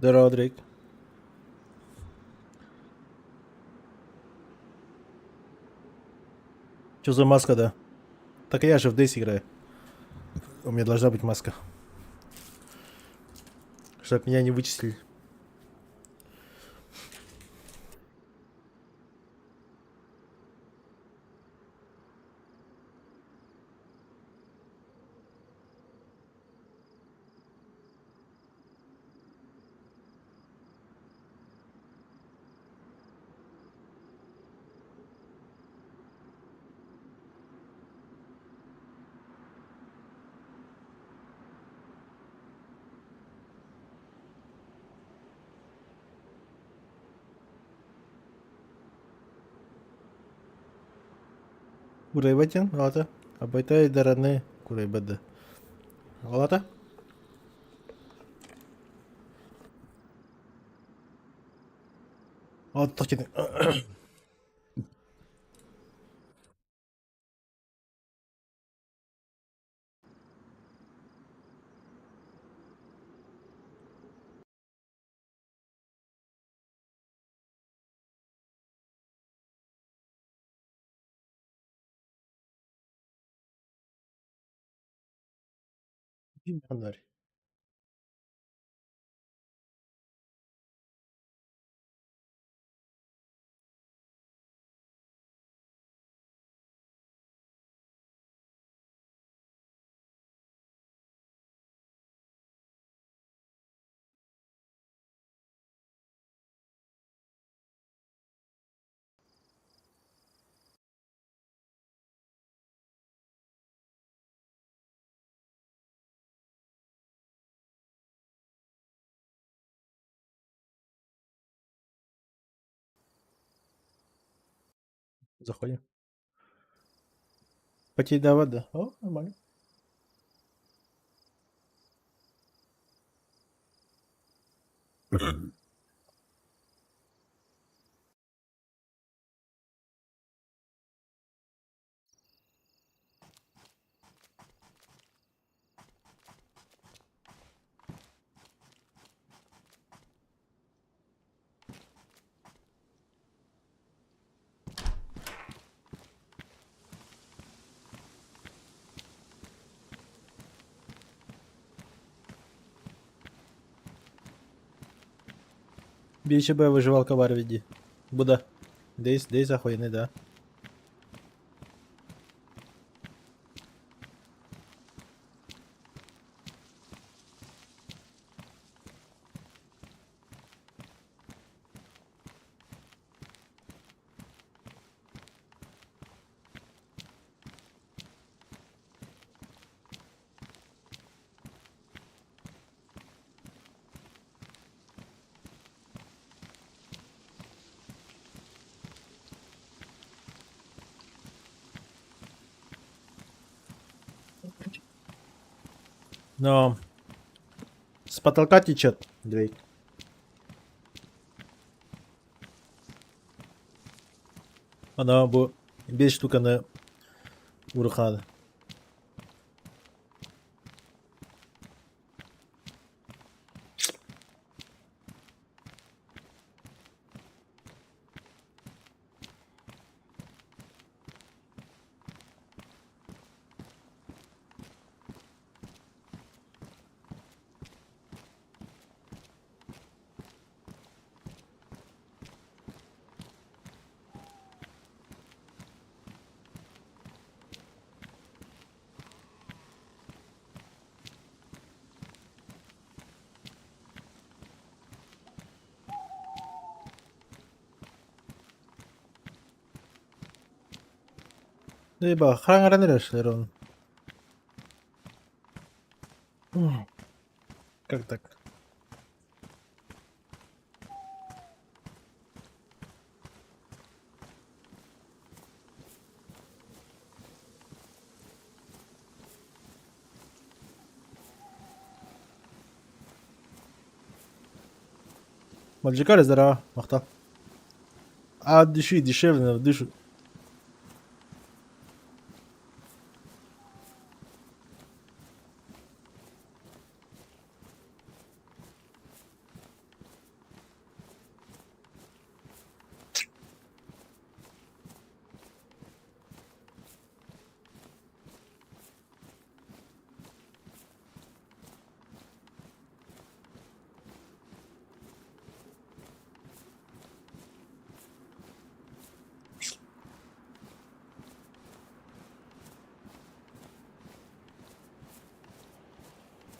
Здорово, Дрейк. Что за маска, да? Так я же в Дейс играю. У меня должна быть маска. Чтоб меня не вычислили. Курайбатин, алата. Абайтай дараны курайбады. Алата? Алата тохтин. Фонарь. Заходим. Потей да вода. О, нормально. Більше би виживалка в Арвіді. Буде. Дейс охуєнний, да. Но с потолка течет, Дрейк. Она бу без штука на урхада. Ебал, охрана нравишься, Лерон. Как так? Маджикали, здорово, махта. А дыши, дешевле, дышу.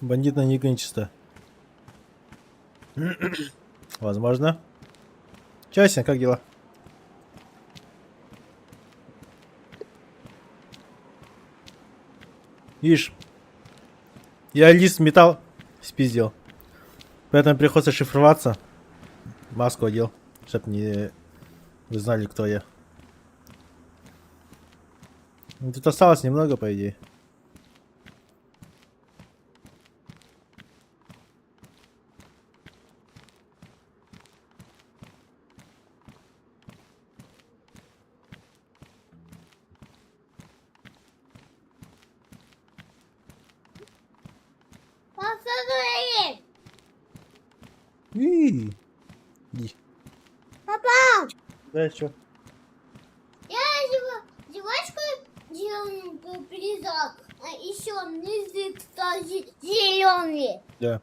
Бандит на нико нечисто. Возможно. Часин, как дела? Видишь, я лист металл спиздил. Поэтому приходится шифроваться. Маску одел, чтоб не вы знали, кто я. Ну, тут осталось немного, по идее. Посмотри! И. Папа! Да, чё? Я девочку делаю призок, а еще язык стал зеленый. Да.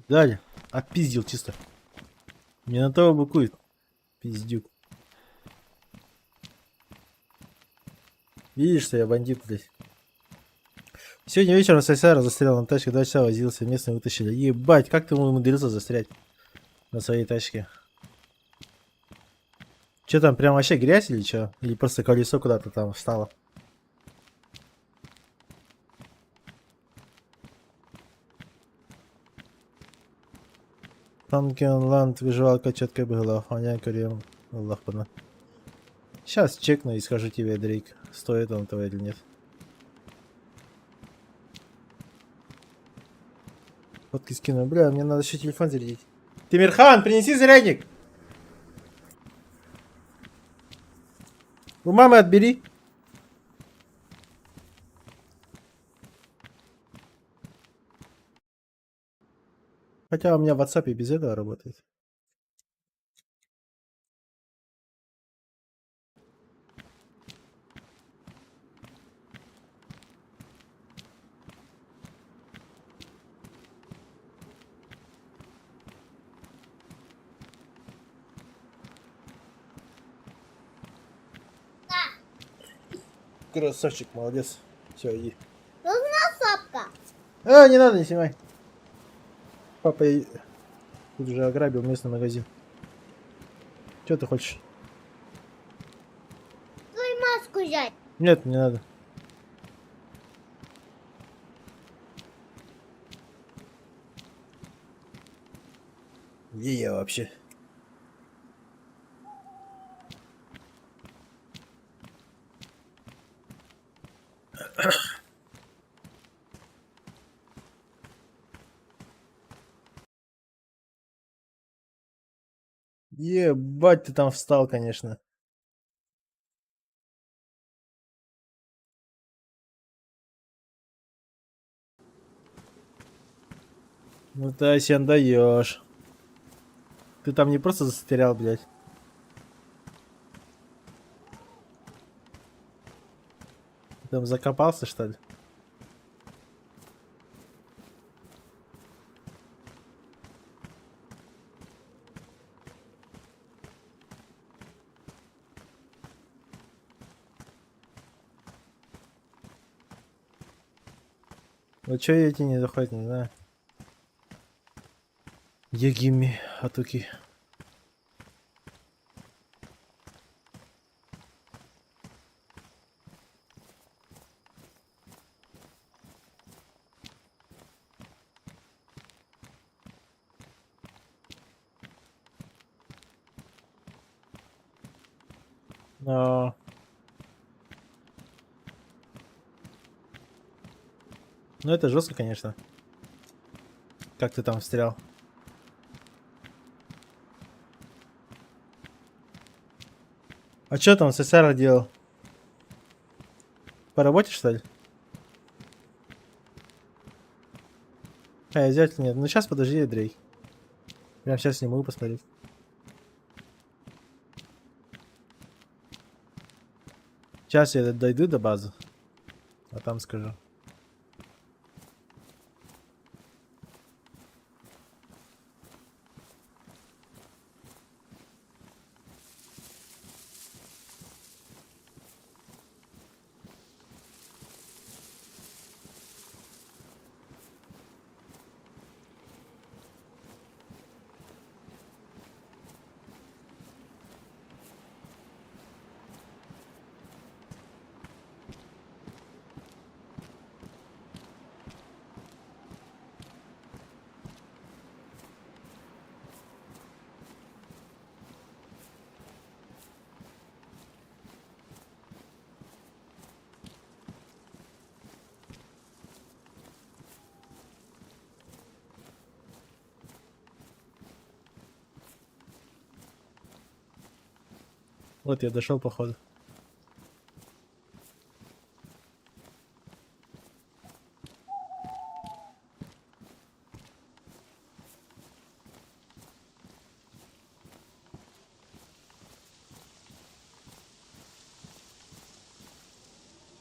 Далее. Отпиздил чисто. Не на того быкует. Пиздюк. Видишь, что я бандит здесь. Сегодня вечером Сайсара застрял на тачке, 2 часа возился, местные вытащили. Ебать, как ты умудрился застрять на своей тачке? Че там, прям вообще грязь или что? Или просто колесо куда-то там встало? Танкен Ланд выживалка четко была. Ханя Карем. Аллах пана. Сейчас чекну и скажу тебе, Дрейк, стоит он того или нет. Фотки скину. Бля, мне надо еще телефон зарядить. Тимирхан, принеси зарядник! У мамы отбери. Хотя у меня в WhatsApp и без этого работает. Красавчик, молодец. Все, иди. Нужна сапка? Не надо, не снимай. Папа тут уже ограбил местный магазин. Что ты хочешь? Твою маску взять. Нет, не надо. Где я вообще? Ебать, ты там встал, конечно. Ну ты, Асен, даешь. Ты там не просто застрял, блядь. Ты там закопался, что ли? Вот чё эти не заходят, не знаю. Егими, атуки. Но... Ну это жестко, конечно. Как ты там встрял? А чё там Сесара делал? По работе, что ли? А, взять нет. Ну сейчас подожди, Дрей. Прям сейчас не могу посмотреть. Сейчас я дойду до базы. А там скажу. Вот я дошел, походу.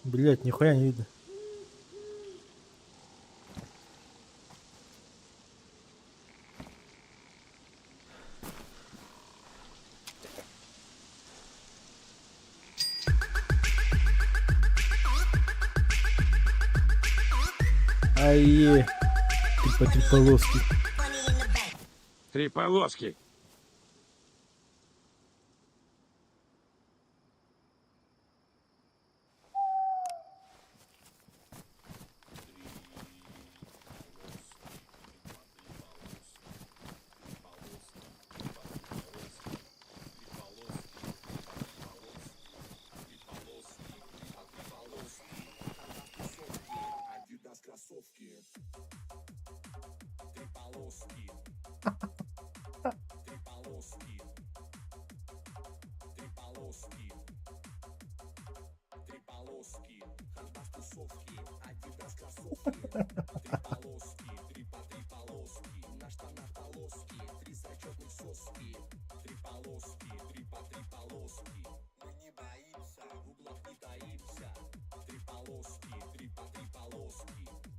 Блять, нихуя не видно. Ае. Три полоски. Три полоски.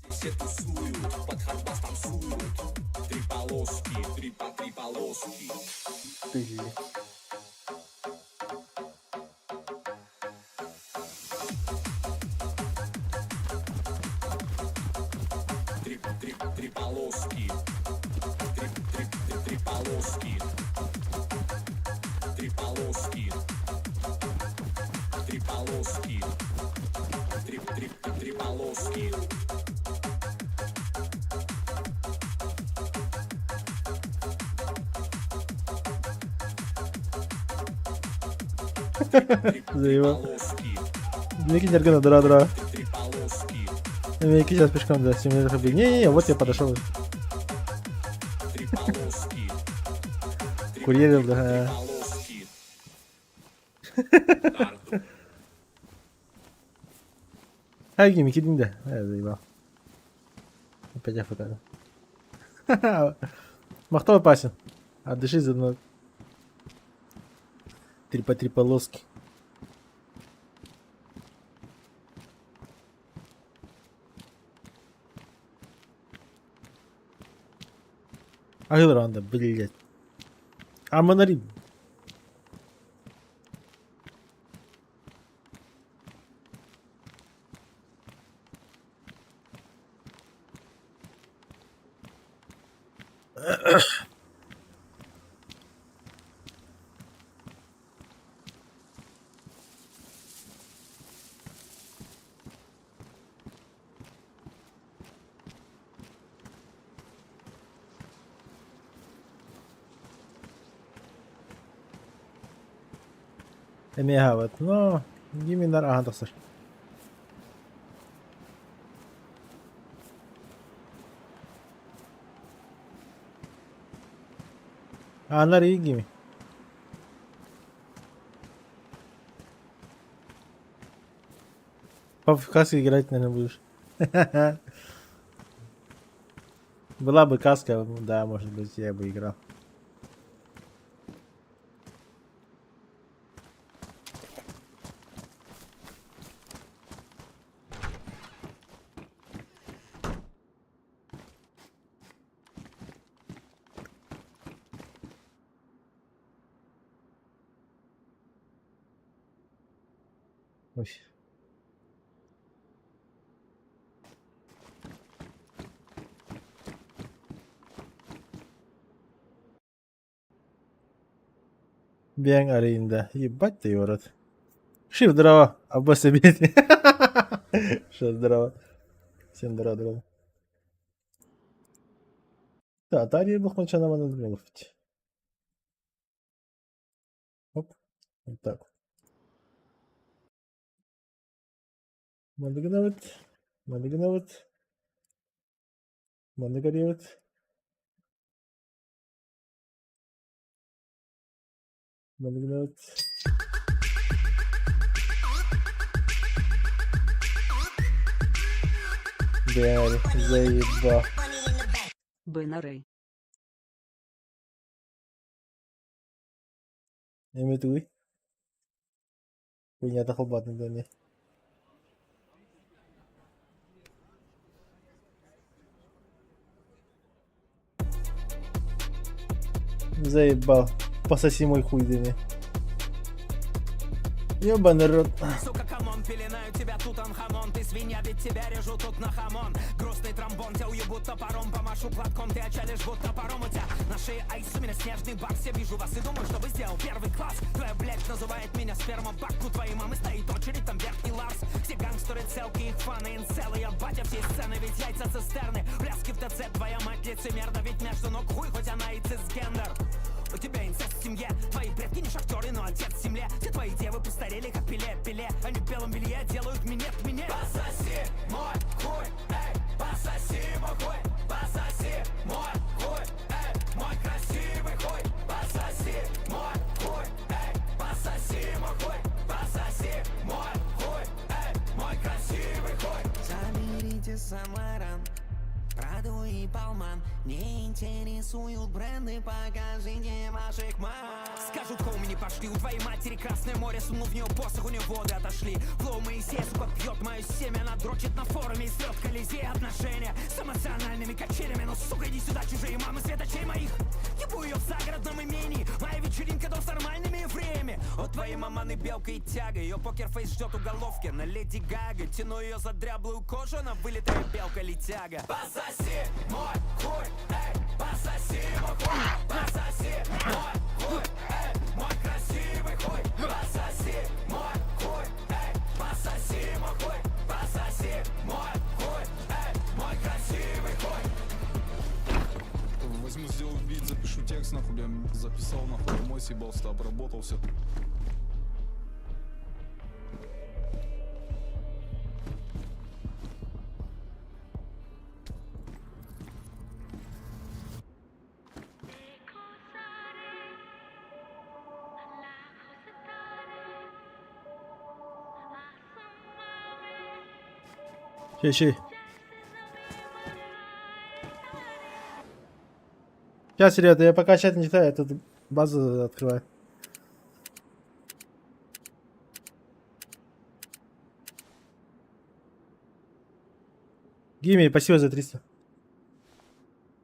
Все тусуют, под хардбас танцуют. Три полоски, три полоски. Три полоски. Три полоски. Три полоски. Три полоски. Три полоски. Заебал. Мики Нергана, дра-дра. Три полоски. Мики сейчас пешком, да, 7 метров. Не-не-не, вот я подошел. Три полоски. Курьерил, да. Полоски. Хаги, Мики Динда. Заебал. Опять АФК. Махто опасен. Отдыши заодно. Три по три полоски. Агилранда, блять. А монорит. Emehawat. No, give me that answer. Анар и give me. В каске играть, наверное, будешь. Была бы каска, да, может быть, я бы играл. Ой. Бег аренда. Ебать ты, урод. Шив дрова. Аббас обед. Что дрова. Всем дрова. Да, Тария Бахмачана надо. Оп. Вот так. Мандагнавит. Мандагнавит. Мандагаривит. Мандагнавит. Бяри. Заеба. Бенарей. Эметуй. Хуйня тахобат на доме. Заебал. Пососи мой хуй, Дыми. Ёбаный рот. Сука, камон, пеленаю тебя тут анхамон. Ты свинья, ведь тебя режу тут на хамон. Грустный тромбон, тебя уебут топором. Помашу платком, ты очалишь, будто топором. У тебя на шее айс, у меня снежный бакс. Я вижу вас и думаю, что бы сделал первый класс. Твоя блядь называет меня спермобак. У твоей мамы стоит очередь, там верхний Ларс. Все гангстеры, целки, их фаны, инцелы. Я батя всей сцены, ведь яйца цистерны. Пляски в ТЦ, твоя мать лицемерна. Ведь между ног хуй, хоть она и цисгендер. У тебя инцест в семье. Твои предки не шахтеры, но отец в земле. Все твои девы постарели, как пиле. Они в белом белье делают минет мне. Пососи мой хуй, эй, пососи мой хуй. Пососи мой хуй, эй, мой красивый хуй. Пососи мой хуй, эй, пососи мой хуй. Пососи мой хуй, эй, мой красивый хуй. Заберите Сан-Лоран, Праду и Балман. Не интересуют бренды, покажите ваших мам. Скажут, хоуми, не пошли. У твоей матери Красное море, сунул в нее посох, у нее воды отошли. Флоу Моисея, сука, пьет мое семя. Она дрочит на форуме и срет Колизей. Отношения с эмоциональными качелями. Но, сука, иди сюда, чужие мамы светочей моих. Ебу ее в загородном имении. Моя вечеринка дом с нормальными евреями. От твоей маманы белка и тяга. Ее покерфейс ждет уголовки на Леди Гага. Тяну ее за дряблую кожу, она вылитая белка летяга. Пососи мой хуй, эй, пососи мой хуй. Пососи мой хуй, эй, мой красивый хуй. Пососи мой хуй, эй, пососи мой хуй. Пососи мой хуй, эй, мой красивый хуй. Возьму, сделаю бит, запишу текст, нахуй, я записал, нахуй, домой съебался, обработал все. Щи. Сейчас, ребята, я пока чат не читаю, я тут базу открываю. Гимми, спасибо за 300.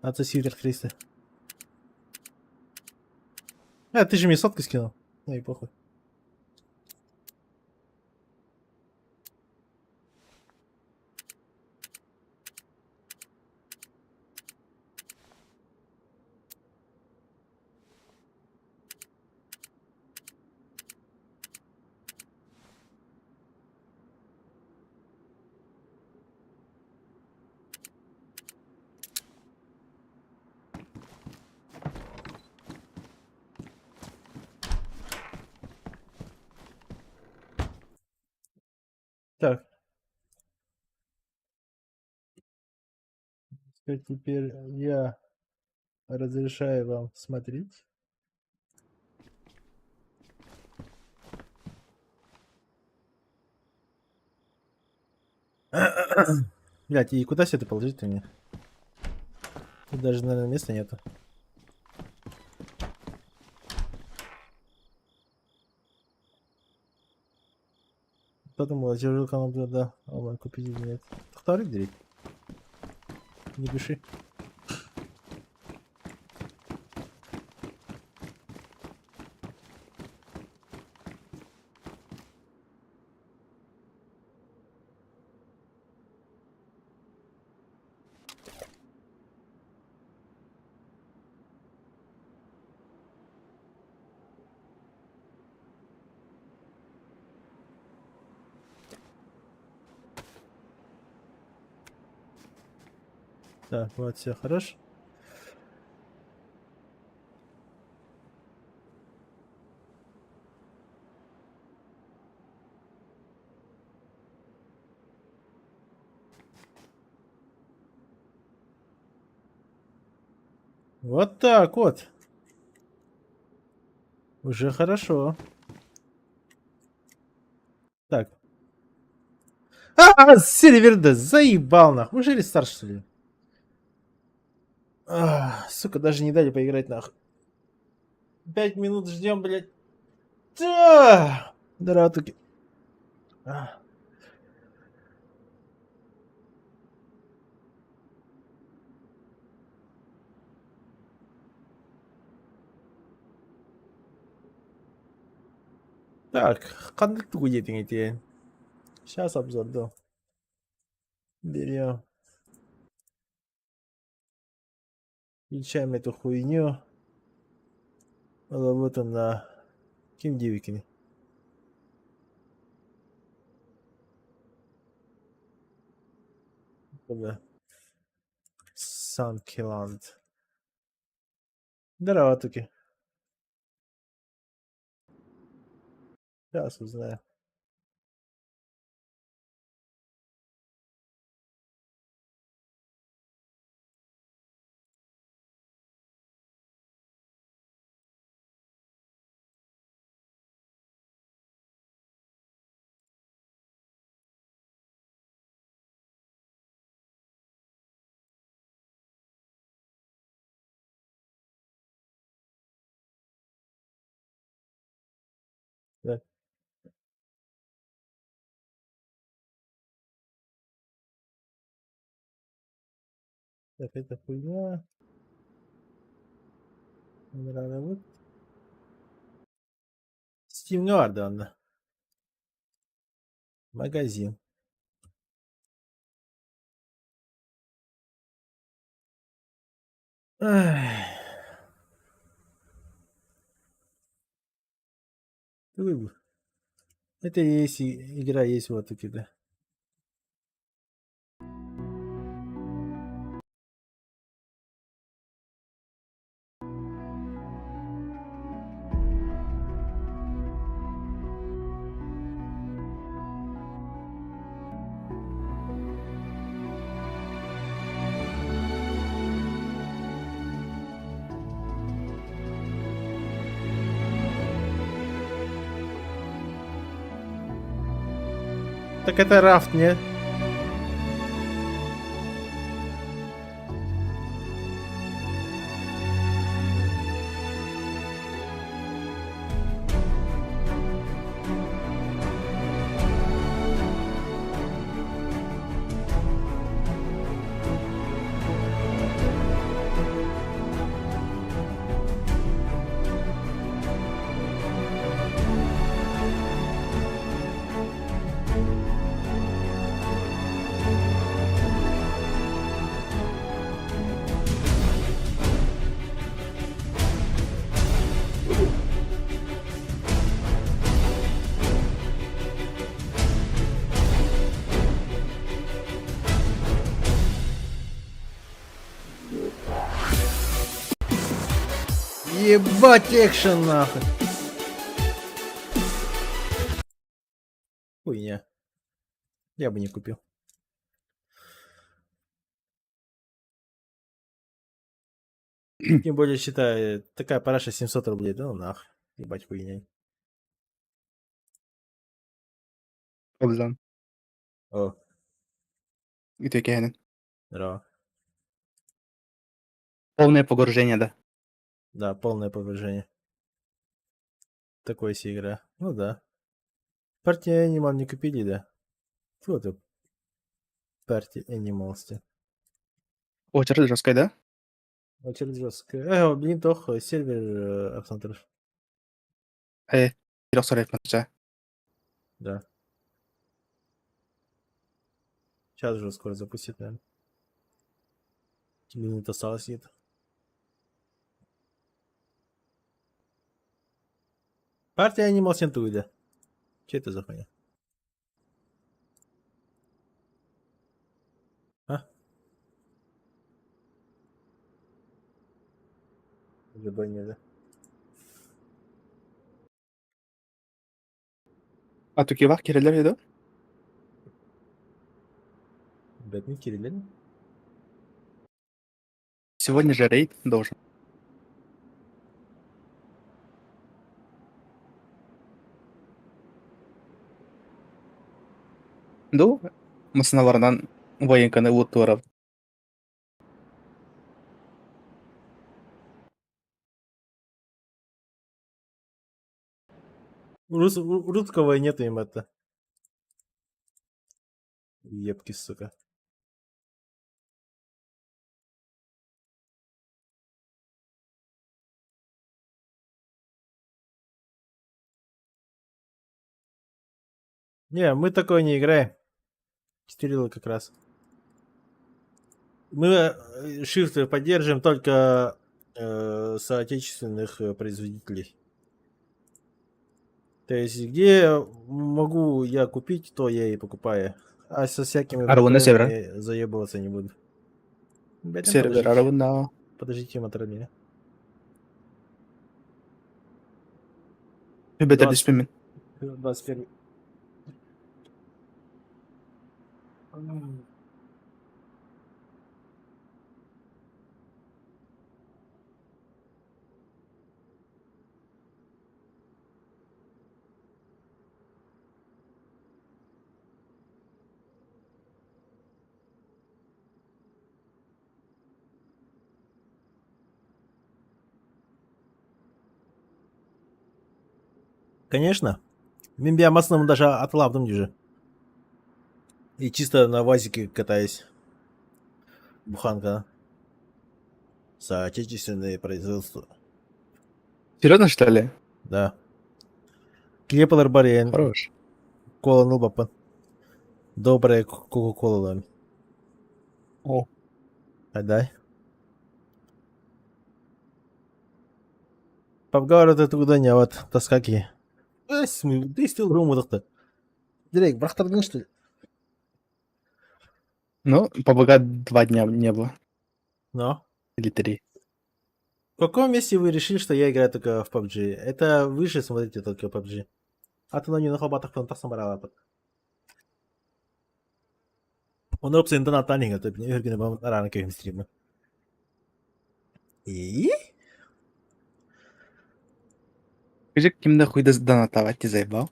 Отсосивер 300. Ты же мне сотку скинул. Ну и похуй. Так. Теперь я разрешаю вам смотреть. Блять, и куда все это положить-то мне? Тут даже, наверное, места нету. Подумал, тяжелый команду, да. Ладно, купить или нет. Второй дверь. Не пиши. Так, вот, все хорошо. Вот так вот. Уже хорошо. Так. Сильверда, заебал нахуй. Уже рестарт, что ли? Сука, даже не дали поиграть нахуй. 5 минут ждем, блядь. Дратуки. Так, қандай тугу етің етейін. Сейчас обзорду. Берем. Включаем эту хуйню. Вот она. Ким девикини. Санкиланд. Здорово, туки. Сейчас узнаю. Так. Так, это хуйня. Вот. Steam Garden. Магазин. Ай. Это и есть игра, есть вот таки, да. Так это рафт, не? Ебать экшен нахуй. Хуйня. Я бы не купил. Тем более, считай, такая параша 700 рублей, да ну нах. Ебать хуйня. Обзан. О, И таки Хенен. здорово. Полное погружение, да. Да, полное погружение. Такой себе игра. Ну да. Партия Animal не купили, да? Фу ты. Партия Animals. Очередь жесткая, да? Очередь жесткая. Блин, тох, сервер Акцентров. Biraz sonra yapmadıca. Да. Сейчас уже скоро запустит, наверное. Минут осталось где-то. Партия Animals Сентуида. Че это за хуйня? А? Забанили, да? А туки var kireler ya da? Бэтмен Кириллин? Сегодня же рейд должен. Ду, мısınalarından военканы ұлттуарап. Русского нету им это. Ебки, сука. Не, мы такое не играем. Стерила как раз. Мы shift поддерживаем только соотечественных производителей. То есть, где могу я купить, то я и покупаю. А со всякими Арабы на север. брендами заебываться не буду. Блядь, Server подождите. arabında. Подождите, Матра меня. Hübeder 20. ismimin. 21. Конечно. Мен биомассаным даже отлавдым же. И чисто на вазике катаюсь. Буханка. Соотечественные производства. Серьезно, что ли? Да. Клепалар барен. Хорош. Кола нубапа. Добрая кока-кола лами. О. Дай. Папгавар туда не вот таскаки. Ты стил румудахта. Директ, брахтардын что ли? Ну, побогат 2 дня не было. Но. Или 3. В каком месте вы решили, что я играю только в PUBG? Это вы же смотрите только PUBG. А то на не на хабатах фантах самарала. Он опция интернет танинга, то не вергене бам рано каким стримы. И? Скажи, ким нахуй донатовать ты заебал?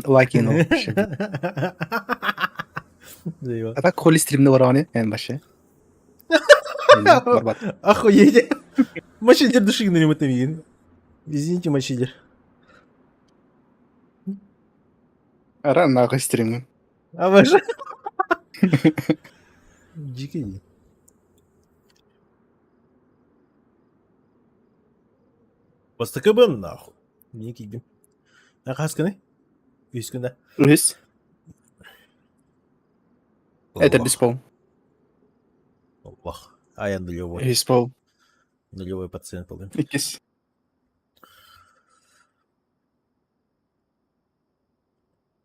Лайки, ну, вообще. А так холи стримный вороне, en başı. Барбат. Охуеть. Мачидер души на нем вин. Извините, мачидер. Ара нахуй стримы. А ваше? Дикий. Бастакабы нахуй. Не кибим. Ахасканы? Üskünde. Рус. Это беспол. Аллах. А я нулевой. Беспол. Нулевой пациент был. İkiz.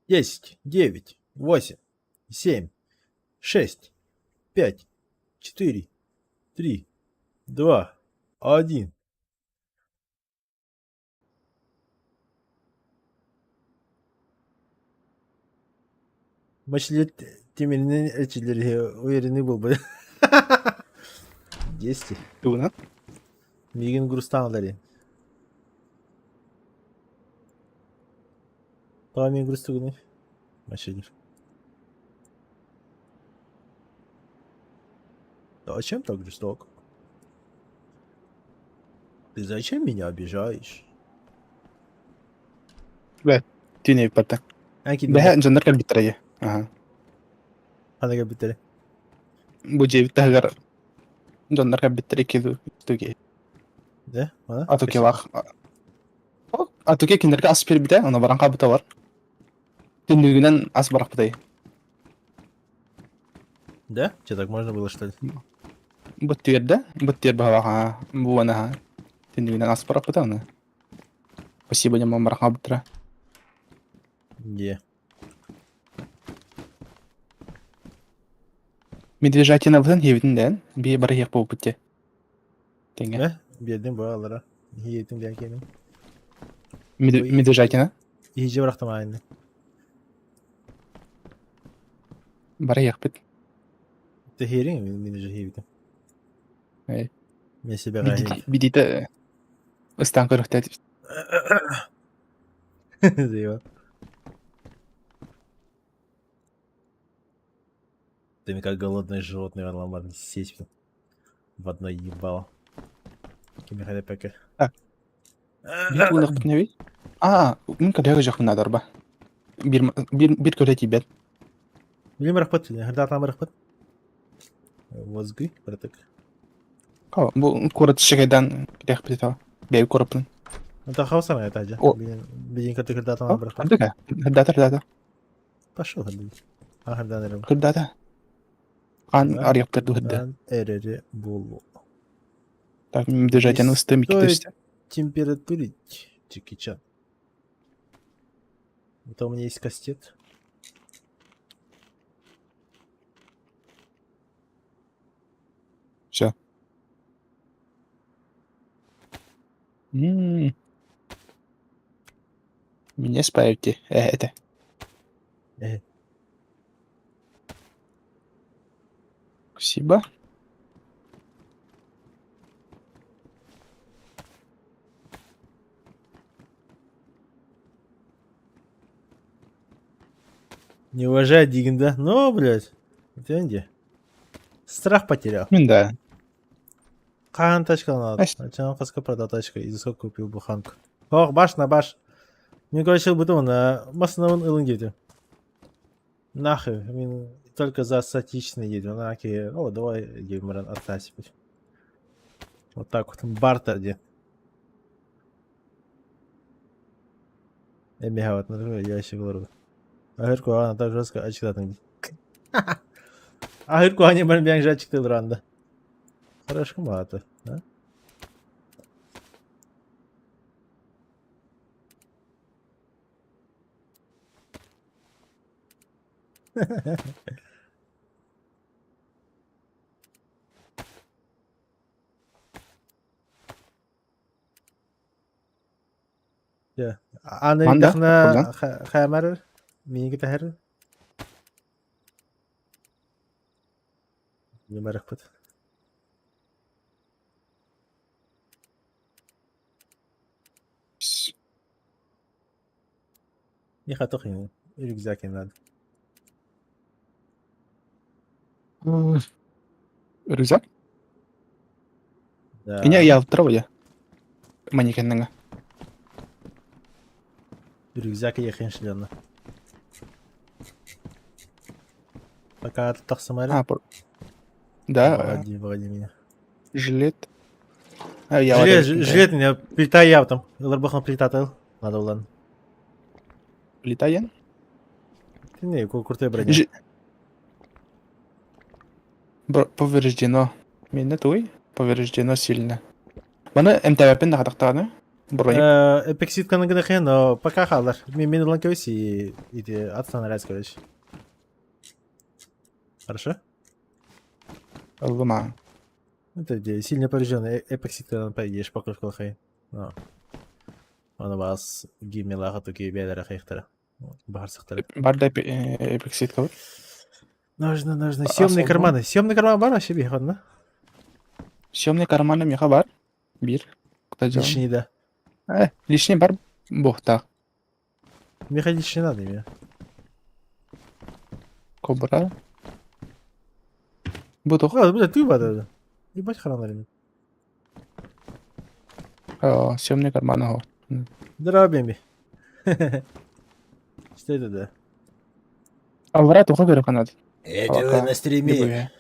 Десять, 9, 8, 7, 6, 5, 4, 3, 2, 1. Мачлет темелинен элчилери уверенный был бы. Есть. Туна. Мигин грустанлари. Тами грустугны. Мачелер. Зачем так жестоко? Ты зачем меня обижаешь? Бе. Тюне пата. Анки Бе жандар кал битрая. Ага. Ана габитери. Бу жевтагар жандар кал битрая кеду туге. Да? Ана? Атуке вах. Атуке киндерге ас берип бите, ана баран кабыта бар. Түндүгүнөн ас барак битай. Да? Че так можно было что ли? Буттер бавага буана. Түндүгүнөн ас барак битай аны. Спасибо нема барак кабытра. Где? Медвежатина бүтән ебитендән би бары як булып битте. Теңе. Да? Бердим балалара. Yiğitim diyen kendin. Медвежатина İyice bıraktım aynı. бары як бит. Ты херин mi? Minece yiğitim. Ey. Ben себе gayet. Бидите ыстан көрөктө. Зева. Ты мне как голодное животное ломал сесть в одно ебало. Кими хада пеке. Бир улак битнеби? Мин кадагы жак мына дарба. Бир көрө тибет. Билим рахпат, хырдатан рахпат. Возгы, браток. Бу көрөт шегеден як бит та. Бей көрөпүн. Это хаосана это же. О. Билин как ты хырдатан рахпат. Хадага. Хадата. Пошел хырдан. Хырдан эрем. Хадата. Ан Да. арыяктар ду хадда. Ben ereri bulu. Так медвежатина ысты микитеште. Температурить, Чики-чан. Это у меня есть кастет. Всё. Меня спаете. Это. Спасибо. Не уважает Дигин, да? Ну, блядь. Это где? Страх потерял. Да. Қан тачка надо. Ась. Начинал каска продал тачка. И за сколько купил буханку. Ох, баш на баш. Мне короче бутон на маснован илын деди. Нахуй. Мен только за статичный едем. Наки. О, давай геймеран оттасипать. Вот так вот. Бартер де. Эмиха вот на я еще говорю. Ахырку ана так жестко ачкатың. Ахырку ане бәрін бәң жа чықты дұранда. Хорошо маты, да? Ya, аны Манда, тахна хамар минги тахар. Не марахпат. Не хатохин, рюкзак не надо. Рюкзак? Да. Ине я второе. Манекеннга. Рюкзак ехин шлённа. Пока ты так самаря. Да, Погоди меня. жилет. Жилет меня плита я там. Ларбахан плита тел. Надо улан. Летаен? Ты не, крутой броня. Повреждено. Мене той повреждено сильно. Бана МТВП на хатактаны. Броник. Эпексит канагына хен, но пока халар. Мен улан кевси и отстань раз, короче. Хорошо? Алма. Это где сильно поврежденный эпексит канагына поедешь, покрыв колхай. Она вас гиммела хатуки бедера хайхтара. Барсықтары. Бар да эпексид кабар. Нужно. А, Съемные солдат. карманы. Съемный карман бар вообще бейхан, да? Съемный карманы меха бар. Бир. Куда делаем? Лишний, да. Лишний бар бухта. Меха лишний надо мне. Кобра. Бутух. Ладно, блядь, ты бада. Ебать хранарин. Съемный карманы хо. Здорово, Бемби. Что это, да? Аврат уха бере канат. Это вы на стриме.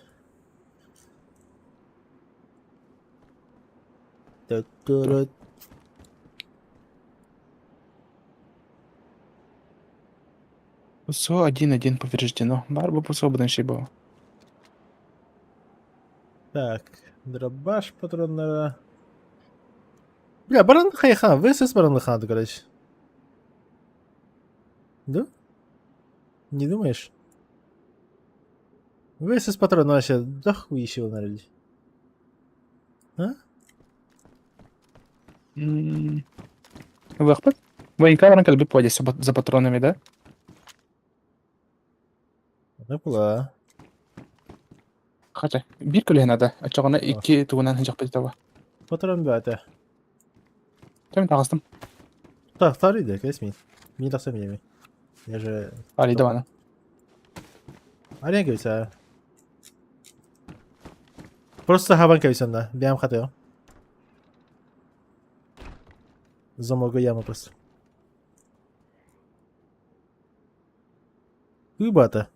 Та-та-ра. Все, 1-1 повреждено. Бар бы свободен шибо. Так, дробаш патронного. Бля, баран хайхан, ВСС баран хан, короче. Да? Не думаешь? ВСС патрон вообще дохуище нарыли. А? Выход. Военка баран как бы подесь за патронами, да? Напла. Хотя, бир көле надо. Ачагана 2 тугунан хынжак бетева. Патрон бата. Тем тагыстым. Так, второй, да, кайсми. Не так сами. Я же... Али давана. Арен говорится. Просто хабан кайсан, да. Бям хотел. За много ямы просто. Выбата.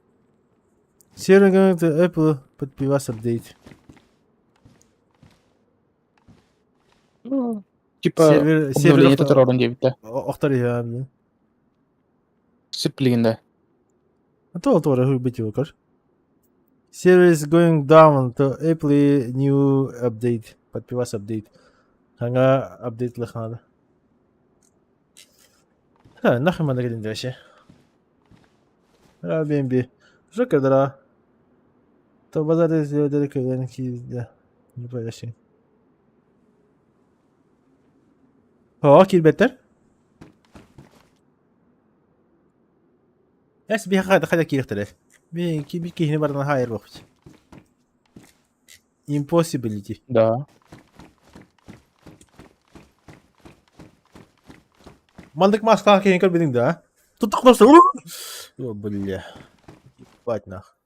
Серый говорит, Apple подпивас апдейт. Типа, Сервер обновление тотар орын дебитте. Охтары я, блин. Сиплигинде. А то тоже быть его, кор. Server is going down to Apple new update. Подпивас апдейт. Ханга апдейт лохнада. Нахуй надо говорить вообще. Бемби. Что когда? То базар сделали каленки, да. Не поясни. О, кирбеттер. Эс би хада кирхтере. Би кихне барна хайр вахт. Impossibility. Да. Мандык маска кихне кар бидин да. Тут так просто. О, бля. Бать нах.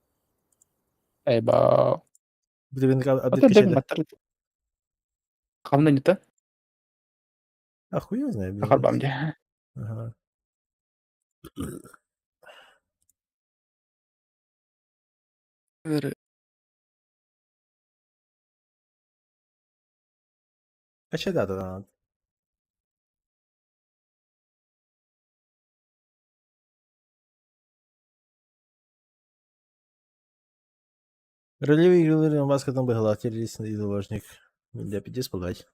Эйба. Бидин апдейт Отыр кешеде. баттыр. Камна нета? А хуй его знает. Ахар бамде. Ага. А че да да. Ролевые игры маска там была, террористный заложник. Для 5 спалать.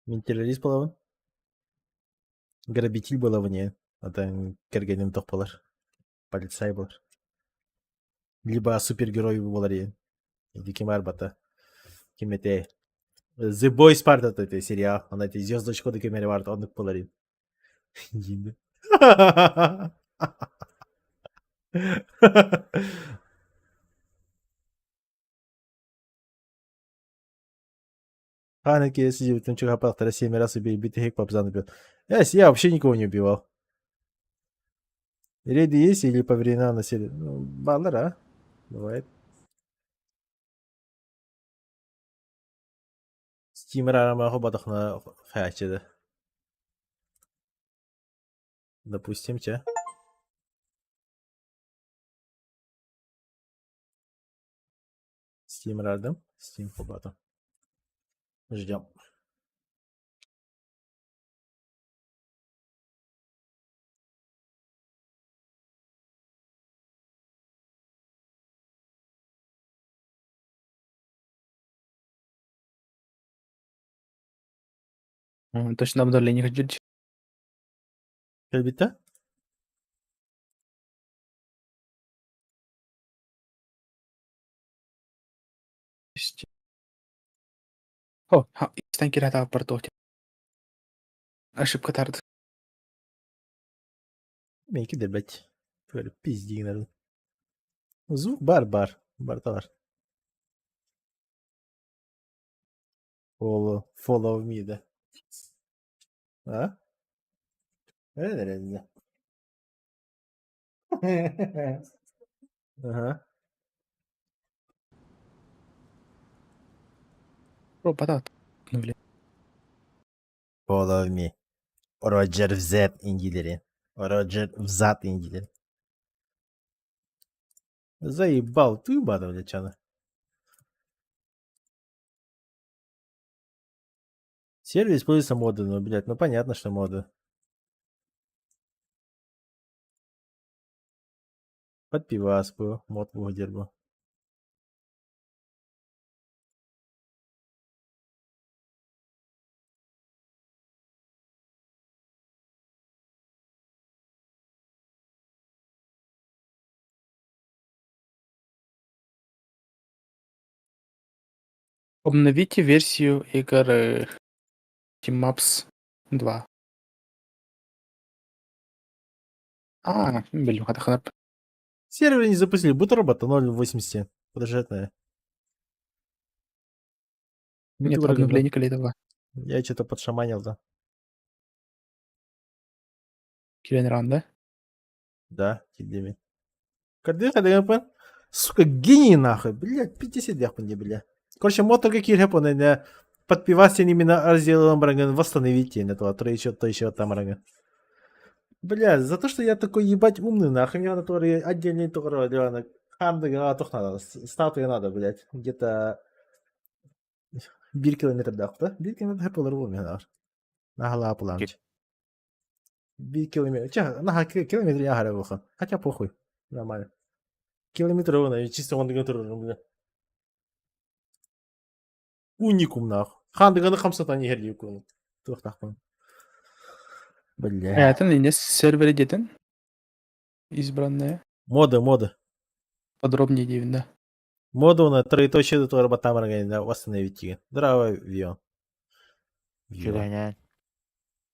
Мен террорист болавын. Грабитель болавыне. Атан кергенин топалар. Полицай болар. Либо супергерой болар ен. Или кем арбата. Кемете. The Boys part от этой сериал. Он этой звездочку до кемере вард. Он болар ен. Енді. Хана сидел, там что хапал, 7 раз убил, битый хек папзан убил. Я вообще никого не убивал. Рейды есть или по временам на серии? Ну, баллар, а? Бывает. Стимер арама хоботах на хаче, да. Допустим, че? Стимер ардым? Стим хобота. Ждем. Точно обновление хочу. Эльбита? О, истен кирата апартоте. Ошибка тард. Меньки де, блядь. Böyle пиздигнер. Звук бар. Бар-то бар. Follow me de. Ha? Öyle herhalde. Ага. Робота ткнули. Follow me. Роджер взад индилери. Роджер взад индилери. Заебал ты, блядь, чана. Сервер используется моды, ну, блядь, ну понятно, что моды. Под пиваску, мод выдербу. Обновите версию игр Team Maps 2. Блин, хата. Сервер не запустили, бутробота 0.80. Подожди. Нет обновления этого. Я что-то подшаманил, да. Киллинран, да? Да, тебе. Когда я понял? Сука, гений нахуй, блядь, 50 яхпан не, бля. Короче, мотор какие японы не подпиваться именно разделом браган восстановить на то, то еще там браган. Бля, за то, что я такой ебать умный нахуй, мне на то отдельный тур, реально. Хандага, toch надо, статуя надо, блядь. Где-то 1 километр да? 1 километр полырву мне нахуй. Нахала планч. 1 километр. Ча, нахал километр я харевуха. Хотя похуй. Нормально. Километр вон, чисто он дегатуру, бля. Уникум нахуй. Хандаганы хамсатан егер юкун. Тух нахуй. Бля. Это не сервере детен. Избранные. Моды. Подробнее дивен, да. Моду на троеточие до того работа марганина восстановить. Здравый Вион. Чего?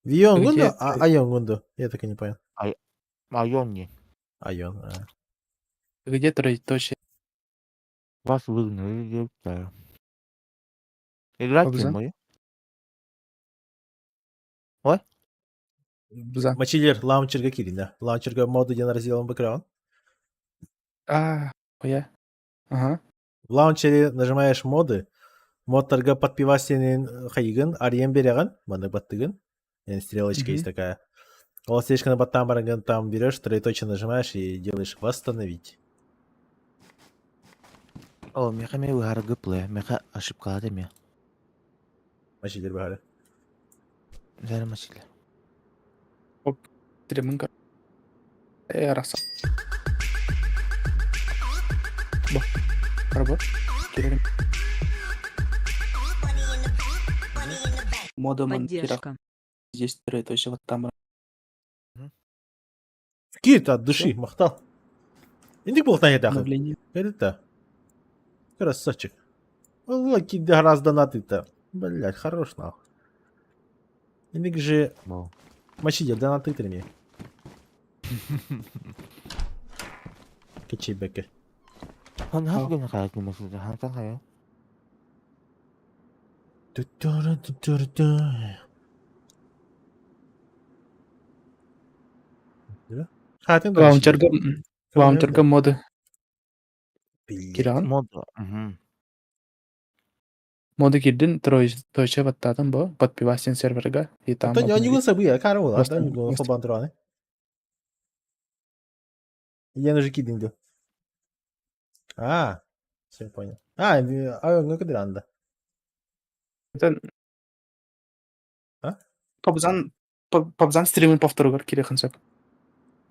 Вион Где гунду? ты? Айон гунду. Я так и не понял. Майонни. Айон. Где троеточие? Вас выгнали, ёпта. Играть Кобза? мы? За. Мачилер лаунчерга киринда. Лаунчерга моду ден разделом бэкграунд. Оя. Ага. В лаунчере нажимаешь моды. Модтарга подпивать сенин хайган, ариен береган, маны баттыган. Стрелочка есть такая. Вот слишком на баттам бараган там берешь, троеточие нажимаешь и делаешь восстановить. О, меха ме выгар гыплы, меха ошибка да ме. Мачилер бахары. Зары масиле. Тремынка. Раса. Бо. Работ. Кирилл. Мода Поддержка. Здесь троеточие вот там. Кит от души, махтал. Индик был на едах. Обновление. Это. Красавчик. Лаки раз донаты-то. Блять, хорош нахуй. Индик же Мол. мачилер донаты треми. Кечебеке. Han har gonna kaya kumasu da han kaya. Хатын Лаунчерга моды. Киран. Мода. Моды кирдин троеточие вот там бо. Подпивасен серверга. И там. То не гун события, кару, да, Просто- не гун просто- фабантраны. Я на жики динду. Все понял. Ну кадранда. Это... А? Побзан стримын повторугар кирехын сөп.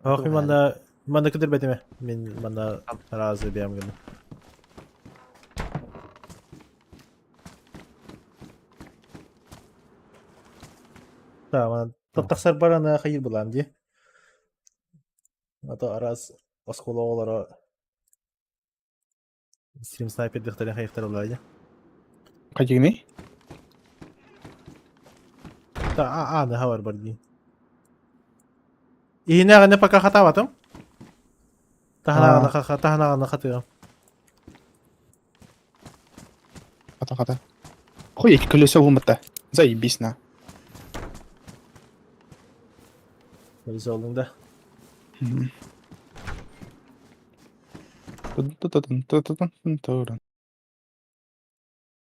Ох, манда кадр бетеме. Мен манда разы бем гына. Та, мана таптаксар барана хайыр булам ди. Ата раз оскола олара стрим снайпер дихтарен хайыктар булайды. Кадигни? Та, да хавар барди. Иһинээҕини пока хатаабатым. Таханааҕына хатыгам. Хата. Ой, эки колесо болматта. Заебись на. Полиса олдуң да.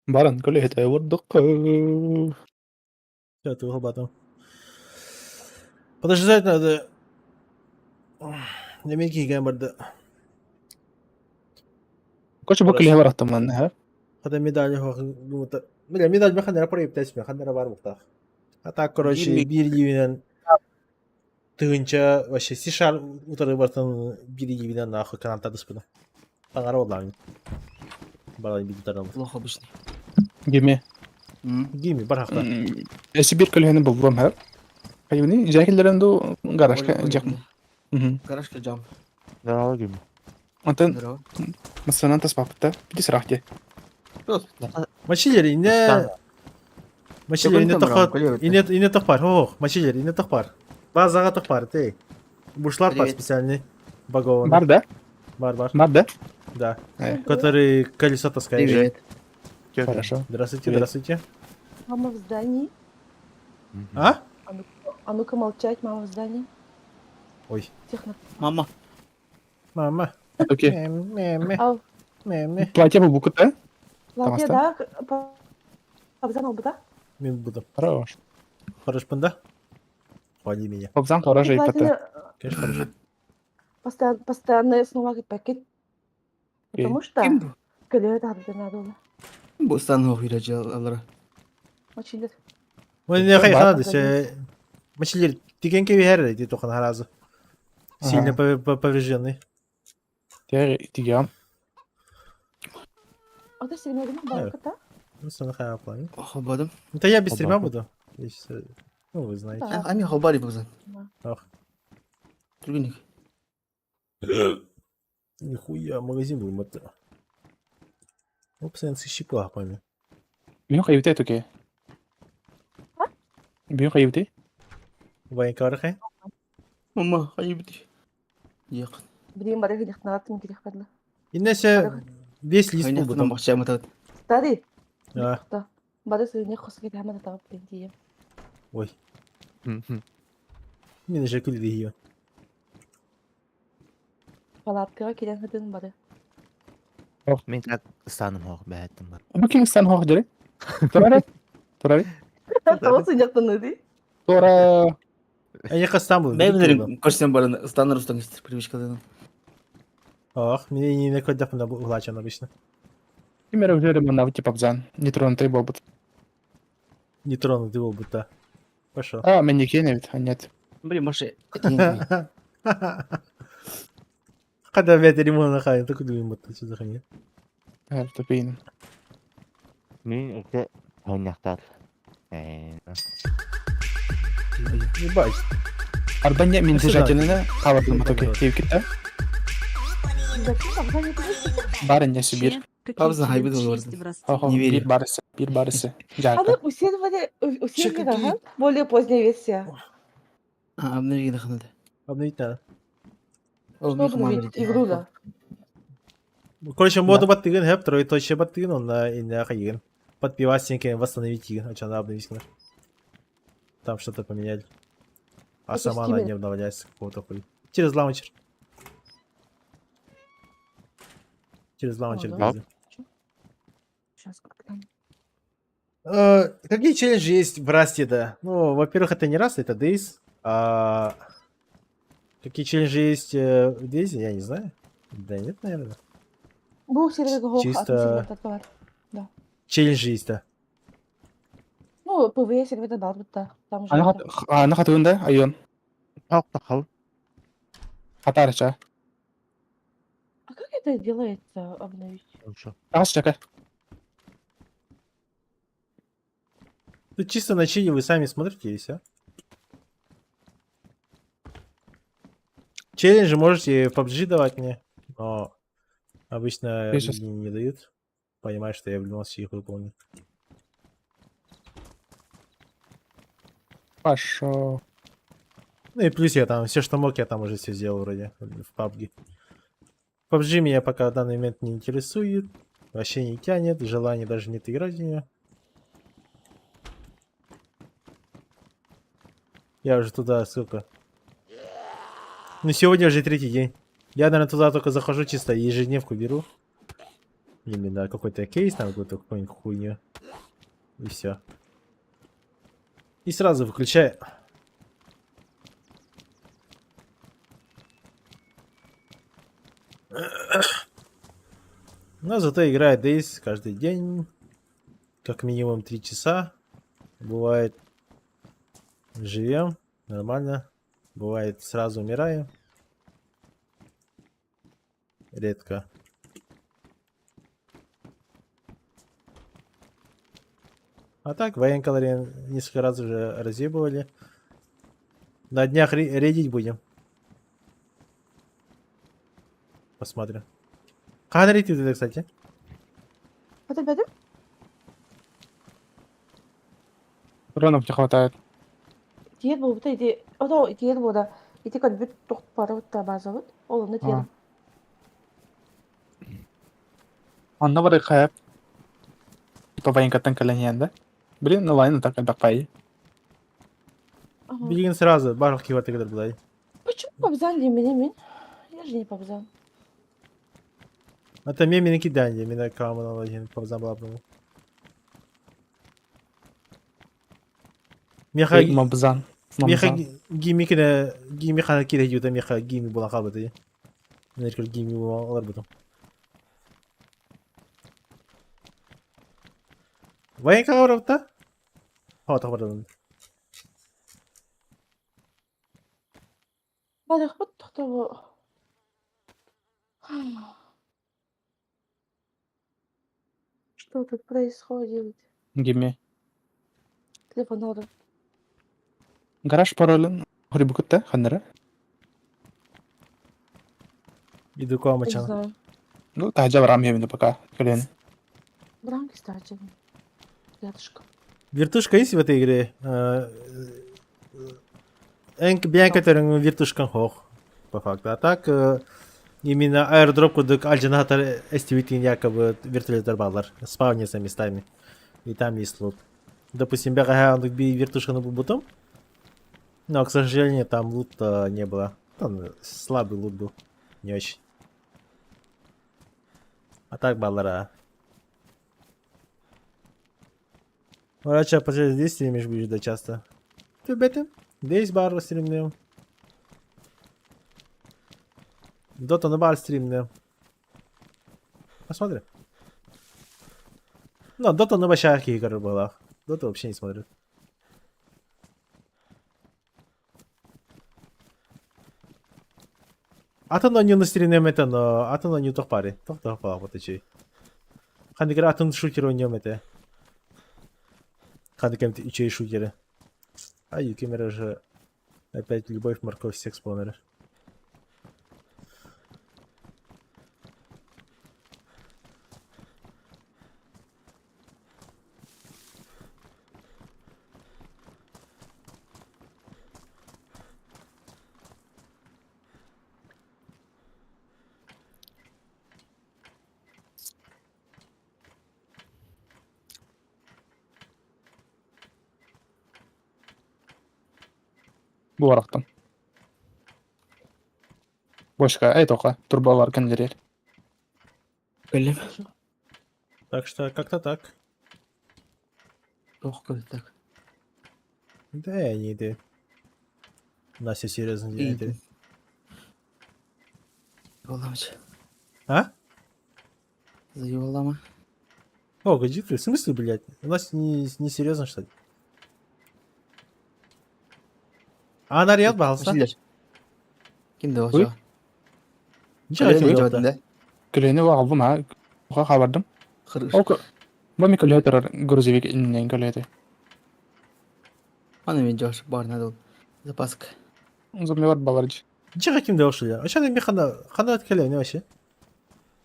Барын колесо вурдук. Всё, ты батым. Подождать надо. Неме кийген барды. Кош бу колесо бараттым мен, ха? Хада медаль хогумута. Бля, медаль бе хандара проект тесме, хандара бар муктах. А так, короче, бир дивинен тыгынча вообще сишар утары бартын бир дивинен нахуй каналта дыспыны. Таңара олларың. Балай биди таралды. Плохо обычный. Геме. Гими, бар хакта. Эси бир колесо булгам, ха? Хайвни жакиллеренду гаражка жакм. Гаражка джам. Здорово, Гим. Антон, Здорово. массанан таспапта. Биди срахте. Мачилер ине... Мачилер ине Чокон камерам, тохпар. коллега. Ине тохпар. Ох, мачилер ине тохпар. Базага тохпар, ты. Бушлар пар Привет. специальный. Багованный. Бар да? Бар. Бар да? Да. Э. Который колесо таскает. Привет. Хорошо. Здравствуйте, Привет. здравствуйте. Мама в здании. А? А ну-ка молчать, мама в здании. Ой. Техно. Мама. Мама. Окей. Меме. А Меме. Платье по букута? платье, Тамаста? да? Абзан албыта? Мен буду. Хорош. Хорош панда? Хвали меня. Кобзан хороший пата. Платье Конечно, хорошо. постоянно снова пакет. Окей. Потому что Ким бу? колея надо было. Bu стану хирача алара. Очень лет. Мы не хай бар. хана десе. Мачилер, ты кенке вихер, ты только на разу. Сильно поврежденный. Тигам. А ты сильно думал, балката? Ну, что на хай плане. Хобадым. Это я без стрима Оба. буду. Я щас, ну, вы знаете. Да. Ами хобари бузан. Ах, Другиник. нихуя, магазин был мото. Ну, постоянно сыщи клапами. Бин хайвте токе. Бин хайвте? Военкары хай? Мама, хайбити. Як. Блин, барыг ихнаад юм гэх бадла. Инесе весь лист Хайна был хана потом. махча матат. Тади. А, Да. Бады сүйне хосгид хамада тагып бенди. ой, мен же күлді ее. Палаткага килен хадын бады. Мен так станым хох бәттім бар. Бу Кингстон хох жere. Тора. Тава сүйнектен өди. Тора. Они к Стамбулу. Мен билерим көрсем барын стандар устан привычка дедим. Ах, мне не код дапна углачен обычно. Пример уже ремонт в типа бзан. Не тронутый бобут. Не тронут его будто. Пошел. А, мен не кеневит, а нет. Блин, Маша. Когда опять ремонт нахаем, так думаю, вот что за хуйня. Тупин. Мен өте ойнақтар. Ебать. Арбанья мен Спасибо. держательно хавардым токе. Тевкитта. Зачем абзан не Барын я сибир. Павза хайбит оларды. Хохо. Не верю. Бир барысы. Аны Жарка. усиливали, более поздняя версия. А, обновили ханада. Обновить надо. О, Что обновить? Игру, да. Короче, моду баттыгын, хэп, трой точно баттыгын, он на ине хайгын. Подпивать стенки, восстановить игры, а что надо обновить, конечно. Там что-то поменяли. А Это сама в Steam. она не обновляется какого-то хуй. Через лаунчер. Через лаунчер да. бейзы. Сейчас как там. Какие челленджи есть в Расте, да? Ну, во-первых, это не Раст, это Days. А какие челленджи есть в Дейзе, я не знаю. Да нет, наверное. Был сервер Чисто- Гохо, Челленджи есть-то. Ну, ПВЕ сервер бар бутта. Там же. Ана хатуында айон. Хох тахал. Хатарча. А как это делается, обновить? Ас чака. Тут чисто на чили вы сами смотрите и все. Челленджи можете в PUBG давать мне, но обычно Пишешь. не дают. Понимаю, что я в любом случае их выполню. Пошо. Ну и плюс я там все, что мог, я там уже все сделал вроде в PUBG. PUBG меня пока в данный момент не интересует. Вообще не тянет, желания даже нет играть в нее. Я уже туда сколько? Ну сегодня уже 3-й день. Я, наверное, туда только захожу чисто ежедневку беру. Именно какой-то кейс, там какую-нибудь хуйню. И все. И сразу выключаю. Но зато играет Дейс каждый день. Как минимум 3 часа. Бывает живем. Нормально. Бывает сразу умираем. Редко. А так, военколории несколько раз уже разъебывали. На днях рейдить будем. Посмотрим. Как рейдить это, кстати? Бәдім? Патронов не хватает. Тиет бұл бұта, тиет бұда. Ити кәдбіт тоқып бары бұтта база бұд. Олымды тиедім. Анда бары қайып. Топайын каттан кәләнейенді. Блин, ну ладно, так бақпайы. Билген сразу, барлық киваты кедір бұлай. Почему побзан деймін мен? Я же не побзан. Это мен менің киданде, мен камын алайын, павзан была бұны. Меха Мабзан. гими қана керек юта, меха гими болан қалбыды. Мен еркел гими болан бұдым. Военка ауырапта? Хауата қабырдым. Бадық бұд тоқта бұ. Что тут происходит? Гиме. Телефон алdım. Гараж паролын. Хори букутта, хандара. Иду к вам, Не мачан. знаю. Ну, тахджа барам я пока. Кален. Бранки, кстати. Рядышком. Вертушка есть в этой игре? Биян которым вертушкан хох, по факту. А так, именно аэродроп, куда альджинатор эстивитин якобы вертолетлер балар. Спавнится местами. И там есть лут. Допустим, бегая он би вертушка на бутом. Но, к сожалению, там лута не было. Там слабый лут был. Не очень. А так балара. Врача почти здесь стримишь будешь да часто. Ты бетем? Здесь бар стримнем. Дота на бар стримнем. Посмотри. Ну, Дота на больших игр была. Дота вообще не смотрит. Атон не на стримнем это, но Атон не тохпари. Тохпала вот эти. Хандикер Атон шутер у нем это. Хандикер и шутеры. А Юкимера же опять любовь, морковь, секс полнер. Bu varaqtan. Boşka, ay тоқа. Турбалар кәндерер. Көлем. Так что как-то так. Тоқ көл так. Да, я не иду. На все серьезно İyi. делает. Yollamış. А? Yollama. О, гаджи ты, в смысле, блядь? У нас не серьезно, что ли? А она ряд балса? Başlar. Kimde o Uy. şu? Ничего Öyle себе, mi ёпта. cevabında? Көлені вағылдым, ha. Оға қабардым. Kırış. Ол Бами көлі тұрар грузовик иннен көлі. Ana ben coş. Barına dolu. Запаска. Зумевар баларыч. Ничего каким да ушли. А что ты мне хана открыли, не вообще?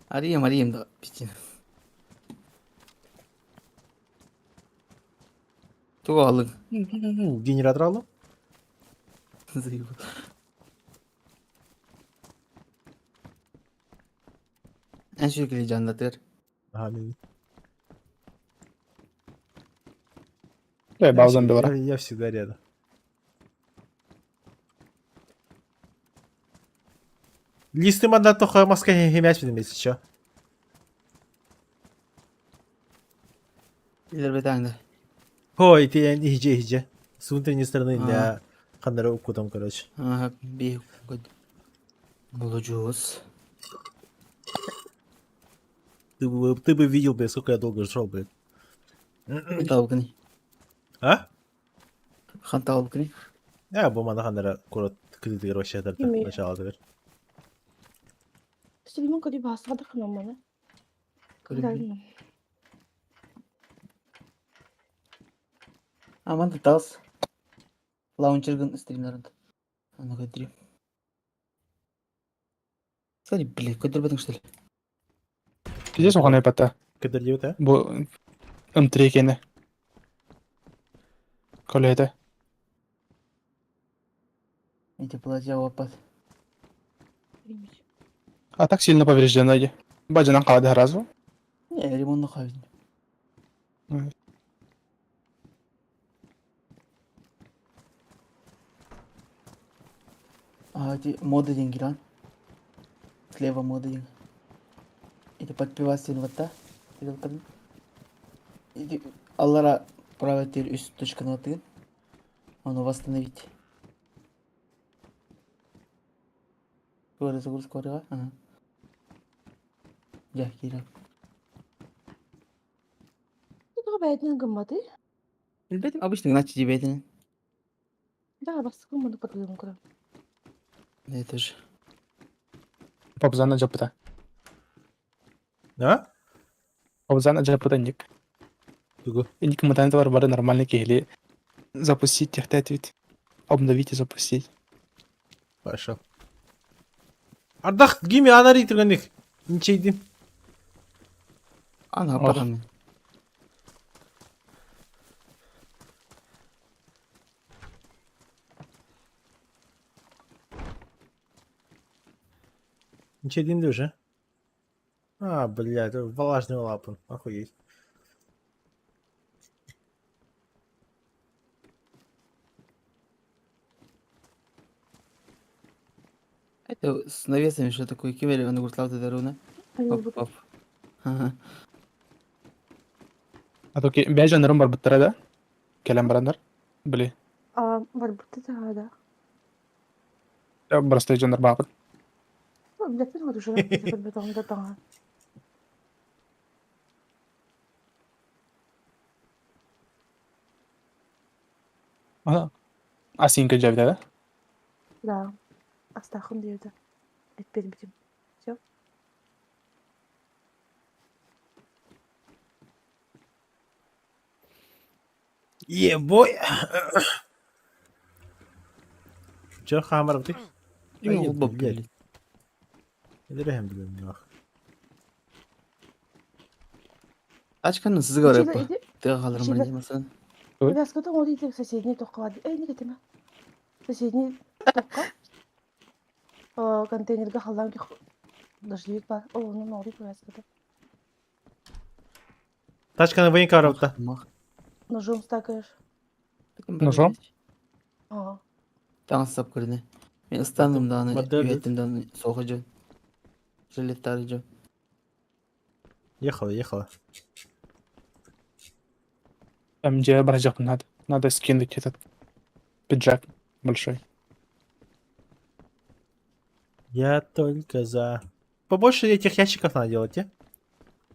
Arayayım da. Bitti. Tuğ alın. Генератор алу? Заебал. En şükür canlıdır. Амин. Эй, баузан белора. Я всегда рядом. Листы мандат только маска хемять видим, если что. İler betangda. Ой, ты иди. С внутренней стороны для хандера укутом, короче. Ага, bir god. Bulacağız. Ты бы видел, блядь, сколько я долго шел, блядь. Tavukni. А? Han tavukni. Я бы мана хандера курот кредит вообще это Имею. начало говорит. Стримин коди басқа да қынам мана. Кыдалым. Aman da taz. Launcher'ın streamlerinde. Onu götüreyim. Sen bile götürmedin işte. Здесь он пата. Кедр дивит, а? Бу М3 екені. Колейді. Эти платья опад. А так сильно повреждена. Баджанан қалады разве? Не, ремонтный хавин. А эти моды деньги, да? Слева моды деньги. Эти подпивастин вот та. Эти Аллара правая тель üst точканы атыгын. Оны восстановить. Скоро загрузка скоро. Ага. Я кира. Иного бәйтін гыммады. Билбедим, обычно иначе дебетин. Да, басқа гыммады подгылым кыра. Я тоже. Побзана жапыта. А? Побзана жапыта ник. Тугу. Ник мутанты бар бары нормальный кейли. Запустить техта ответ. Обновить и запустить. Пошел. Ардах гими анари тұрғандық. Ничейдім. Ana Oh. ападан. Ничейдім де уже. А, блядь, влажный лапан. Охуеть. Это с навесами что такое? Кивели, он говорит, лавда даруна. Оп, оп. Ага. А то бәй жанрым бар бұттыра да. Келем барандар. Біле. Бар бұртты да, да. Барастай жанр бағыт. Білетін ғады жүріп, білетін бетаңда таңа. Асинка жабыда да. Да. Астахын дейді. Әтпеді бітім. Все. Ебой. Чё, хамар ты? Ему Ай, боб, блядь. блядь. Дрем, блин, нах. Ачканы сізге қарай Içeri- па. içeri- Тыға қалырым içeri- мен демесен. Вязката ол дейді соседний тоққа барды. Не кетеме? Соседний тоққа. Контейнерге қалдан ки дождевик бар. Оның орды вязката. Тачка на военка работа. Мах. Ножом стакаешь. Ножом? Ага. Таң сап көріне. Мен ұстаным да аны, Модель дейді. үйеттім да аны соғы жөн. Жилеттары жөн. Ехала. МД баражақ надо. Надо скинуть этот пиджак большой. Я только за. Побольше этих ящиков надо делать, а?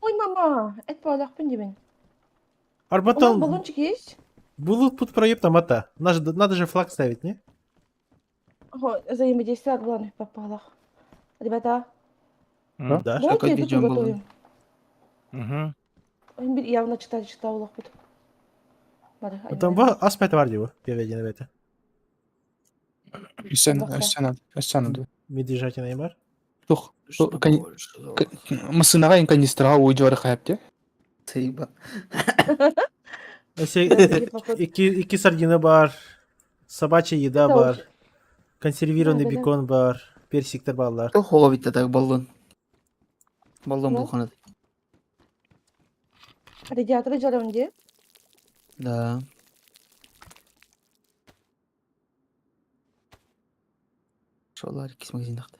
Ой, мама, это балақпын деймін. У нас Арбатон, баллончик есть? будут тут проеб там это. Надо же флаг ставить, не? Ого, взаимодействие от главных попалах. Ребята, Да. давайте какой тут видео был? готовим. Они явно читал лохот. Там аспект var diyor. Певеден это. Үсен. Медвежатина бар. Тух. Мысынаға ен канистраға ойдуары қайапты. Тыйба. Iki sardina бар. Собачья еда Это бар. Консервированный Надо, да. бекон бар. Персиктер баллар. То хого битте так баллон. Баллон Да. булханат. Радиаторы жарым де. Да. Шолар икис магазиндакта.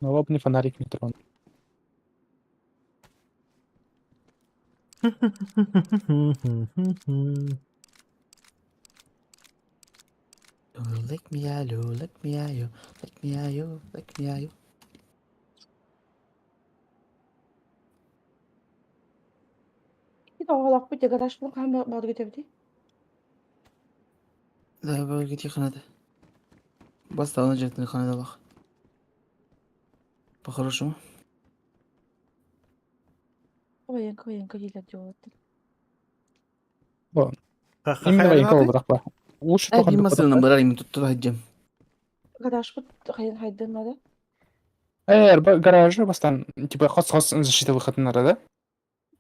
Новобный фонарик метро. Lick me ayo, lick me ayo, lick me ayo, lick me ayo. Bir de oğlak bir de garaj bunu kan bağlı götürdü. Да, бөлгети ханада. Бастауына жеттің ханада бақ. По-хорошему. Военка елер диyor. Именно военка болдырақ ба. Лучше Әй, тоқан мен масылынан барар емен тұтты хаджам. Garaj bu hayın haydırmadı. гаражы бастан типа қос защита выходнары да.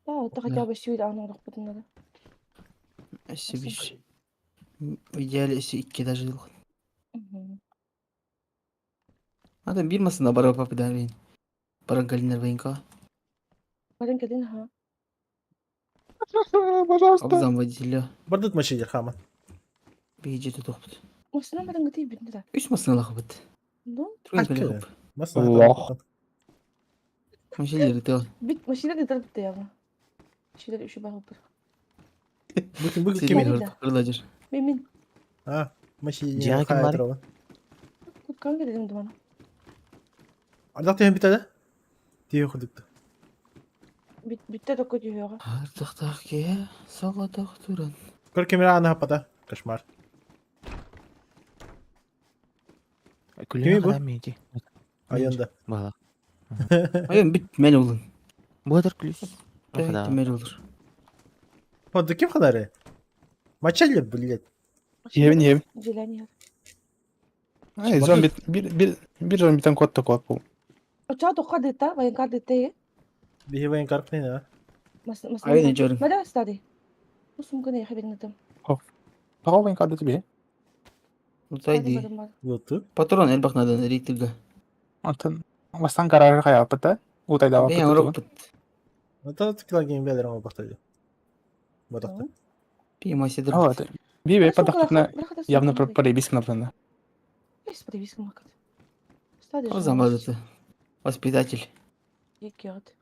Да, это хотя бы сюда анорық бұтын надо. Әсі биш. В идеале әсі 2 даже дылған. Адам bir масына барар папыдан бейін. Барар галинер военка. Барın kedin ha. Пожалуйста. Абзам водителя. Бардык машинер хаман. Бейджі тұтық бұд. Осuna barın gıtı bitdi de. 3 масына лақы бұд. No? Түрген Hakkı. көлі қып. Allah. Машелері тұғы. Bit maşine de dırıp bitti ya bu. Şeyler üşü bakıp dur. Бык Сен кеме. Кемел. ұрдық қырыла жүр. Min. А, машинер. Диагон бар. Хайдрован. Kutkan dedim dumana. Ардақ теген бітеді? Тие құдықты. Bitti de kötü yiyor. Артықтақ ке, сағатақ тұран. Көр камера аны хаппада. Кошмар. Күлі Кеме бұл? қадам еді. Айында. Бала. Айын бит мәне олын. Бұдыр күліс. Тәйті мәне олыр. О, да кем ханары? Мачалер, блядь. Ебін. Jelani. Ай, зомби, bir зомбитен код такой бұл. Uçağı dokar dedi ta. Vayan kar dedi. Бихи воен карп не, да? Айын жорын. Мада стади. Бус мүмкін аяқы берін өтім. Пағау бен кады тебе. Ұтайды. Вот. Патрон әлбақ надан рейтілгі. Антын бастан гаражы қая апыта. Утайда Бәйін ұрық бұд. Это килограмм белер ама бақтайды. Бадақта. Бейін маседір А, бұд. вот. Бибе подохтна явно проебись напрямую. Есть привиска макат. Стади. О замазыты. Воспитатель. Екет.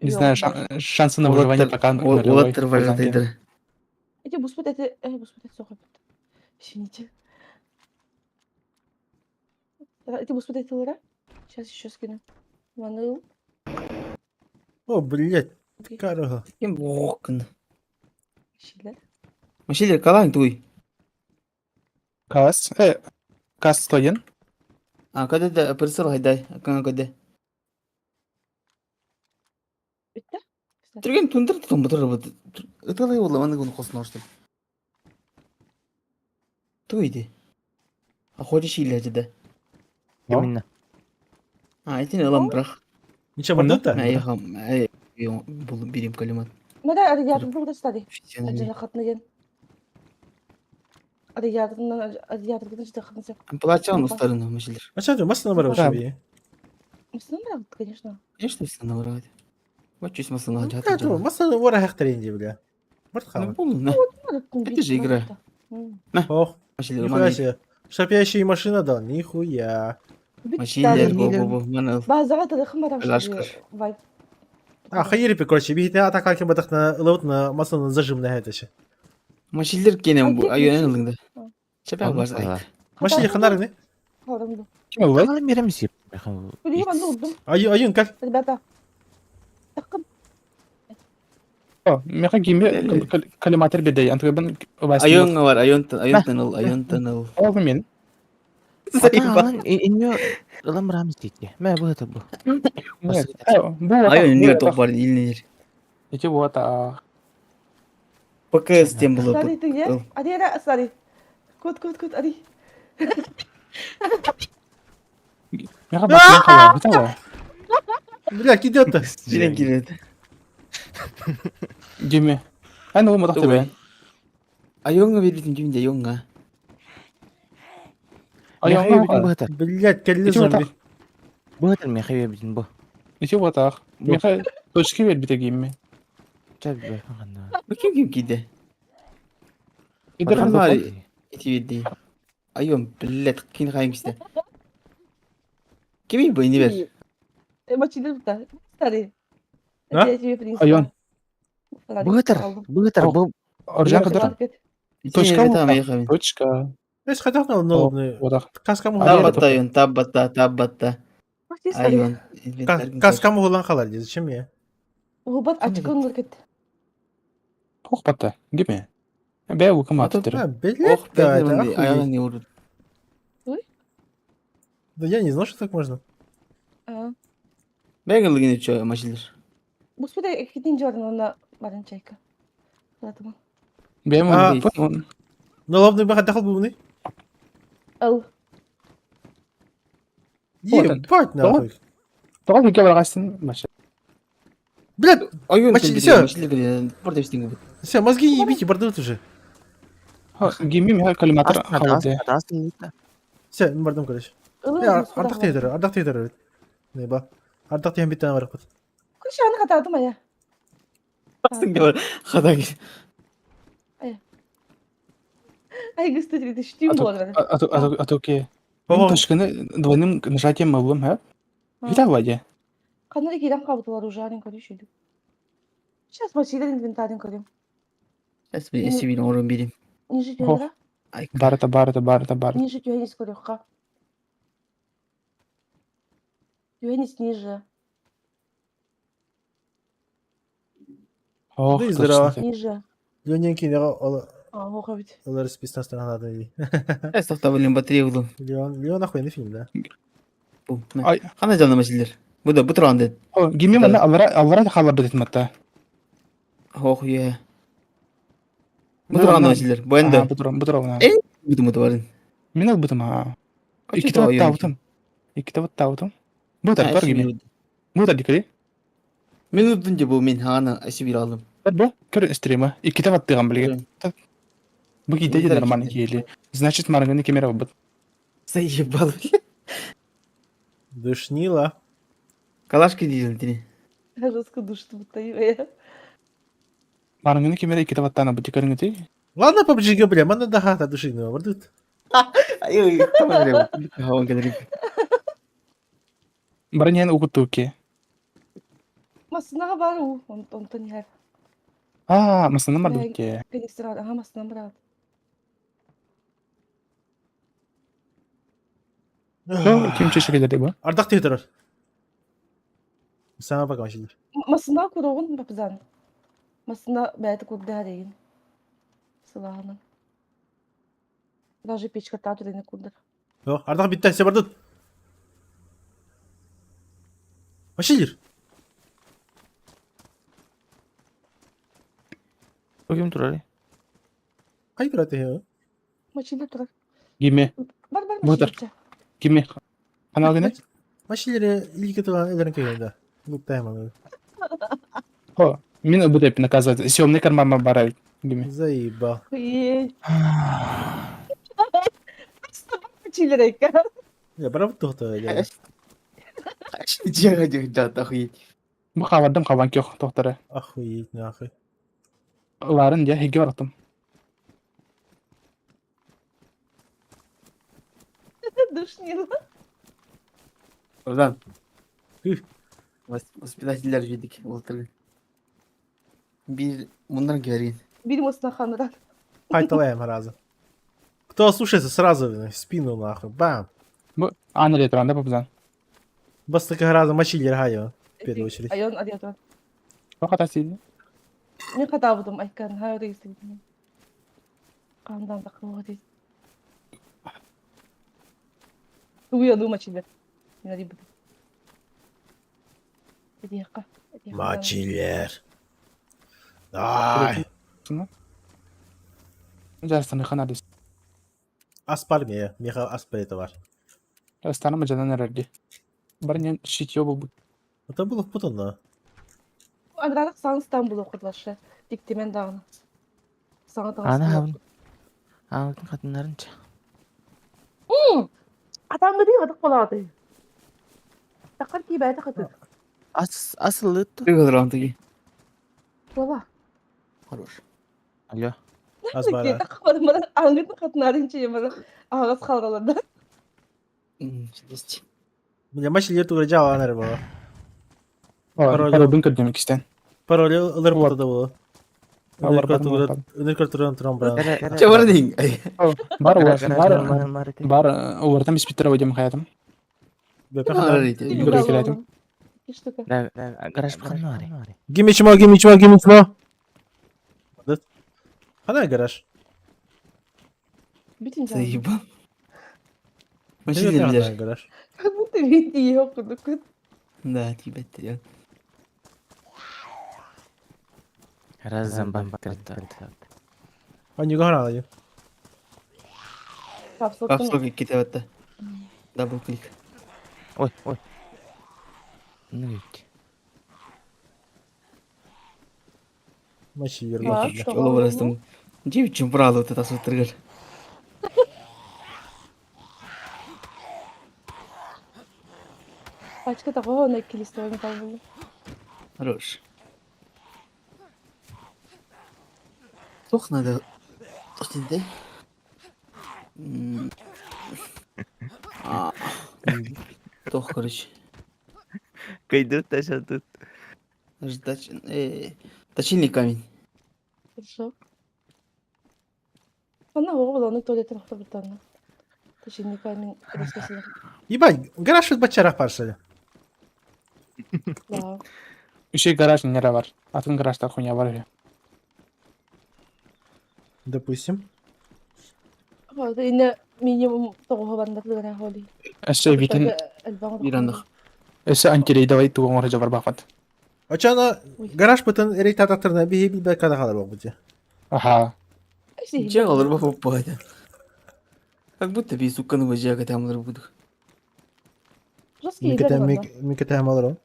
Не знаю, шансы на выживание пока нулевой. Олаттыр вожатайдыр. Эти буспут это... Буспут это сохо. Извините. Эти буспут это лора? Сейчас еще скину. Ваныл. О, блядь. Карага. Кем боқын. Шилер. Машелер қалайын туй. Кас. Кас стоен. А, кәді да пырсыл хайдай. Акаңа кәді. Бітті? Түрген тундыр тұтым бұтыр бұд. Үталай олы маңды күні қосын оштым. Туйды. А ходи шейлі әжіді. Именно. А, әйтін алам бірақ. Ничего бардык Әй да? қам, әй бұл берем калимат. Мада радиатор burada стади. Физиономия. Acele katına gel. Радиатордан işte katına сеп. Плачал ұстарына мәшелер. А что ты, масло набрал Да. себе? Мыслын бірақ, конечно. Конечно, все наврать. Вот чуть масына Ну, жаты как это, масло вора хахтаренди, бля. Вот Ну, хаман. бұл, на. Это же игра. Ох, Мәшелер, нихуя маны. себе. Чтоб я еще и машина дал, нихуя. Мәшелер, бұл, маны. Bazıları da хымарам Лашкар. Вайп. А, хайери, короче, бихите атака бадах на лот на масло зажим на это еще. Мәшелер кенем бұл, А, айын алыңды. А. Чапа бар айт. Машине ханары не? Қалдым. Кем олай? Қалай береміз еп. Күлі банда ұлдым. Айын, как? Ребята. Тақым. Меха гейме калиматер бедей. Антығыбын Айын бар, айын тыныл, айын тыныл. Олды мен. Атағалан иньо ылам рамыз дейді. Мә бұл это бұл. Айын не тоқ бар, илнер. Эти вот, а... ПКС тем было. Стади ты где? Ади, ади, стади. Кот, ади. Меха басын қала, бітә ғой. Бля, идет-то. Жилен келеді. Гейме. Ай, ну, мадақ тебе. Айонға бербейтін кемінде айонға. Аян Мехе ага. битин быһытар. Блядь, келли Ити зомби. батак. Быһытар мехе битин бу. Ити батак. Меха точки бер бите гейме. Чап бе ханна. Kim kide? Идер Kan ханна. var iti vidi. Ayom billet kin kayım işte. Kimi bu ini ver? Мочили тута. Старый. А? Я тебе принесла. Аян. Быһытар бу Оржан кадыр. Точка İçine mı? tamam yakın. Точка. Эш хотят на новый. Батак. Каскамы Ага. хулан. Tabbatta ayın tabbatta. Ayın. Каскамы хулан қалар. Зачем я? Губат ачкын гыркет. Хох батта. Гиме. Бе у кама А, тетер. блядь, Oh да, ben это onu охуеть. ayağına ne vurdu? Да я не знал, что так можно. Ben kıldı yine çoğu maçılır. Господи, иkinci орын на барин чайка. Ладно. Бе му. А. Он. Налобный бахат дахал бубны. Ал. Ебать нахуй. Тогал бике баргастын. Маша. Блядь, Ayın Maçı- sen bir sen- maçılır kılıyor. Burada işte bu. все, мозги не ебите, бардут уже. Гиме меха калиматор хавде. Атасын нитна. Все, бардым, короче. Ардақ тейтер, ардақ тейтер. Не ба. Ардақ тем биттен барып кет. Кыш аны катадым ая. Aslında gel. Hadi git. Ай, кстати, ты штим было. Атоке. Ого. Точканы двойным нажатием мабым, ха? Вита ваде. Канали кидам кабыты var ужарен көрүшүдү. Сейчас мочилер инвентарин көрүм. Eski bir orun birim. Ниже Ого. тюэра. Ay. Барата. Ниже тюэнис көрөкка. Тюэнис ниже. Ох, Да и здорово. точно. Ниже. Леоненький, Ого бит. олар списна страна. Estağfurullah batarya buldum. Леон охуенный фильм, да. Bu. Ay. Kana canlı maçılır. Bu da bu trandı. О, гиме мана алвара хала бетет мата. Oh ya. Bu trandı maçılır. Bu ende. Бутурона. Bu varın. Мен бутум а. Kaçı Иките da oyun. таутум. Бутар бар гиме. Бутар дикри. Minutunca bu min hana eski bir aldım. Бо, көр стрима. Иките ваттыган билген. Бу ките де нормально киели. Значит, марганы кемера бут. Заебал. Душнила. Kalaşkı diyildin. Раскудушты будто я. Марганы кемера иките ваттана бути көрүнгөтү. Ладно, PUBG, бля, мана дахата душигного бардут. Ay tamam öyle. Havan gelirim. Баранен угутуке. Масынага бар у. Онтон яр. А, масына мардуке. Кенестерад. Ага, масынан брат. Ким чешегелер деп. Ардақ тейтер. Сама пока машилер. Масына курогун бапзан. Масына бәйті курда деген. Сылағынан. Даже печка татурыны курдыр. Yok, ардақ битті, все бардут. Машилер. Ким турали? Қай тұрады я? Мочилер турар. Гиме. Бар Бұлдар. мочилер. Гиме. Канал гене. Машилер илики тұрған элерін кегенде. Луптайман. О, мен бу деп наказывать. Съемный карман барай. Гиме. Заебал. Ей. Мочилер айка. Я барабыт тоқты. Jangan jatuh hui. Бу хавардым хаван кёк тохтары. Охуеть, нахуй. Ларын я хеге бараттым. Душнила. Oradan. Hüh. Vоспитательler yedik. Oltırın. Bir bundan göreyim. Бир масына ханырат. Қайталаем разы. Кто слушается, сразу в спину, нахуй. Бам. Бу аны ле туранда бапзан. Бас такая раза машилер хайо. В первую очередь. Айон адиатон. Бу ката сиди. Мен катабыдым айкан. Хайо рейстигдим. Кандан да кылга дейт. Уяну мочилер. Мен адибыдым. Эдияка. Мачилер. Ай. Жарстаны ханадис. Аспар мне. Меха аспар это var. Стана маджана нерди. Барнен шитьё бу. Это было путано. Андрадык саң Стамбул окудулашы. Диктемен дагы. Саңа Ана тагы. хавын. Аңын қатынларынча. Adam gede kadık baladı. Takar ki ben takatır. Asıl itu. Bir kadar antaki. Baba. Хорош. Alo. Az Ki bara. takmadım bana angıtın katınların şeyi bana. Ağız kalgalarında. Есть. Bile maçlı tuğra cevap verir baba. Parol parolun demek isten. Parolü ılır Var. putada bu. Var, var. Önür kurturan turan bran. Чего дing? Бар Бар. бар overdan biz bitir hocam hayatım. Bepe Ne kadar. araydı? Buraya gelelim. İşte. Garaj bukan var. Give me more. Hana garaj. Bütün canım. Заебал. Ne Очень yapıyorsun видишь. garaj? Bu da bir iyi okuduk. Да, тебя терял. Razan baktırdı. Hani yukarı alayım. Kapsoktum. Kapsok kita batta. Double click. Ой. Ne gitti? Maçı Var. yürü. Tamam. Чего вырастем? Девичьим брал вот это сутргар. Başka da o ne kiliste oyunu kalmalı. Хорош. Тох надо. Тох ты. Тох, короче. Кайдут taşadı. Ждать. Точильный камень. Хорошо. Она оğlanın tuvalete nokta bir tane. Teşekkür ederim. Resmesine. Yiba garaj şut baçarak parçalı. Ya. Şey garaj nere var? Atın garajda Konya var ya. Допустим. Ama da yine minimum toğu bandak da holi. Esse vitin Bir anlık. esse ankeri davay tuğun oraca var bakmat. Açana garaj butun eri tatatırına bir bekada kalır bak bu. Aha. Че olur bu попадя? Как будто би суканы вожака там буду. Жесткий eder bana. Mikete hem alır o.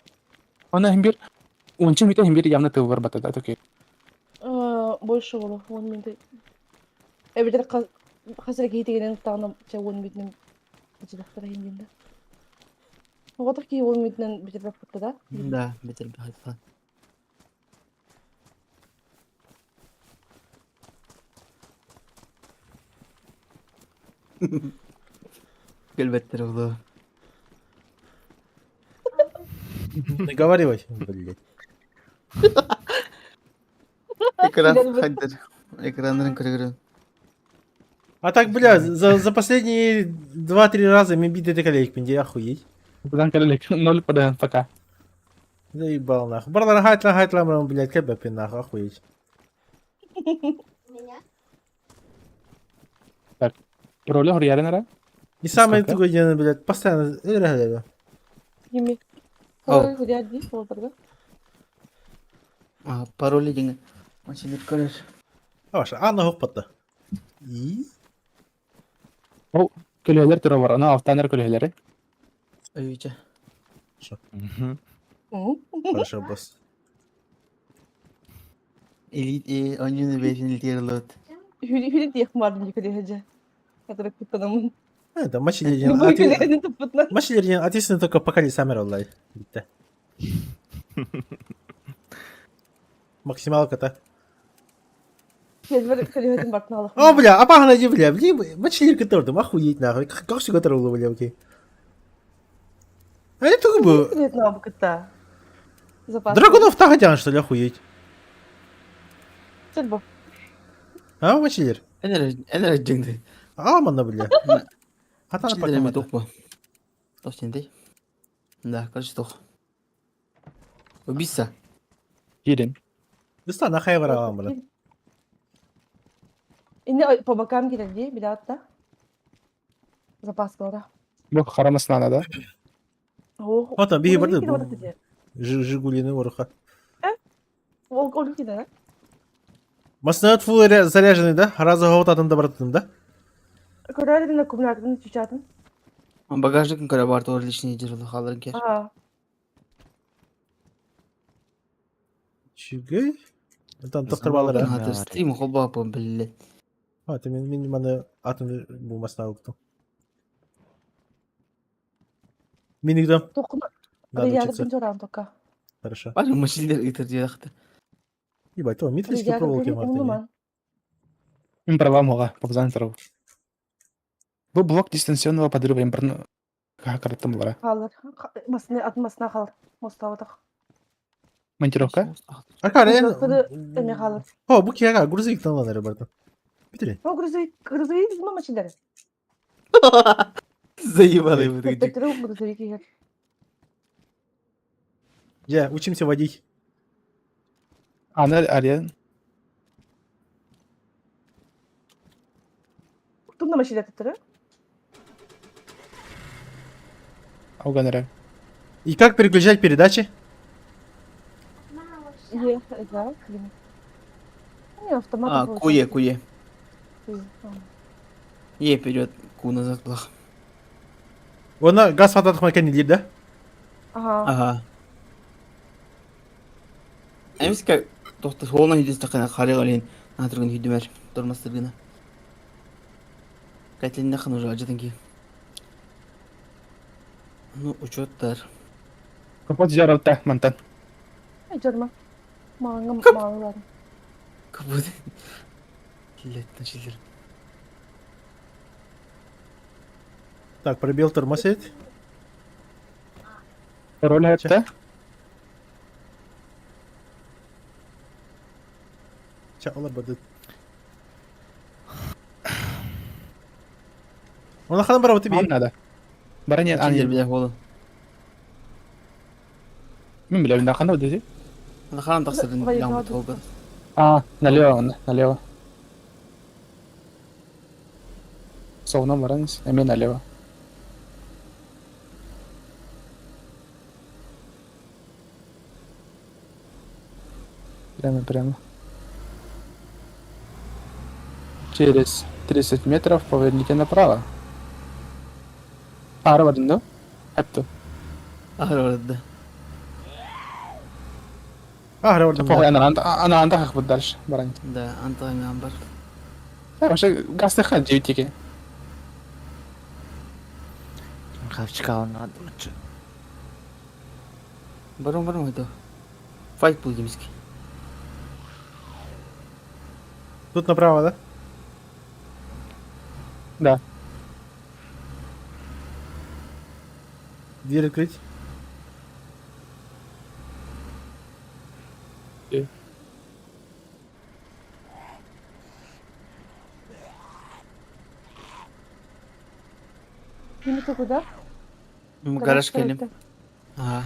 Ona hem bir unçin vitin hem bir yamna tuğ var batada toke. Больше olur. 10 minute. Bir de kasır ki hitigenen tağına çavun bitnim. Açıdaktara hindinde. O kadar ki 10 minuten bitir bakıtta da. Да, бетер би хайфа. Гальбеттер улы. Не говори ой. Блядь. Экран Гальбеттер. хайдер. Экранların kırıkırı. А так, бля, за последние 2-3 раза мы били колейк, мне охуеть. Buradan kalelek 0 pada faka. Заебал нахуй. Барлар хайтлам, блядь, кэбэпи нахуй, охуеть. Parolü horiyare nere? И самое Сколько? тугое, блядь, постоянно играли. 20. О. Ой, hadi değil. Orada. Пароли dengan. Masih dikkalir. Avaş, anla hoppattı. İyi. O kölheler türü var. Ona altanlar kölheleri. Ayıca. Хорошо, босс. Elite oyuncu beşinci tierlot. Hüli diye kumardım yıkıyor hacı. Kadar kutlanamın. Это, матч Bu лидер. hülilerini tıpıtlar. Матч лидер, ответственно только пока не самер онлайн. Bitti. Максималка-то. Kelber kaliyetin bakna alıp. О, бля, а погнали, бля, матч лидер который, охуеть нахуй. Как все готово, бля, окей. А это как бы... Kaliyetin abi kıtta. Запас. Драгунов Тагатян, что ли, охуеть? Сельбо. А, матч лидер? Ener acıngdı. Алмана, бля. Хатана Çildireme пока. dokma. Toh sende. Да, короче, тох. Убийца. Gidin. Листа на хай варагам, бля. İnne pabakam giderdi bir daha hatta. Запас sonra. Bu karamasın anada. Oh. O da bir vardı bu. bu. Жигулины уроха. Ol gider. Масынат фул заряженный, да? Раза говтадым да братым, да? Körerden de kumlardan çiçatın. Багажникын көре бар тор личный жерлы халыр кер. Aa. Чигай? Там тоқтырып алыр, а? Хатыр стрим холба по білі. А, ты мен маны атын булмасына алыптым. Минигдом. Токна. Надо Рядом учиться. бенчоран только. Хорошо. Бар машиллер итер жакты. Ебать, то металлический Рядом проволоки бенчоран мартыни. уман. Мен правам оға, попзан тұрау. Бұл блок дистанционного подрыва импорну. Хакараттым бұлара. Қалыр. Атмасына қалыр. Моставатақ. Монтировка? Акарен. Эме қалыр. О, bu ki aga грузовик lan Роберто. Битри. О, грузовик из мамачилер. Заебали вы так. Петру грузовик егер. Я учимся водить. Аны ария. Тунда машилер тетірі. Ауганара. И как переключать передачи? Е, да, блин. Не, автомат. Куе. Е вперед, ку назад плохо. Ona gaz patlatmak değil de. Ага. Ага. Эмиска тохта холна хидис такана харыгалин натыргын хидимер тормастыргына. Катлинде хан уже ажадан ки. Ну, учеттар. Капот жаралта, мантан. Ай, жарма. Маңым. Капут. Леттен шилер. Так, пробел тормозит. Роль хатта. Çağlar badı. Ona kadar bravo tibi. Надо. Баранет, Шилер ани. биле холы. Мен билем, да қандай десе? Ана хан тақсырын Вайга ямбы тут. А, толгы. налево. Солнан барамыз, мен налево. Прямо. Через 30 метров поверните направо. Арабадın da? Hepti. Ахыр орады. Ah orada. Похуй, она антахах будет дальше, баранет. Да, антагами амбар. Вообще, гасты хат 9-ге. Хавчикалын адым. Барон ойды. Файт был демиски. Тут направо, да? Да. Дверь открыть. Минуты куда? Гараж келем. Ага.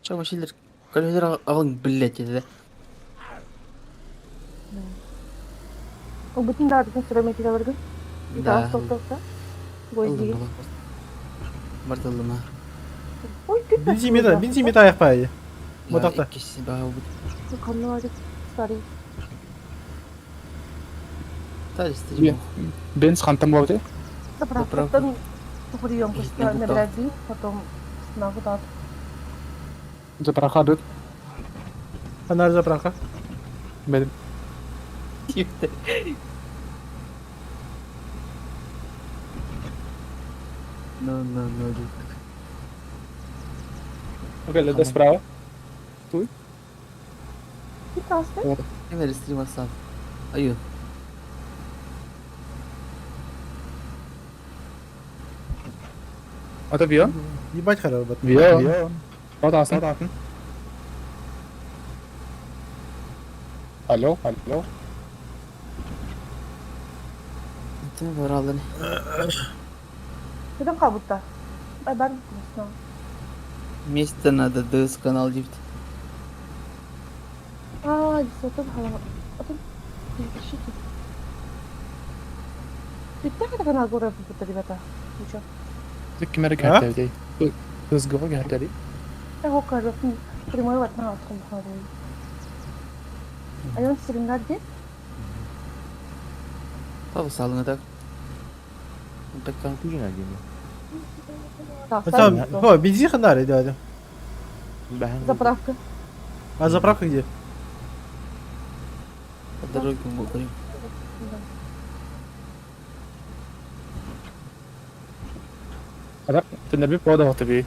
Чаба шилер. Көлөлөр агын билет еді. О, бүтін дағдысын сұрамай келе бардым. Да. Тоқта. Гойздегі. Бардылды ма? Ой, күт. Бензимет аяқ пайды. Ботақта. Кесі баға бұд. Қанны var старый. Талисті. Бенз хантам болды. Заправкадан сухари емкость набирать бензин, потом на вода. Заправка дут. Фонарь заправка. Benim. No. Окей, леда справа. Bir tanesi. Hemen stream atsam. Ayı. Это Вио? Ебать хорошо. бат. Вио. Подасın. Alo. Değil mi buraları? Neden kabutta? Ay ben gittim. Место надо ДС канал дипт. Aa, gisotun hava. Atın. Şiki. Bitti kadar kanal gore bu rебята. Ничего. Кемері кәртелдей. Қызғығы кәртелдей. Я его кажу, прямой вот на откром хаваю. А он стринга где? Tabi salına tak. Bekle. Күйін әдемі. Да, Tamam. О, бензин фонарь, да. Бәхін. Заправка. А заправка где? По дороге в Бухаре. Adak, tunda bir poda hotu bir.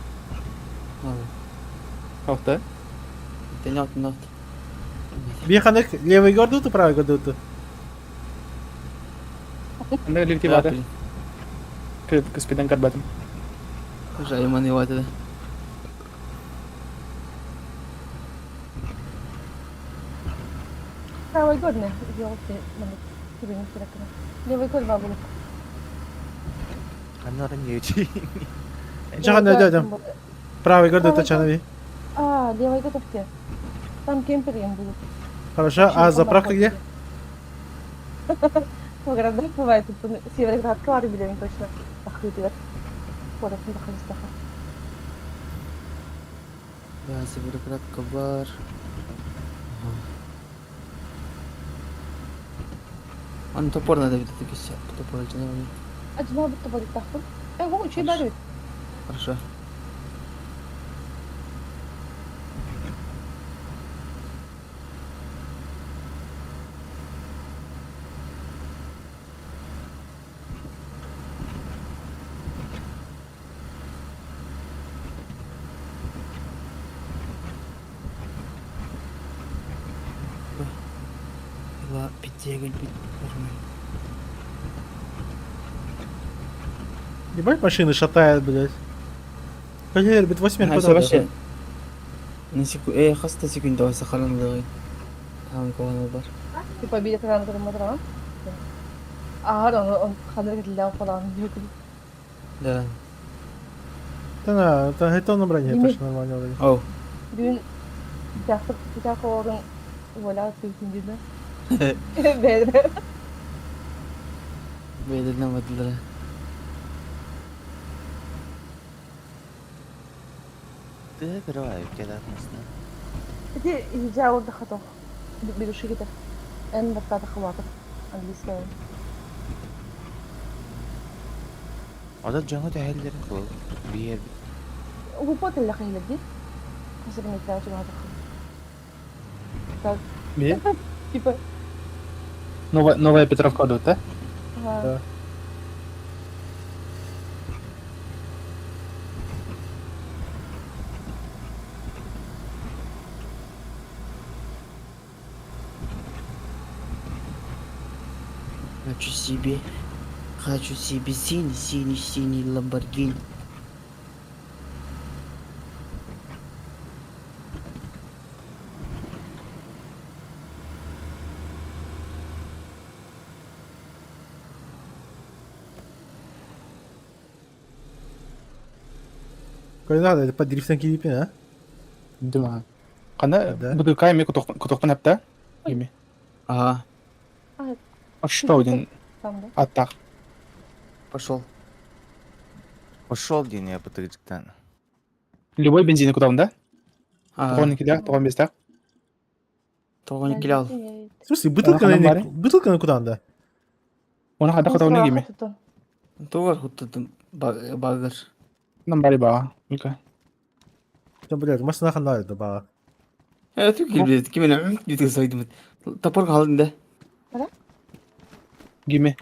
Hotu. Тенёк, нот. Биханек левый гордут, правый гордут. Anda lirti bada. Kespidan kat batum. Жаль, маны вот это. Правый год не. Желтый. Тебе не страшно. Левый год бабулок. Ano rin YouTube? Чахан дядям. Правый гордут, Чанови. А, левый год где? Там кемпер им будут. Хорошо, а заправка где? В городах бывает, тут Североград, Клары, билем точно. Охрутывает. Ходят, не доходит стаха. Я себе кратко бар. Он топор надо видеть, такие все. Топор тянули. А джина будто будет таху. Вот, чей барит. Хорошо. Ла, пятегонь, Ебать, машины шатает, блядь. Колер, бит 8 Вообще, куда вообще. На секунду, хаста секунду, давай сахаран давай. Там кого бар. Типа билет рано матра. А, он хандрик для falan diyor. Да. Да, это на броне, Димит. точно нормально вроде. Оу. Dün bir dakika oradan vola tüyündü de. Böyle. Beydeden vadılara. Ты открывай, кидать нас. Peki iyice orada hata. Bir duşa gider. En batta da хватит. Английская. Orada canı değerlerin kol. Bir yer. وبوت اللي خيلك دي. حسب انك تعرف هذا خل. Bir. Типа. Новая Петровка тут, да? ага. Хочу себе синий Ламборгини. Коли надо, это под дрифтом килипин, а? Дема. Karena Ada. betul kami kutuk hepte. Gibi. Ага, А что один Там, да? атак? пошел. Ошол день я потырыктан. Любой бензин куда он, да? Ага, Тоғын килер, тоғын бестер. того не килял. В смысле, бутылка Она на хамбари? бутылка на куда надо? Оны хада куда он гими. Того хутту багар. Нам бари баа. Мика. Да, блядь, может нахуй надо это бага. Тük gibi kimin gibi saydım. Topor halinde. Гими.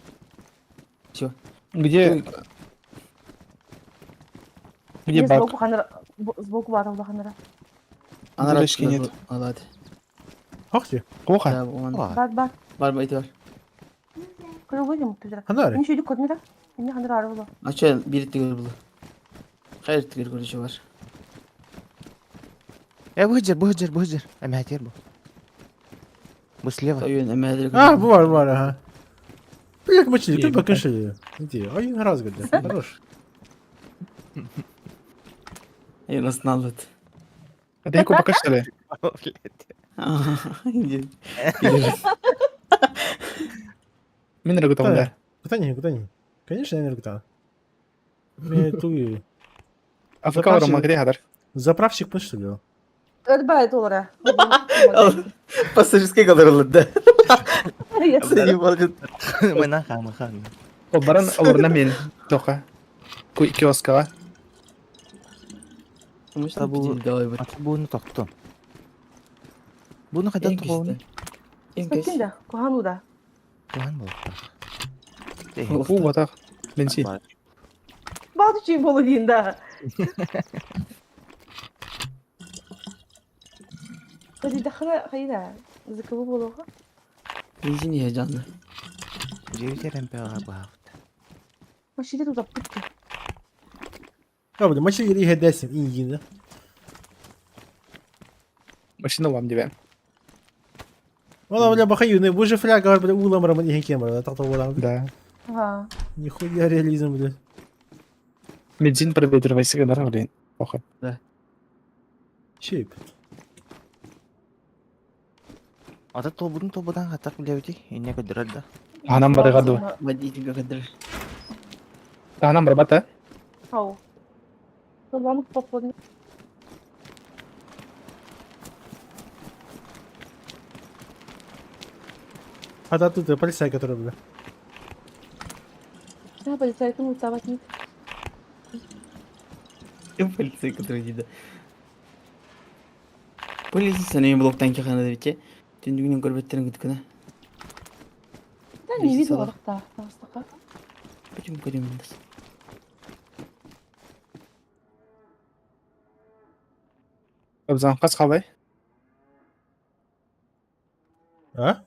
Всё. Где Где баг? сбоку ханра. Сбоку барал да ханра. Ana Birleşkin yet. Allah hadi. Хохти. Плохо. Ya bu an. Бак. Var mı iti var? Кругой ему тузра. Ханари. Ничего не кодмира. Не ханра арвала. Açı bir tigir bulu. Hayır tigir görüşü var. Бухджер. Амятер был. Мы слева. Oyun emeğleri. А, бывает, ага. Блядь, мочили, ты покажи. Иди, один раз, говорит, хорош. Ya nasıl anlat? Это яку пока что ли? Мен рагутал, да. Куда не. Конечно, я не рукта. Мне туи. Африка var ama где хадар? Заправщик пусть что ли? Ölbəyət olaraq. Пассажирский kadar oldu. Yes. Seni balgın. Мы нахам. Олбаран оларна мен тоқа. Киоскаға. Tabu. Давай bak. Аты буны тоқтон. Буны қайдан En тоқуны? güçlü. En güçlü. Спекинда, Кохануда. Туған болды. Фу, батақ. Бензин. Багато чий було він, да. Hadi dakika hayda. Zıkılı bulu. Benzin heyecanlı. Жевтерен пега баавт. Машине тут аппетти. Ya блин, maçı geri edersin iyi. Машина вам дивен. Вона, бля, бахаю, не боже фляга, бля, улам раман и кемер, так то вона. Да. Ага. Нихуя реализм, бля. Бензин проветривайся, когда блин. Похуй. Чип. Ата тобудан хатар билебити. Инне көдөрөр да. Анам бары гаду. Водитель kadar. Анам бар бата. Ау. Kullanıp topladım. А тут полицай, который, бля. Ya полицейскому уставать нет. Полиция, который дейді. Полиция сәнемен блоктан кеханады бітте. Түндігінен көрбеттерін күткіні. Да не Полиция видно сала. лахта. Лахта. Почему көреміндіз? Абзан қас қалбай. А?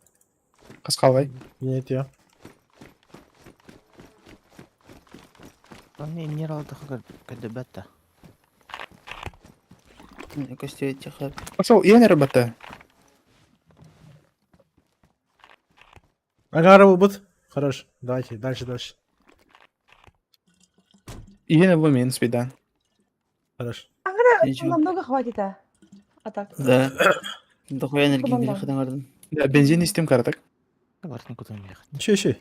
Қас қалбай. Нет, я. Аны иннер алдыга көдөбөт да. Көстеует чақап. Пошел, я не работаю. Ага, вот. Хорош. Давайте, дальше. Я не буду спидан. Хорош. Ничего. Намного хватит, а. А так. Да. Дохуя энергия Команда. бері қыдан қардым. Да, бензин истем каратак. Бартын кутун бияк. Еще.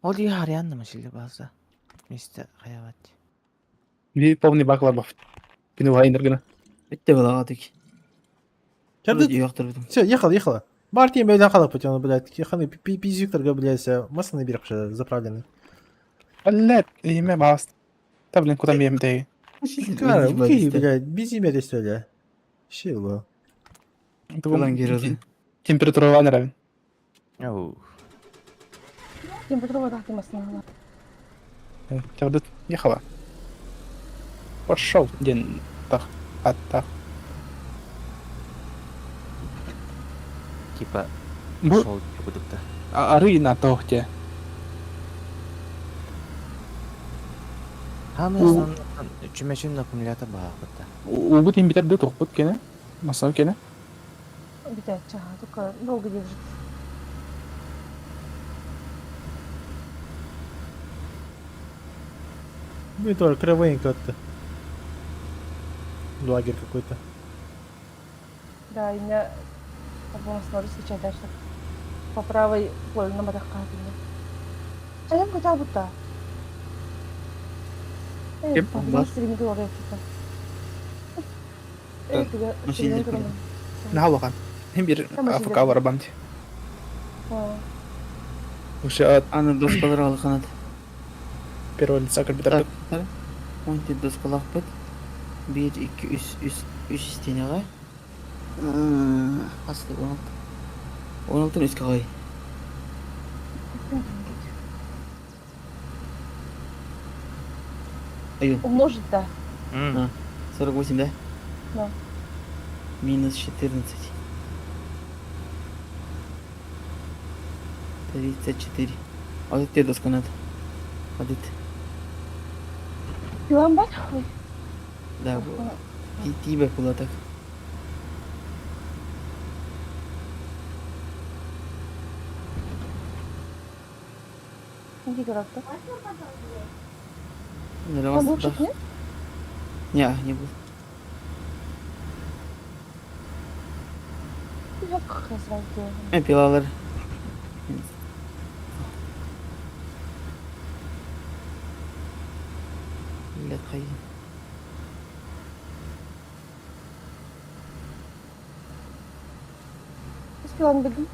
Ол ий харянна машиле база. Мистер Хаяват. Ви полный бак бар бафт. Пинуға энергина. Бітті балаға тек. Кәрді. Үйақтыр бітім. Все, ехала. Бартин, блядь, халап путем, блядь. Кеханы, пиздюктор, блядь, массаны берег заправленный. Блядь, еме бас. Та блин, куда ем тей? Кара, окей, блядь, без имя рестеля. Щело. Калан кереді. Температура ван равен. Оу. Температура вода масна. Тягдыт ехала. Пошел ден так. Аттак. Типа Бу шол будукта. ары на тохте. Хамысын үчүмөчүн аккумулятор баакыта. Убут имбитерді тоқпыт кені. Масау кені. Битает, ага. Только долго держит. Ну и тоже кривенько как-то. Лагерь какой-то. Да, и меня по-моему смотрю сейчас дальше. По правой поле на матах капельно. А я хотел бы так. Кем? По стриме говорю что-то. машине курдum. На халуған. Hem bir Tamam, AFK şimdi. var bamti. Uşa Аны доспалар алы қанат. первый лица компьютер. Он те доспалақ бұд. 1, 2, 3 стенеға. Асты 16. 16 үске қой. Аю, Умножить, да. 48, да? Да. Минус 14. 34. А вот тебе доска надо. Вот это. Пилам бak. Ой. Да, тебе было так. Иди графта. Наливался Там туда. бушек нет? Не был. Yok sразу делаем. Пилалар. Блядь, хай. Biz pilan bildim.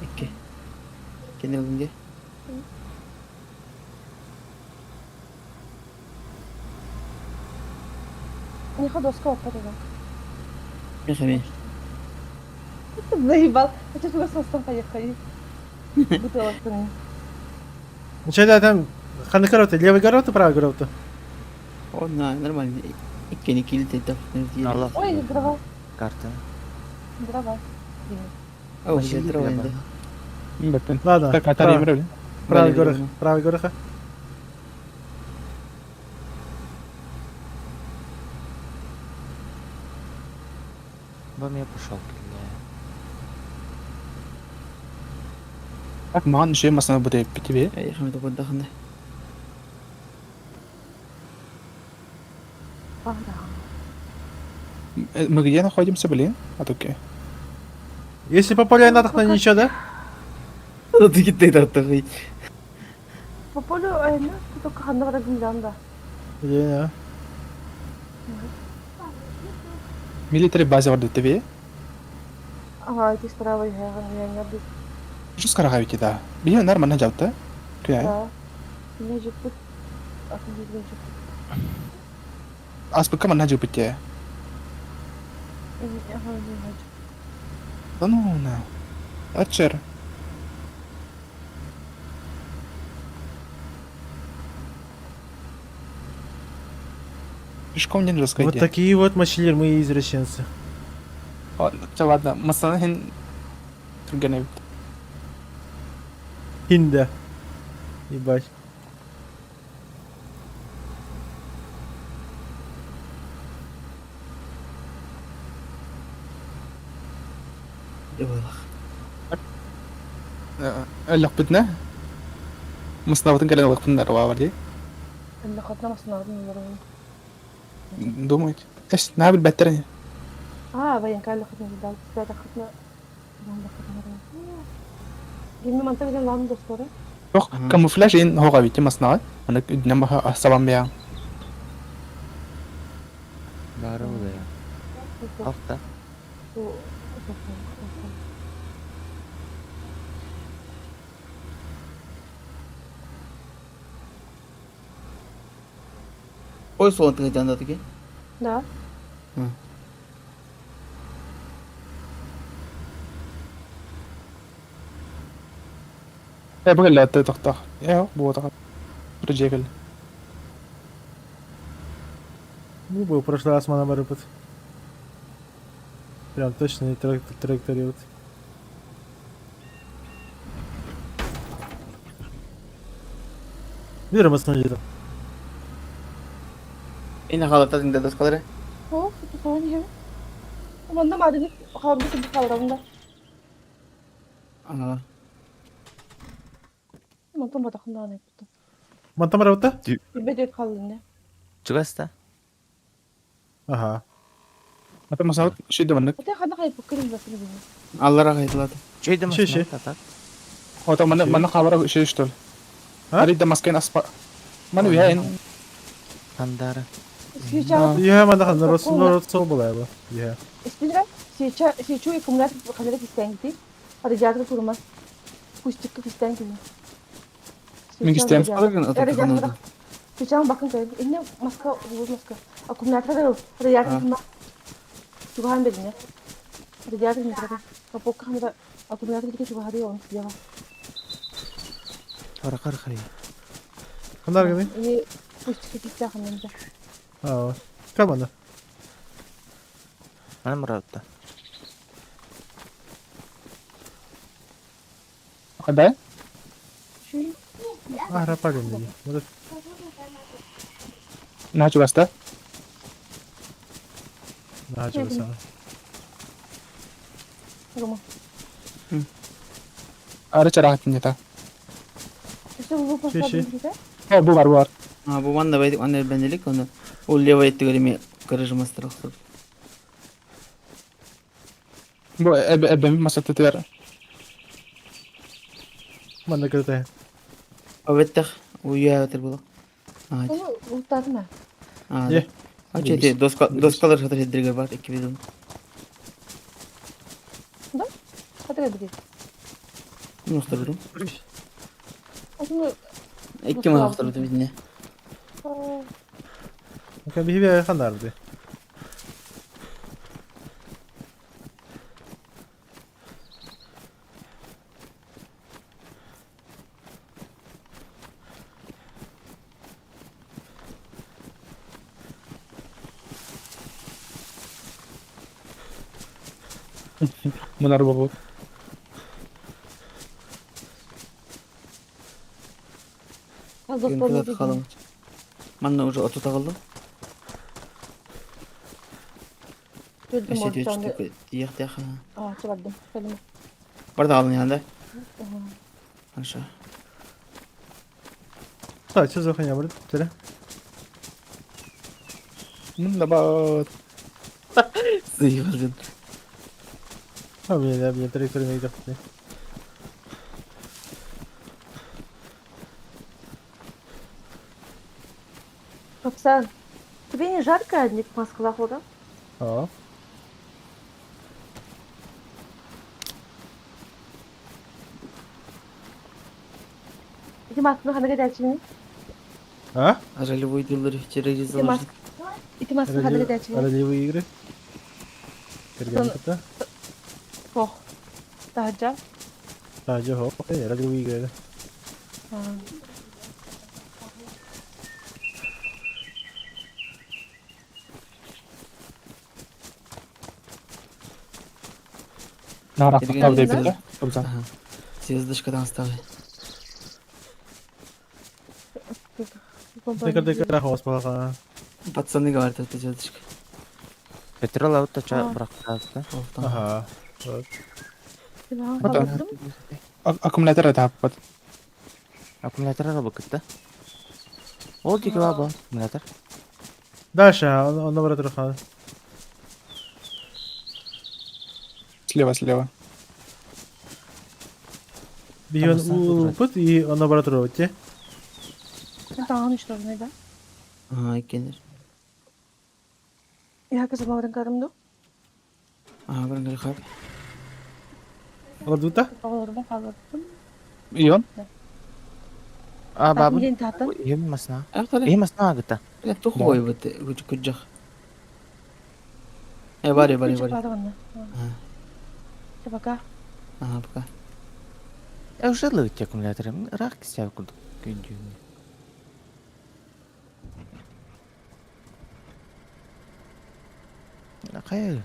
Окей. Кенелинге. Не ходовского подойдем. Мехами. Ты заебал. Хочу туда с мостом поехать. Бутылок. Ну что, да, там, ханы короты, левый город и правый город? О, нормально. Иккен икили тетап. Allah Ой, дрова. карта. Дрова. О, Машина уже дрова треба. инде. Бәттен. Ладно, Так, атар прав- емір өлі. правый Валерий, горох, ну. правый гороха. Бам я пошел, бля. Так, маған еще масына буде бітібе. Я хамда поддахында. Мы где находимся, блин? А туке. Если по полю надо, то ничего, да? Ну ты китай тартахый. По полю, ну, ты только ханда вара гимдан да. Или не? Милитари база бар бітібе. Ага, эти справа я не обид. Жүз қараға бітеді, да. Біле нар мана жауты. Күя. Да. Меня же пут. Ахмедович. Аспыкка мана жау бітті. Ага, не хочу. Да ну, на. Ачер. Пешком не Вот раскайди. такие вот мочелир мы и извращенцы. Ладно, масана хен... Түргене бит. Хинда. Ебать. Ебалах. Өлік бітіне. Мысынавытын кәлен өлік бітін даруа бар дей. اللي خدنا مصنعات من ورا. Думаете. Эш, набил бәттеріне. باين كان اللي خدنا في الدار بس خدنا جيمي منطقة اللي عندنا دكتورة Жоқ, камуфляж ен хоға бейте масынаға. Аны үдінен баха сабан бәяң. Бары уда я. Алта. Ой, сон ты хотел таки. Да. Бұғы ләтті тоқтақ. Бұл отаға. Бір жегіл. Ну, был в прошлый раз монобарыпыт. Прям точный траектория. Вот. Вера остановили. Ина халата тыңда дос калары. О, это falan gibi. Ondan madeni kaldı ki kavramda. Ана. Ondan badakında ne yaptı? Мантамара вот та? Bir bedel kaldı ne? Чугаста? Ага. Ата масауыт шүйді мұнық. Hatta kadar kayıp bakırım da seni bilmiyorum. Аллара кайтылады. Чуйда Ше, масына ше. татат. Ота мұны қабара шүй үштіл. А? Арид дамаскайын аспа. Маны бәйін. Хандара. Сейчас, Я манда народ сол была его. Я. сейчас, сейчас и кумулят kadar istengi. Hadi jardı kurmaz. Kuşçuk istengi. Мен кестем. Алган атаканы. Сейчас bakın kayıp. İnne maska, bu maska. Akumulят kadar. Hadi jardı kurmaz. Tuhan bedin ya. Hadi jardı kurmaz. Kapok kamera akumulят kadar tuhan hadi on. Ya. Ора кархай. Хандар ганы? İyi kuşçuk istengi. А, команда. Ана муратта. Қандай? Şu А, рапали мне. Вот На чугаста. начал сам. Roma. Ары чарағат тінета. İşte bu paslar Şey. bir Бұл бар, бұл бар. А, бу ванда байтык аны бенелик, аны ол лево еттигереме кырыжмастыр. Бұл әбәмі масатты тер. Манда крутая. Аветтах, уя атыр булак. А, Onu unuttum ben. а. Е. А чете доскалар хатыр хеддирге бар, эки бидон. Hadi hadi. Мустар бидон. Onu Эки ма хатыр бидон. Ну-ка, беги, хандар ты. Bunlar bu. Az Benim dostlarım kızartı kalın. Manna уже оту тагылды. Gördüm Эседе orada. өчтүк тияк тияк. Aa çıkardım. Kalın. Бар да алын янда. Аша. Sadece zaten yapmadım. Tere. Bunda bak. Зыйгалдын. Abi ya bir direktörü meydan. Оксан, тебе не жарко одних масках, да? Aa. İki maskını hana kadar çiğne. Ha? Ролевой дилдер через İki mask. İki maskını hana kadar çiğne. Ролевые игры. Кирген ката. Oh. Daha can. Sadece hop. Ролевые игры. Ha. Нарах Кирген тав ката. депилде. Кобзан. Звездочкадан ставай. Декар хвост баха. Пацаны говорят, это звездочка. Petrol auto ça bıraktı. Aha. Вот. Ben Hatta- kaldırdım. Аккумулятор таппат. Аккумуляторға бакытта. Ол деги бар бу аккумулятор. Дальше, он наоборот руха. Слева. Bir он Tamam, sen упыт и он наоборот роте. Ben daha üç tane de. Ага, икендер. Ya kızım avran karımdı. Ага, бір хап. Ладута? Kaldırdım. Ион. А бабын. Ben tahtım. Ем масна. Ақтале. Ем масна агыта. Я тухой вот куджах. Бари. Пока. Ага, пока. Я уже лыт аккумуляторым. Рак сяв кулдук. Күндүн. Кая?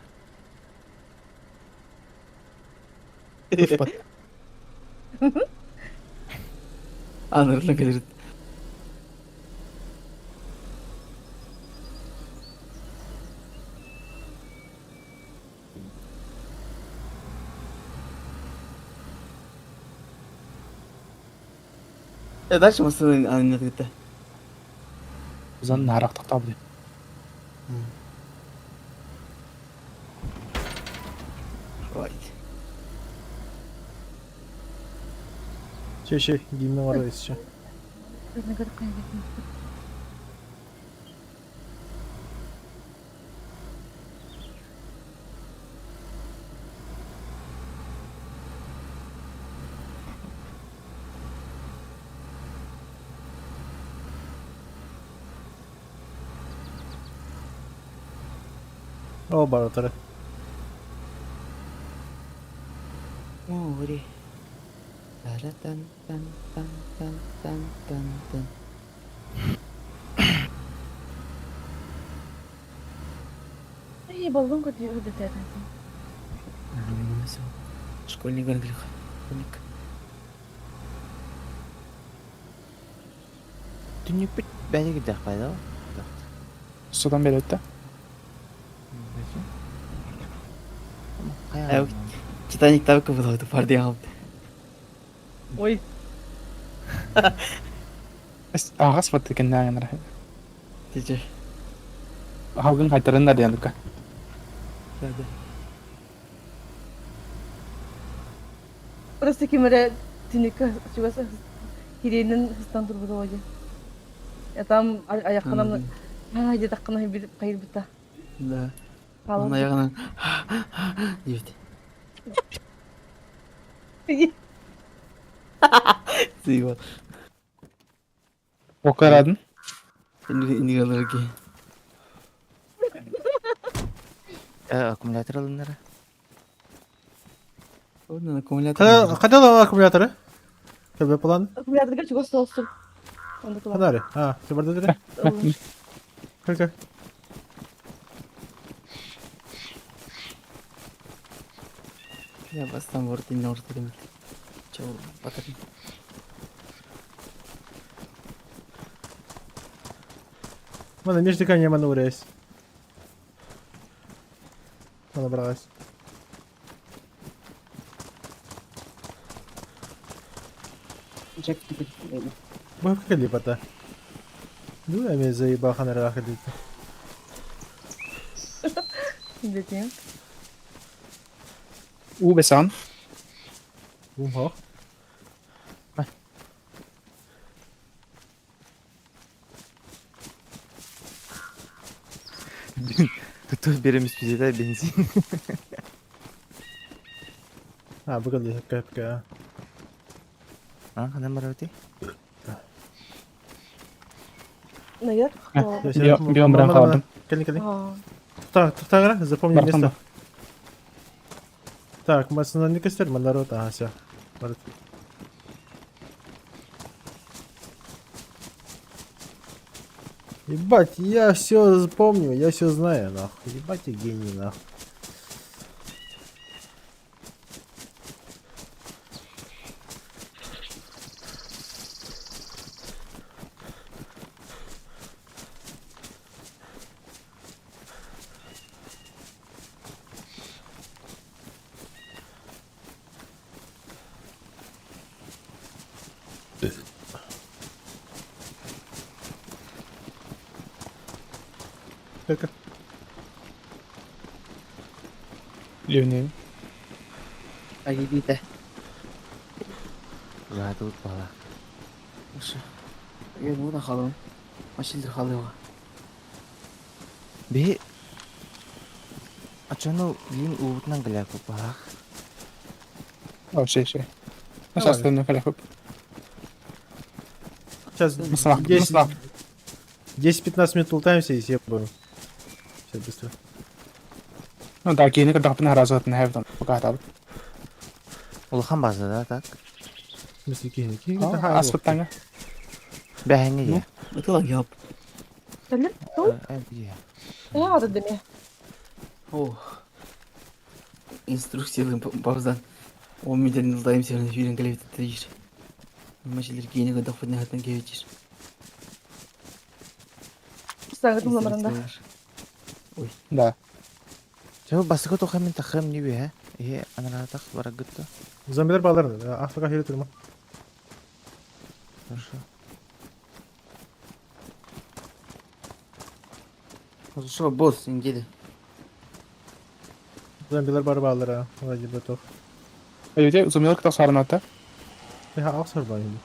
Анырына келер. Дальше мы анын кетти. Кобзан нарах тав деп. Хватит. Şey, giyimden oradayız şu. Ne kadar kaybettim. O baratları. Море. Тан. İyi balon kadar öyle derdim. Школьник Андрюха. Школьник. Дүнүп бит бәле гидә кайда? Судан бeri өтті. Ай, Титаник так было, это пардиам. Oy. Ағас бат екен нағын рахи. Тиже. Хаугын қайтарындар дегендікі. Надо. Burası kimere tinika çuvası hirenin hıstan durdu hoca. Ya tam ayaklarımla ha hadi dakikana bir kayır bitti. Да. Он Kalın. аяғынан дейді. Зыйбал. Оқырадын. Инди қалар ке. Аккумулятор алынары. Onun akkumulятор. Kada lan akümülatörü? Tabii plan. Akümülatörü çikosu olsun. Onda kullan. Kadar. Ha, sebarda dire. Olur. Kalk. Я бастан ворот инне орта демек. Чау батырын. Mana между камнями mana урясь. Mana бралась. Бах, как липота. Ну, я меня заебаха на рахе липа. Bildiğin. Besan. Hoch. Tuh birimiz bize de benzin. Ah, bukan dia kayak. Ha, kenapa berarti? Ne yer? Bir ömrüm kaldım. Кали. Ha. Так, запомни Бартон место. да. Так, мы основной костер, мы народ, ага, все. Ебать, я все запомню, я все знаю, нахуй. Ебать, я гений, нахуй. Как? Ливневи. Agi bite. Gak tuh pala. Ошо. Я муда халым. Машилдер халыга. Be, açanu yin uğutnan gelak pala. О, şey. Nasıl astığını kalakıp. Сейчас Маслах, 10 маслах. 10-15 минут лутаемся и съебаем. Все быстро. Ну, да, giyini kadar kapına razı atın hevdan. Bu kadar. Ulkan bazı da tak. В смысле, кинь. Asfıttan ya. Behenge ya. Itu lagi apa? Selim. Tuh. Iya. Ne adı demi? Oh. Инструкциялы пауздан. 10 минуттан ылдайым сені үйрен келіп жүр. Машилдер кийини kadar kapına hatan келіп жүр. Sağırdım numaranda. Да. Coba basık tuh kami takım gibi ya. Iya, anak tak baragut tuh. Зомбилер балдар. Африка хилит турма. Хорошо. Хорошо, босс, сен кеді. Зомбилер бар балдар. Вроде бы то. Öyle zombiler kadar sarın hatta. Я авсор байım.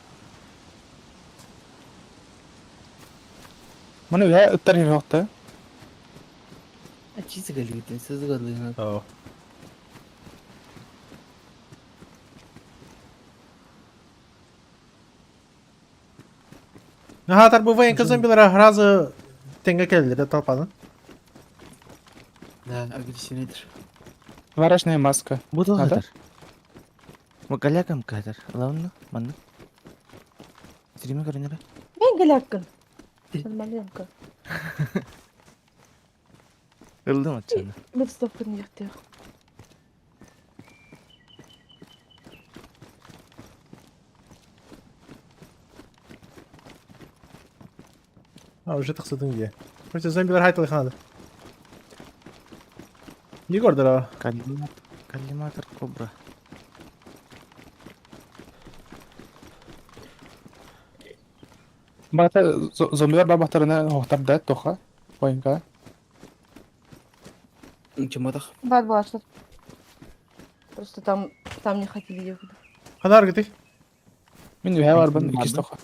Mana öyle ıttar yeri hatta. Чисто келіп сізді қалдың. اه. Ага, тарбу военка зомбилер разы тенге келди толпаны. Да, агрессивнейдір. Варочная маска. Bu da Ada? kadar. Bu galakam kadar. Lawan mana? Terima kasih nih. Ben gel hakkın. Salmalıyım ki. Öldüm açana. Ben stopkın yıktı. А, уже тахсадың где. Короче, зомбилер хайтылы ханады. Егор, здорово. Калиматор кобра. Bata zombiler babaklarına hohtar da toha. Oyunka. Чемодах. Бар başladı. Просто там не хотели ехать. Ханар гыты. Min üye var ben ikisi toha.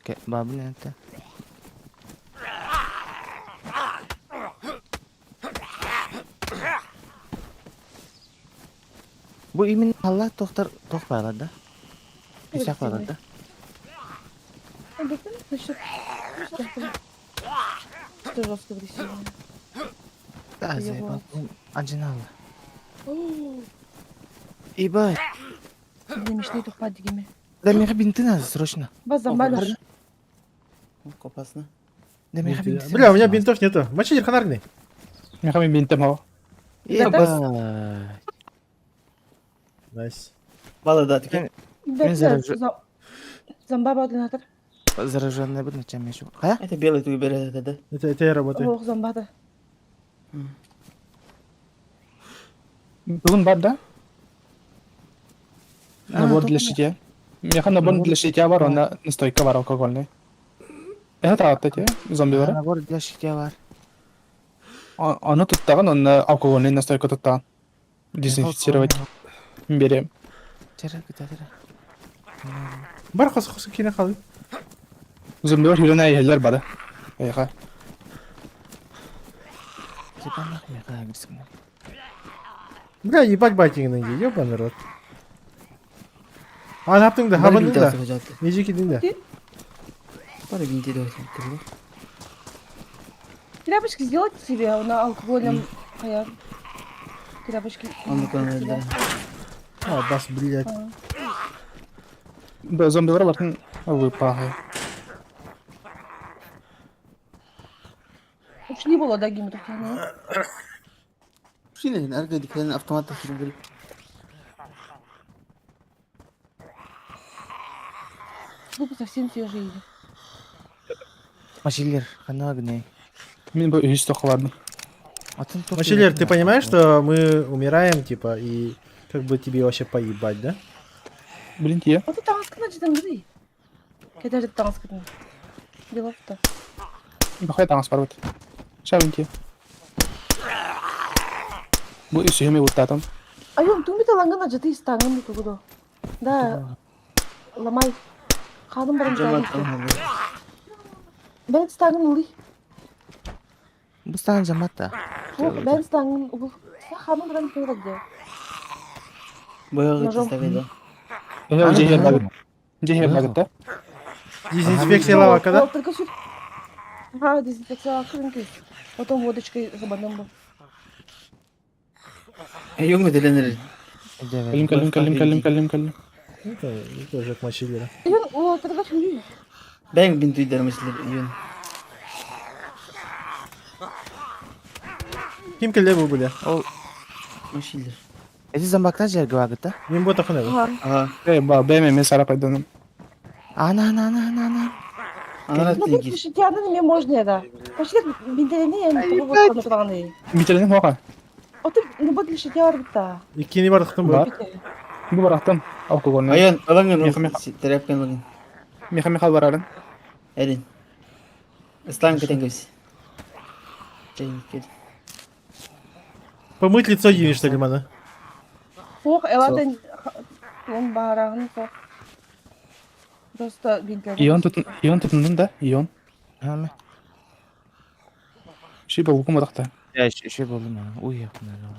Kayak babi nanti. Bu imin Allah doktor da. Bisa da. Bekle. Nasıl? Что жестко агрессивно. Tak Iya, sih, Bos. anjing Allah. Iba, Демешный тухпа дегеме. дай мне бинты надо срочно. Базам балыш. Опасно. Дай мне бинты. Бля, у меня бинтов нету. Мочи ханаргни. Мехами bintim hava. Iba. Найс. Бала да тике. Зомба бадлинатор. Зараженный быть начем еще. Хая? Это белый ты берет это, да? Это я работаю. Ох, зомбада. Бүгін бар да? Набор для шитья. Меха набор для шитья бар, он настойка бар алкогольный. Это тағатты те, зомби бар. Набор для шитья бар. Оны тұттаған, оны алкогольный настойка тұттаған. Дезинфицировать. Берем. Тера, кита, тера. Бар қосы кейіне қалды. Зомби бар, үйрен әйелер бары. Эйха. Типа нахуй, я агрессивный. Бля, ебать батигінің де, ебаный рот. А, наптың да, хабының да. Неже кедің да. Пара гинти да. Тряпочки сделать себе на алкогольном хая. Тряпочки. Он да. А, бас, блядь. Зомби бар бартын выпағы. Уж не было, да, гимн такие. Шилин, аргадикten автомат тахил. Лупы совсем свежие. Машиллер, хана огней. Мен бұл үйіз тоқылады. Машилер, ты понимаешь, что мы умираем, типа, и как бы тебе вообще поебать, да? Блин, тие. Вот это танскана житен гри. Когда же танскана? Делов-то. Бақай таңыз бар өт. Шабын тие. Бұл үйсі еме өттатым. Айом, тумбита лангана жаты истанган буту гудо. Да, ламай. Ханым барам жайын. Ben stangın uli. Bu stang jamata. Ben stangın uli. Sen hanım baram kıyıda gidiyor. Бояғы тестагайда. Жехер багыт. Жехер багытта. Дезинфекциялау когда? Только сюда. Ага, дезинфекция акырынки. Потом водочкой забанным был. Юңғы деленер. Калим. Это тоже к Машилера. Ayun, o talaga suyo. Бәң бин туйдар мәселер. Юн. Kim келді бұл бля? Машилер. Эти зомбактар жерге багыта. Мен бота қана бұл. Ага. Бәме мен сара пайданым. Ана. Анарат Ну, тегил. ты тяны мне можно, да. Почти бинтерени я не того вот панутраны. Бителенің хоға. O ты не будешь тяр бта. Иккені бар тұқтым бұл. Бұл барақтан алкогольный. Аян, алаңын Меха. терапкен лагын. Меха барарын. Әдін. Ислам кетен көз. Жайын кел. Помыть лицо ей, что ли, мана? Фок, эладен он барагын фок. Просто бинтер. Ион тұтындың да? Ион. Хаме. Ши бұл ұқым одақта. Я еще был на. Уй, я понял.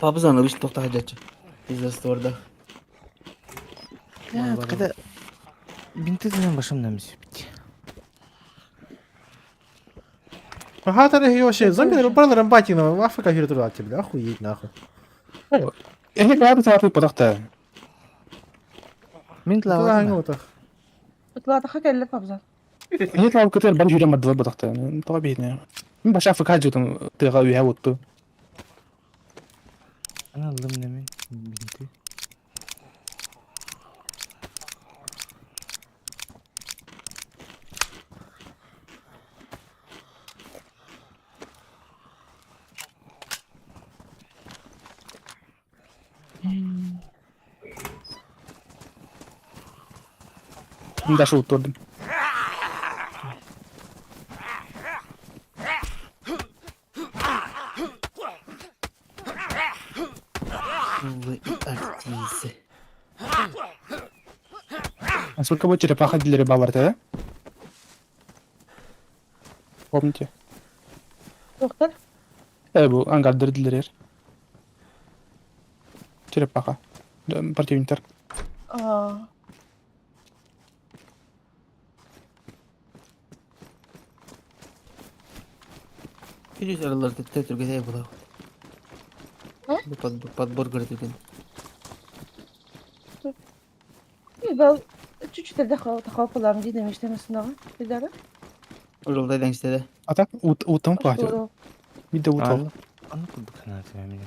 Папызан обычно тоқтаға жатшы. Пиздасы орда. Я когда бинты мен башымнан бит. Ага, тогда и вообще, зомби барларым батингін, в Африка жүрі тұрады, бля, охуеть, нахуй. Эхе бәрі сағаты подақта. Мен Тылағың тлаватна. отақ. Тлата хакелле папза. Эхе тлау көтер бар жүрем барды подақта. Тоға бейіне. Мен баша Африка жүрдім тыға үйе өтті. Ана лым немен бинты. Мен дашы өттірдім. Увы, артисты. А сколько будет черепаха для рыбаларта, да? Помните? Доктор, Бұл ангардыр дилер. Черепаха. Противниктер. Келес араларды тәтірге дәй бұлау. Подбор көрдірген. ben чуть-чуть тахау палам дейдім ештемесін Бедары? Жолдайдан істеді. Ата, утам платит. Биде утал. Аны курдук хана тем.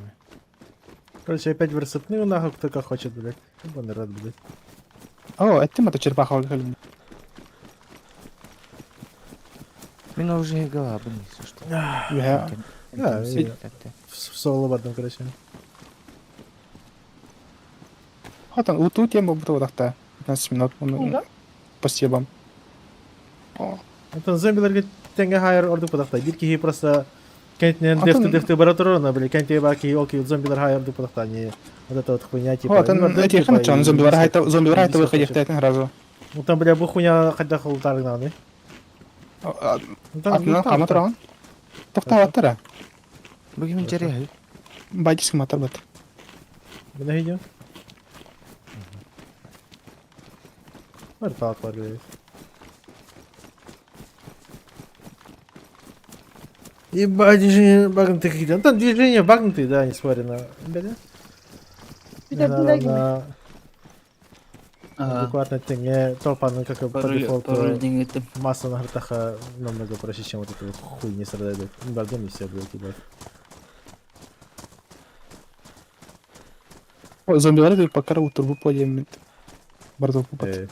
Короче, опять в рассыпную нахуй кто как хочет, блядь. Он рад, блядь. О, это это черепаха өлгөлүм. Мен уже голабын, если что. Я Да, Интим и- так-то. В соло в одном, короче. хатан уту тема буду дакта. 15 минут. Да? Спасибо. Это зомбилерге тенге хайр ордук подакта. Бир кихи просто кентнен Атын- дефты баратурона, блядь. Кенте баки оки зомбилер хайр ордук подакта. Не вот это вот хуйня типа. О, там ну, эти типа, ханчан и зомбилар десять- хайта десять выходит хочет. разу. Ну там, бля, бу хуйня хотя хултар гнаны. Ну там Атынан гитар, кама турган. Токтап Бүгін жария. Байдис матар бат. Бина видео. Var tak var böyle. Ебать, движение багнутые какие-то. Ну, там движения багнутые, да, несмотря на... Бля. Bir de bunlar gibi. На Ага. адекватной цене. Толпа, как и по дефолту. Пароль деньги. Масса на гартаха намного проще, чем вот эту вот хуй не страдает. Багом и все, блядь, ебать. Зомбилар покара утурбу подем. Бардо пупат. Это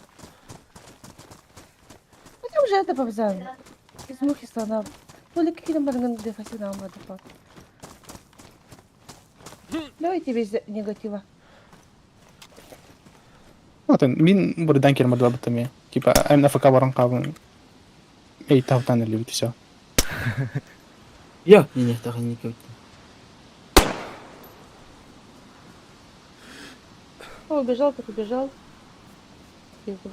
уже это повзан. Из мухи слона. Были какие-то марган дефаси нам адапа. Давайте без негатива. Атан мин бурдан келмед бабытами. Типа ам нафака баран кабын. Эй, тавтан или бит всё. Я. Не, так не кёт. О, убежал, так убежал. Кена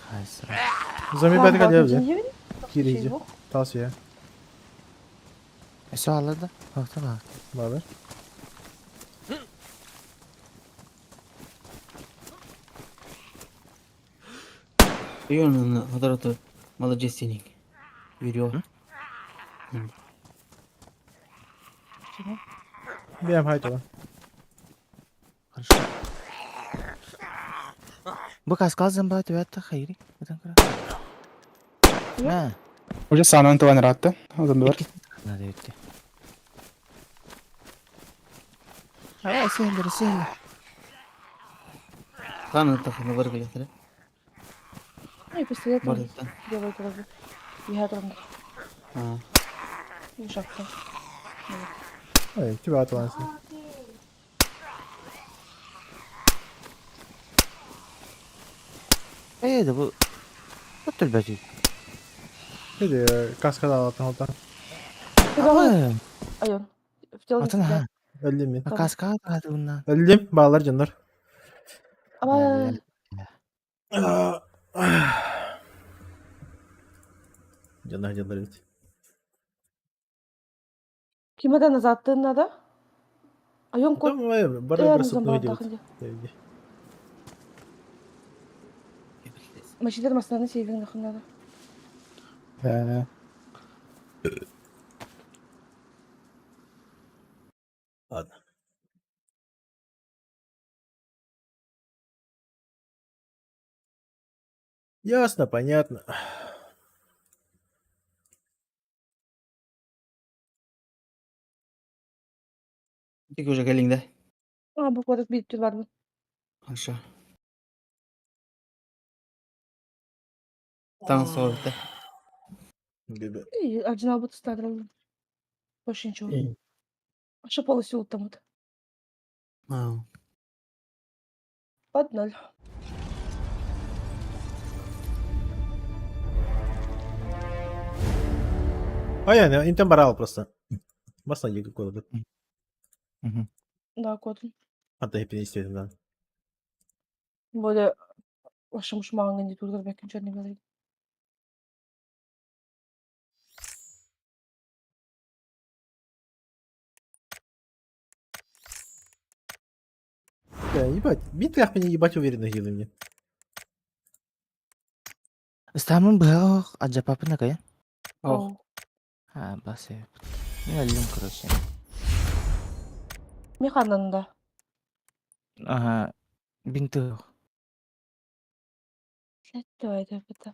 хайсра. Zombi bad geliyor bize. Girici. Girici. Tavsiye. Эсо алады. Вакыты бар. Bağlar. И он вот молодец денег. Юрий. Benim hayt olan. Хорошо. Бу каскалзан ба төбәтте хайри. Бутан кара. На. Уже санан туан ратта. Зомбилар. Надо идти. Ай, сендер. Хан так на варгали, да? Ну и пистолет Может, да. делает разы. Я там А. и шапка. Ay, tübe at olan sen. Ey de bu. Bu töbәтü. Hadi kaskada alttan alttan. Ага. Айон. В тело Атын ха. Öldüm mi? Каскал кады уннан. Öldüm. Bağlar canlar. Ama Canlar evet. кимада назад надо? Айон кот. Tamam hayır. Bana Эм, burası замбал gidiyor. тахынды. Sevgi. Машинер мастанын сейвин нахын надо. Ладно. Ясно, понятно. Тик уже галинда. А, bu kadar bir tür var mı? Хорошо. Там соль-то. Gibi. İyi, acına bu tustadıralım. Başın çoğu. Aşağı полосу вот там вот. А. Под ноль. А я не брал просто. Басна є какой-то. Мгм. Да, кот. А то перенести это надо. Böyle aşamış mağın ne turdur belki canı böyle. Да, ебать. Битвах меня ебать уверенно гилы мне. Стамын бах аджапапы на кая. Ох. Ha, bahset. Ne alayım kroşe. Механында. Aha. Бинты. Давай, да, это.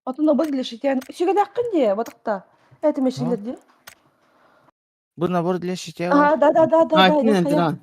Атына быглышит. Yani şöyle yakın diye batıkta. Это мешили, да? Bu nabor для шитья. Ага, да, Тин да, антиран.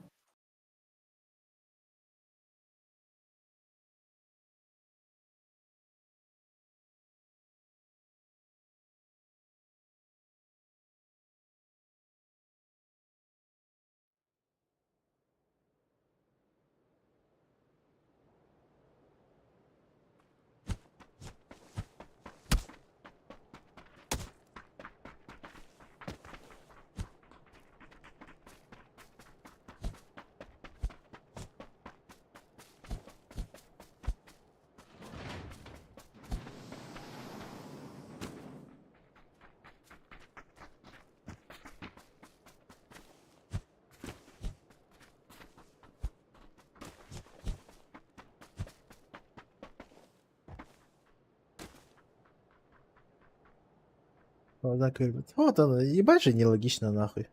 Вот оно, ебать же нелогично нахуй.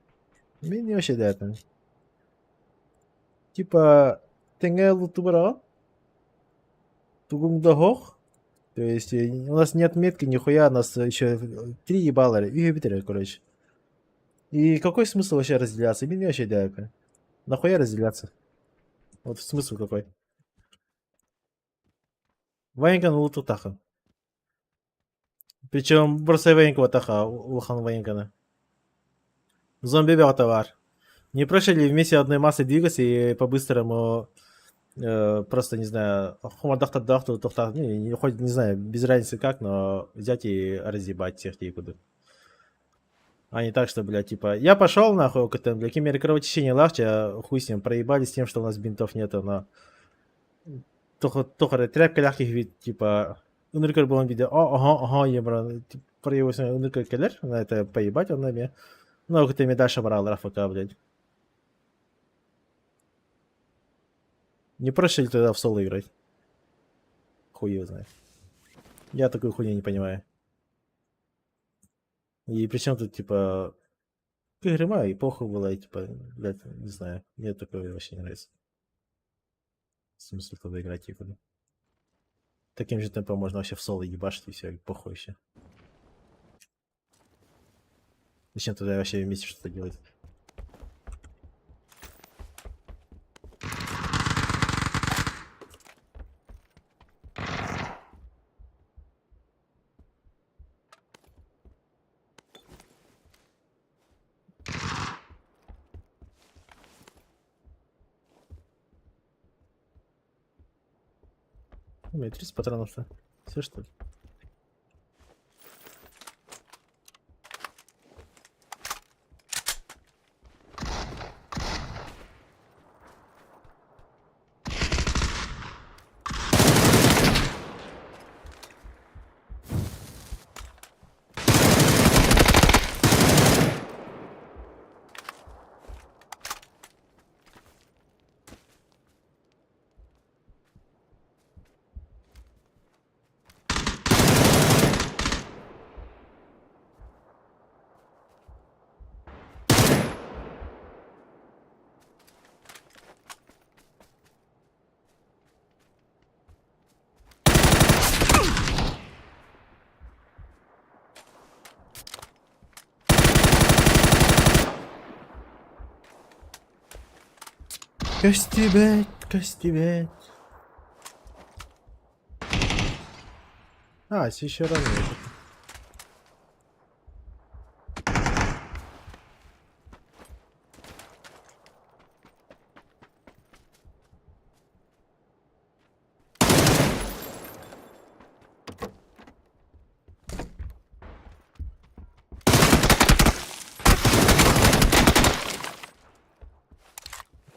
Мне не вообще да это. Типа, тенге лутубара, тугумда хох. То есть у нас нет метки, нихуя, у нас еще 3 ебала, и Юпитера, короче. И какой смысл вообще разделяться? Мне вообще да это. Нахуя разделяться? Вот смысл какой? Ваенкан луту тахан. Причем просто военкого таха, улхан военкана. Зомби товар. Не проще ли вместе одной массы двигаться и по-быстрому просто, не знаю, хумадахта-дахту, тухта, хоть, не знаю, без разницы как, но взять и разъебать всех куда. А не так, что, блядь, типа, я пошел нахуй, для кемеры кровотечения легче, а хуй с ним, проебались тем, что у нас бинтов нету, но только тряпка легких вид, типа, уныркер был он видео, ага, ебра, проебался уныркер келер, на это поебать он на мне, ну, ты мне дальше брал, рафака, блядь. Не проще ли тогда в соло играть? Хуй его знает. Я такой хуйни не понимаю. И причем тут, типа, Грима и похуй было, и, типа, блядь, не знаю, мне такое вообще не нравится. Смысл тогда играть, типа, да. Таким же темпом можно вообще в соло ебашить и все, и похуй вообще. Зачем тогда вообще вместе что-то делать? У меня 30 патронов-то. Все что ли? Костебет, костебет. А, еще рано.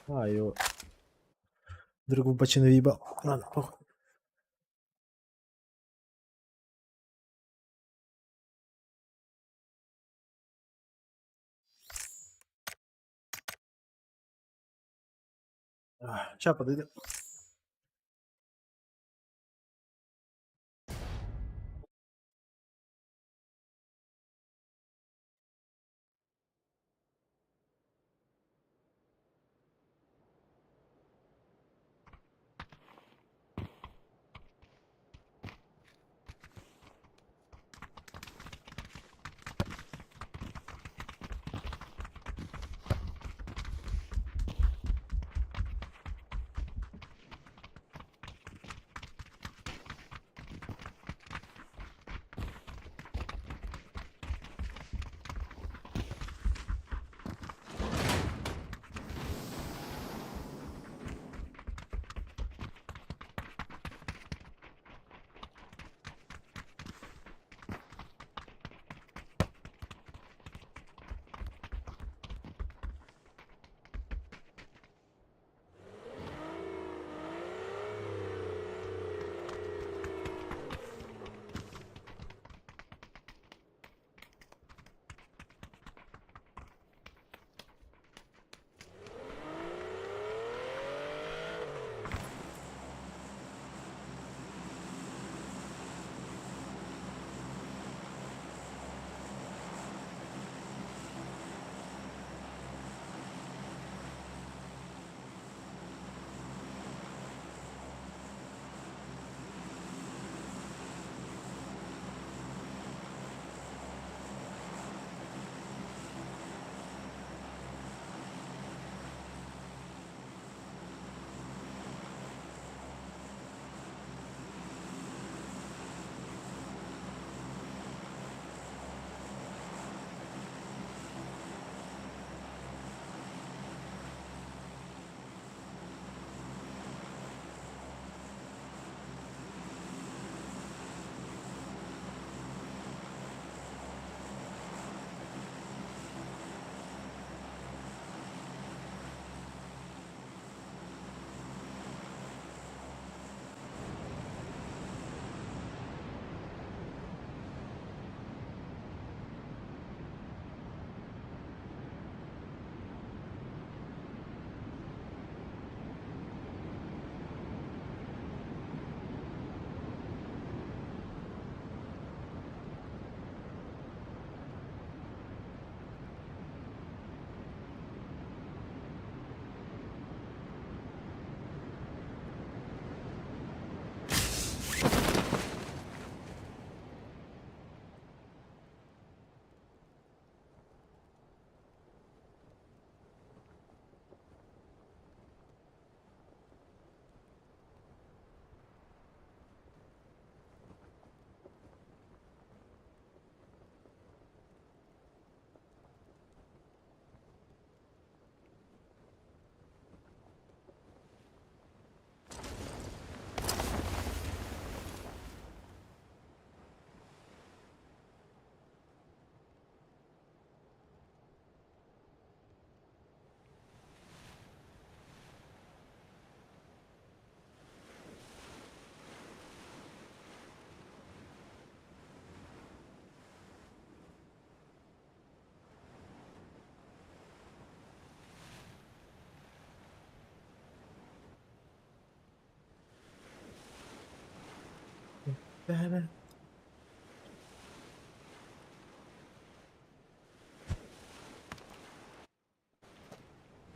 А, его другу бочину въебал. Ладно, похуй. Сейчас подойдет.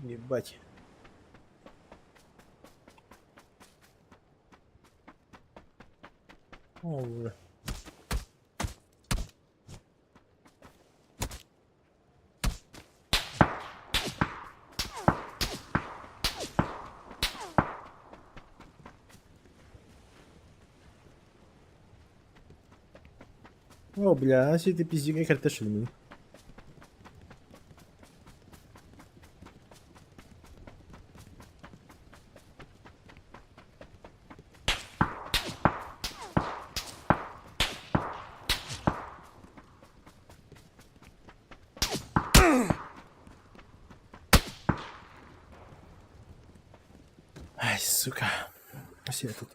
Ебать. О, бля. О, бля, а ты пиздюк, как это шельмы. Ай, сука. Все тут.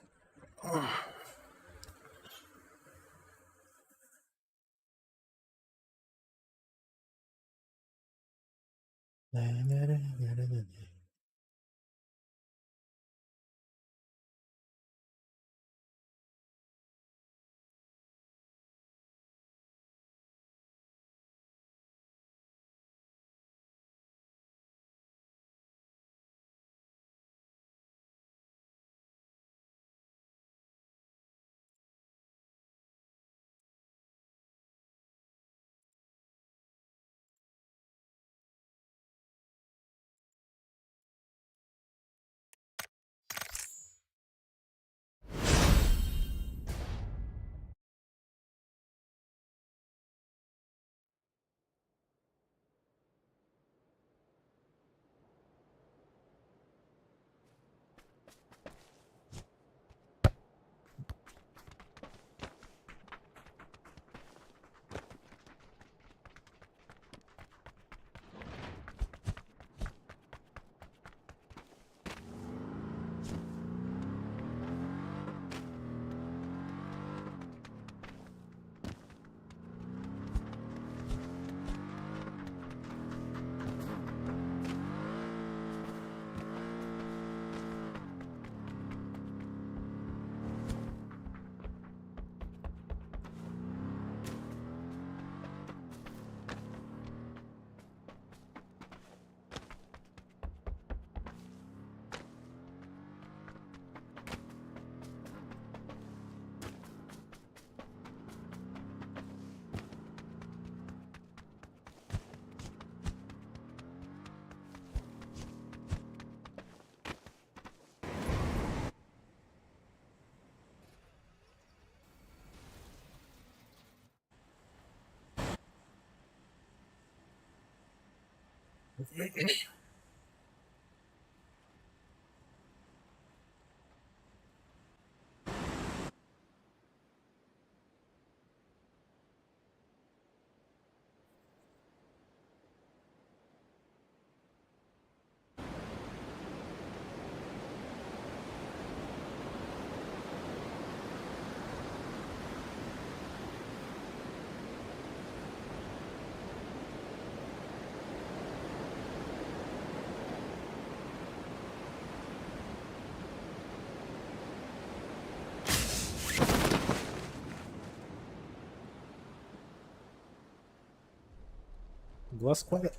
Два склада.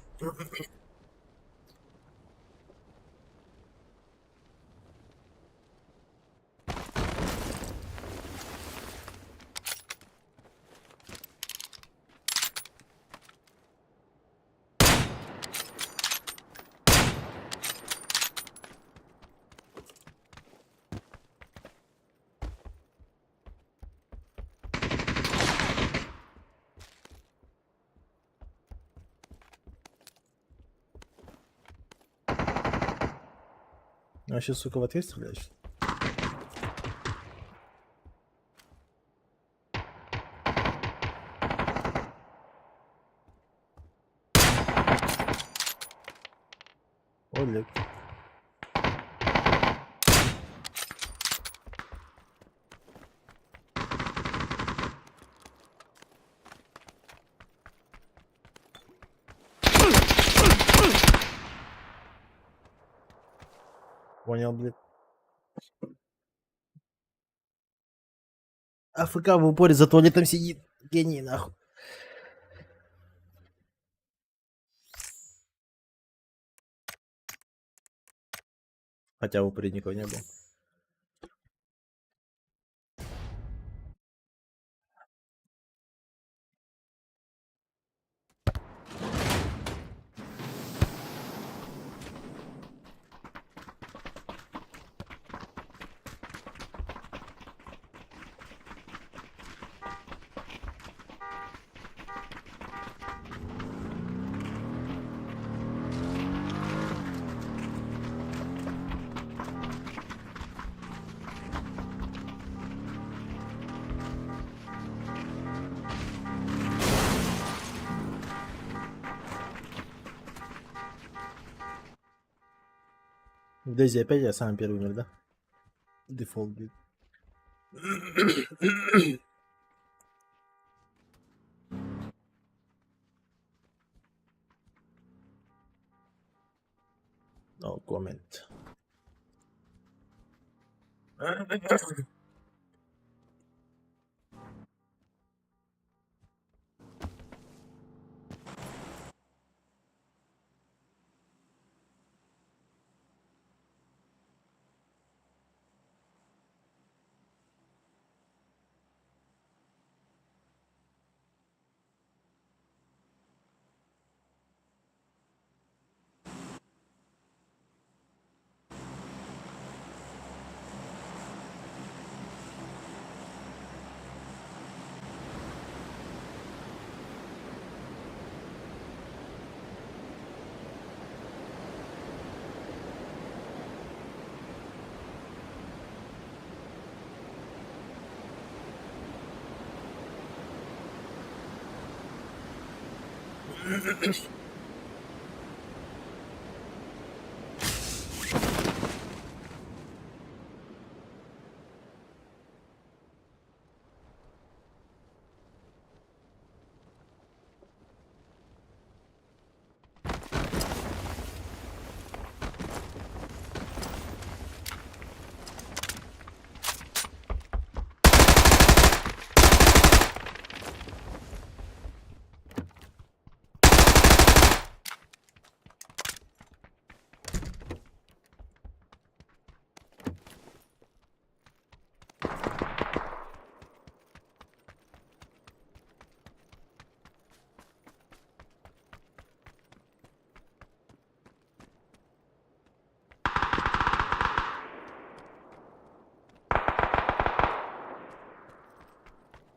А сейчас, сука, в ответ стреляешь? Олег. Понял, блядь. АФК в упоре за туалетом сидит. Гений, нахуй. Хотя в упоре никого не было. В Дейзи опять я самый первый умер, да? Дефолт, блядь. No comment.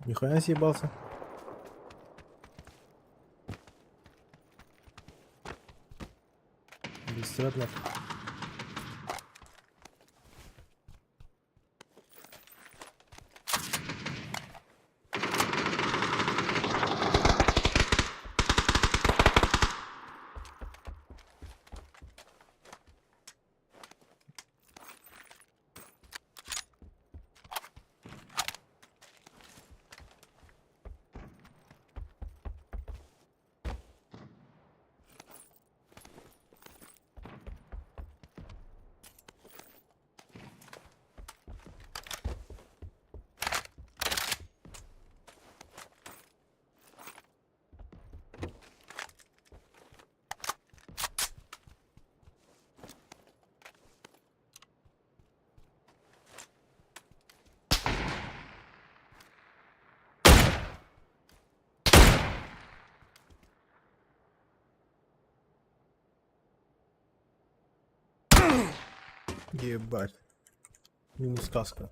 Нихуя съебался. Бесстратно. Ебать. Минус каска.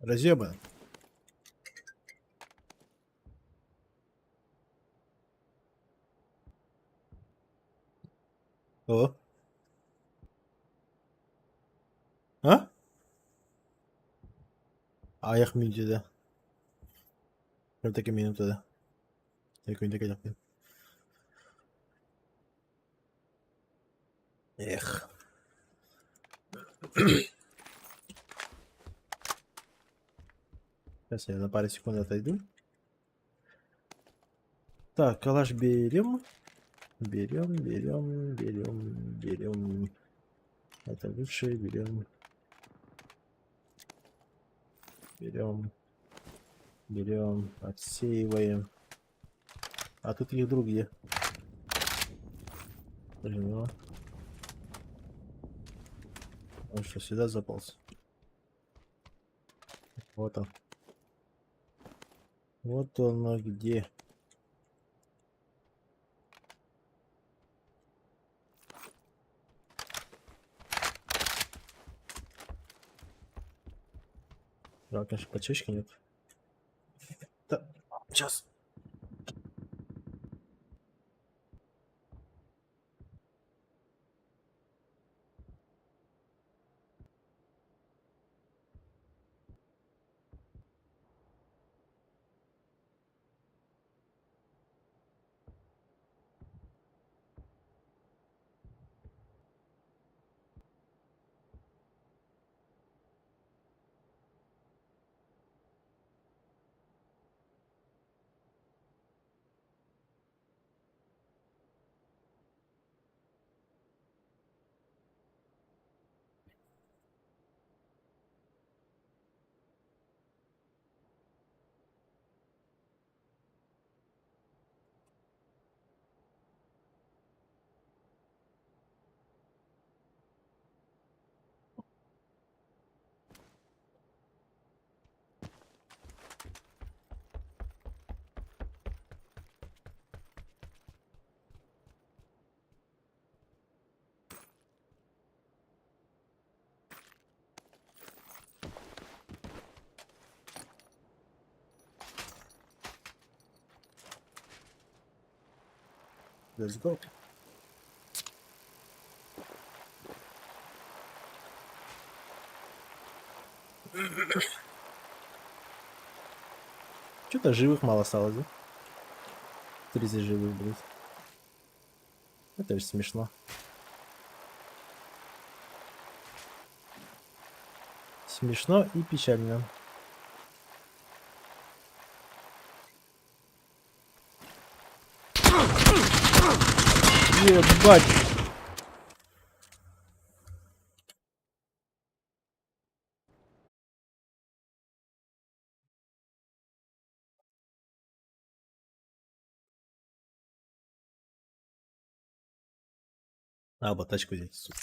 Разъебан. О. А? Аяқ минуты. Прям такие минуты, да. Такой. Эх. Сейчас я на пару секунд отойду. Так, калаш берем. Берем. Это лучше, берем. Отсеиваем. А тут их другие. Блин, ну. Он что, сюда заполз? Вот он. Вот он где. Да, конечно, подчечки нет. Да, сейчас. Let's go. Что-то живых мало осталось, да? 30 живых, блядь. Это же смешно. Смешно и печально. Ебать! Надо тачку взять, сука.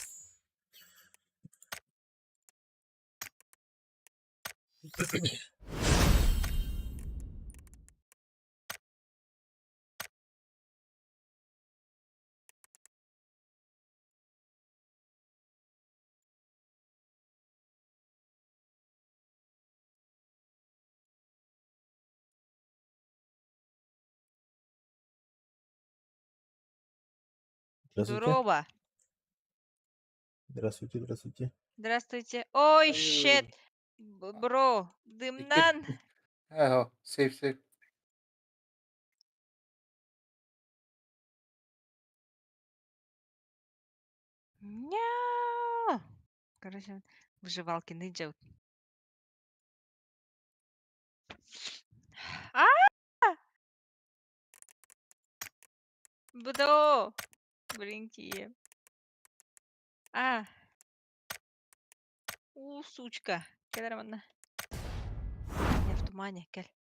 Здравствуйте. Здорово. Здравствуйте, здравствуйте. Здравствуйте. Ой, щет. Бро, дымнан. Oh, safe. Няу. Короче, выживалки нынче. А! Бро. Блинки. А. Сучка. Кедрамана. Я в тумане, кель.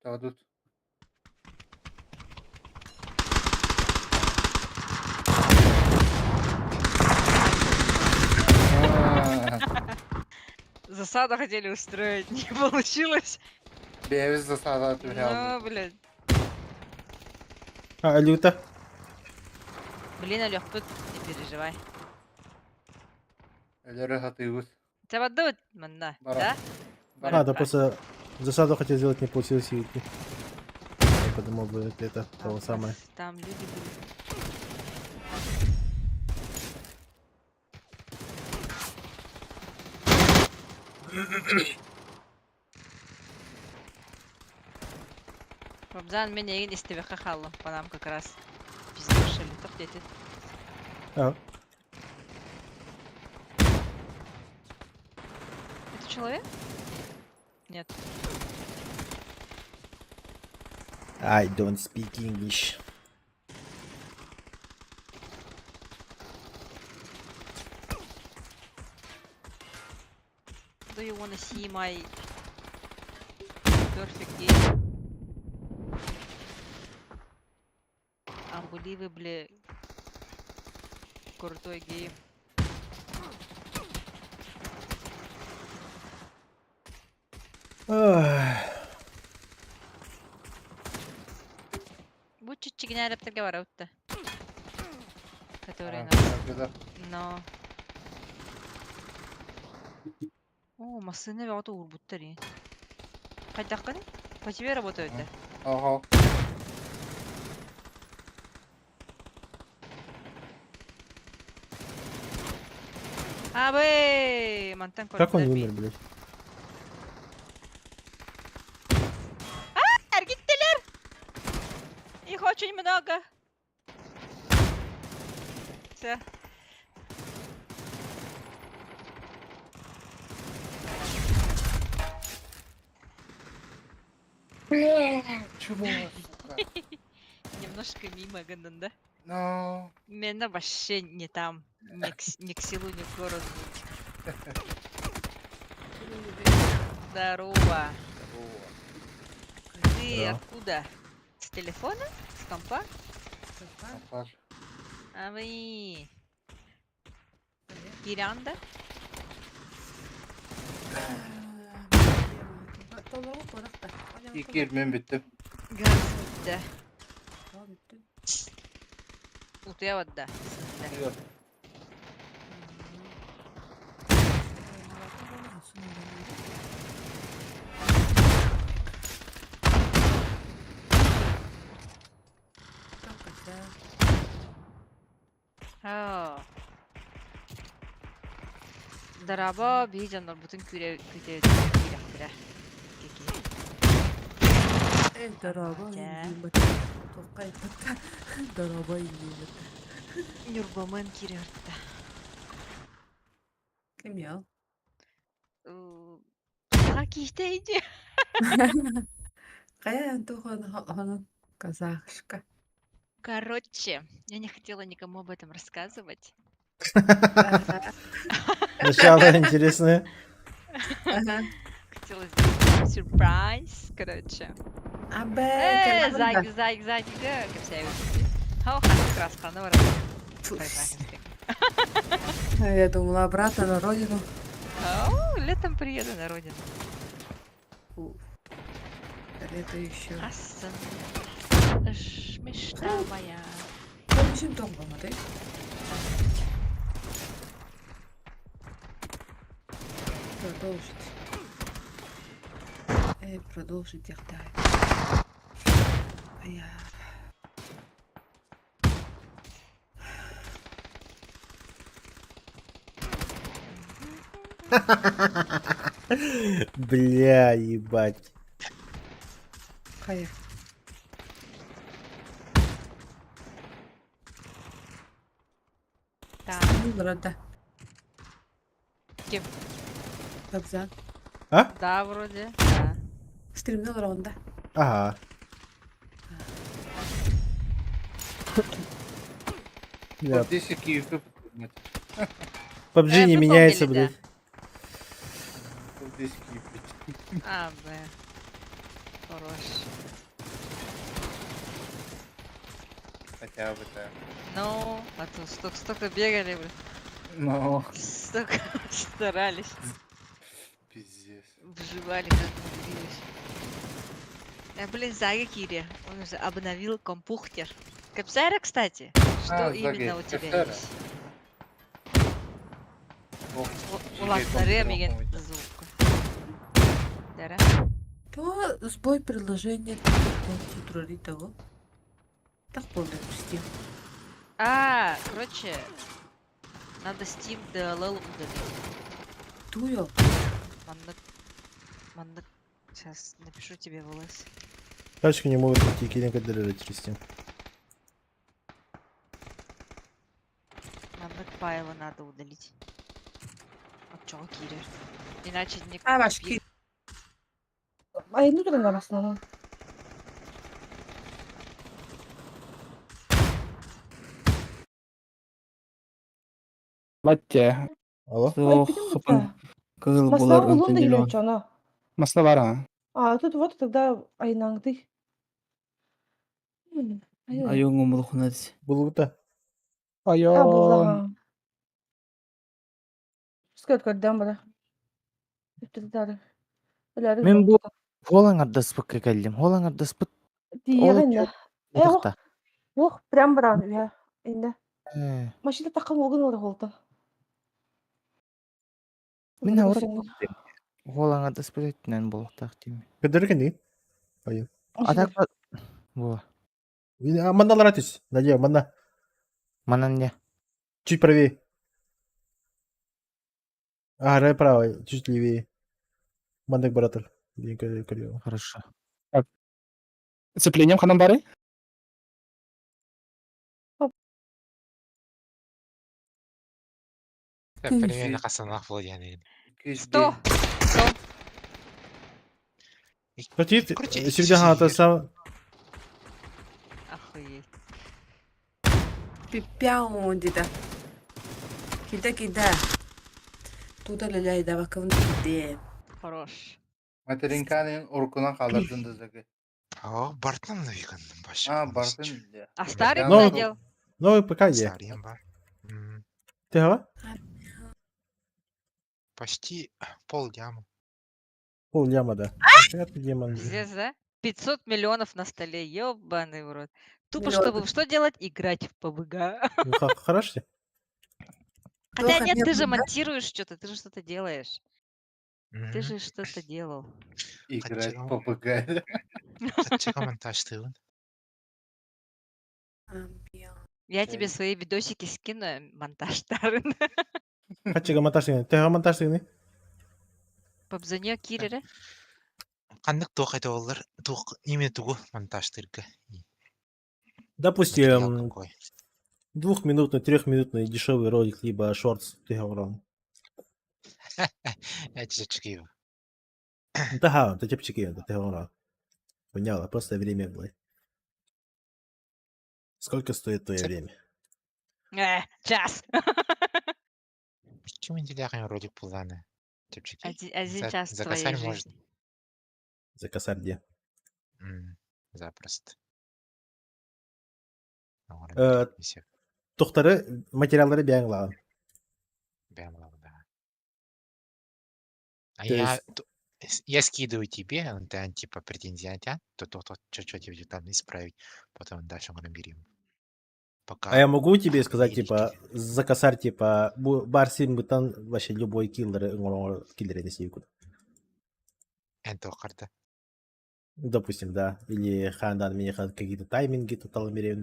Тağdut. Засаду хотели устроить, не получилось. Без засады Ну, блядь. А, люта. Блин, Олег, не переживай. Элері хатыгыз. Тебя отдают, да? Бара. А, да просто засаду хотел сделать, не получилось видите. Я подумал бы, это того самое. Там люди были. Робзан меня и из тебя хахало, по нам как раз пиздешили. Так дети. А, Это человек? Нет. I don't speak English. Do you wanna see my perfect game? Unbelievably крутой гейм. Будь чуть чигня рептер говорят-то. Который нас... Но... О, машины вяту урбуттари. Кайдаккани? По тебе работают, да? Ага. Абы! Мантан как он умер, блядь? Аргиттелер! Их очень много. Все. Чего, сука? Немножко мимо, Гандан, да? Ну, Меня вообще не там. Ни к селу, ни к городу. Здорово. Ты Да. откуда? С телефона? С компа? Паш. А вы... Кирянда? İki ilmim bitti. Газда. Утяват, да. Yok. Дараба бейжандар бүтін күре Дараба. Дараба. Нюрбаман кирерді. Кім я? Ға кейтейді. Қаян тухон казахшка. Короче, я не хотела никому об этом рассказывать. Начало интересное. Хотела сделать сюрприз, короче. Абе, Зайг, да, как вся его теперь. Хау, как раз ханова работает. Я думала обратно на родину. Летом приеду на родину. Это еще. Асан. Мечта моя. Очень долго, смотри. Продолжить. Продолжить их дать. Я... Бля, ебать. Хая. Да. Вроде. Кем? Кобзан. А? Да, вроде. Да. Стримнул ронда. Ага. Бля, Вот здесь какие выпадки. PUBG не вы меняется, помнили, блядь. Вот здесь какие. А, б. Хорош. Хотя бы так. Ну, а то столько бегали, блин. Ну, Столько старались. пиздец. Выживали, как умудрились. Блин, Зага Кири. Он уже обновил компьютер. Капсайра, кстати. Что А, именно Зага, у тебя Капсайра. есть? Улаттары меген звук. Дара. То сбой приложения титрори того. Так полный пусти. Короче, надо Steam DLL удалить. Туё. Мандык. Сейчас напишу тебе в ЛС. Тачки не могут найти киллинг через Steam. Мандык файлы надо удалить. Вот чего, Киря? Иначе не А, ваш купи- Ay, no talaga mas na. Батя. Алло? Ay, Ох, почему хапан. так? Кыл Масла булар улун да антенило. илечана. Масла бар, а? А, тут вот тогда айнаңды. Айо. Ayong ngumulkhunad. Булута. А, Айон. булахан. Сколько когда бара? Иптедары. Эләре Мен бу болта. холаңардаспыкка келдим. Холаңардаспыт. Тиегенде. Ох, Ятакта. ох, прям баран я. Инде. Э, Машина таккан олгун олар болта. Мен авыр. Холаңардаспыт еттинен болуктак дейм. Кадыры не? Понял. Атакта. Во. Манна ларатис. Надеюсь, манна. Манан не. Чуть правее. Ага, право, чуть левее. Мандак братер. Хорошо. Сцеплением ханам бары? Примерно қасанақ болды яғни. 100. 100. Хотите? Сюда хата сам. Охуеть. Пипяу дида. Кида. Туда ляй да вакавны киде. Хорош. Материнканың уркуна қалырдың дызыгы. О, Бартын навиган башы. Бартын. А старый Ну, надел? Новый ПК есть. Старым бар. Ты гава? Почти пол дяма. Пол ляма, да. Это демон. Пиздец, да? 500 миллионов на столе, ёбаный в рот. Тупо, Миллион. чтобы что делать? Играть в PUBG. Ну, хорошо. Хотя Плохо, нет, нет, ты же да? монтируешь что-то, ты же что-то делаешь. Ты же что-то делал. Играть по ПГ. Қатчыға монтаж тыгын. Я тебе свои видосики скину, монтаждарын. Хачига монтажтыгын. Ты гава монтажтыгын? Пабзанё Кирире. Қандық тоқ айта олар. Тоқ неме тугу монтаж тыргы. Допустим, 2-минутный, 3-минутный дешевый ролик, либо шортс, ты говорил. Это же чекива. Да, это типчики, это ты говорил. Поняла, просто время было. Сколько стоит твое время? Час. Почему не делаем ролик пуланы? Типчики. Один час За твоей косарь жизни. можно. За косарь где? Запросто. Тухтары материалдары бәңлаған. Бәңлаған, да. То Я скидываю тебе, он типа претензия, то что тебе там исправить, потом дальше мы наберем. Пока. А я могу тебе сказать, типа, за косарь, типа, барсин бутан вообще любой киллер не сивкут. Это карта. Допустим, да. Или хандан мне какие-то тайминги, тотал меряю,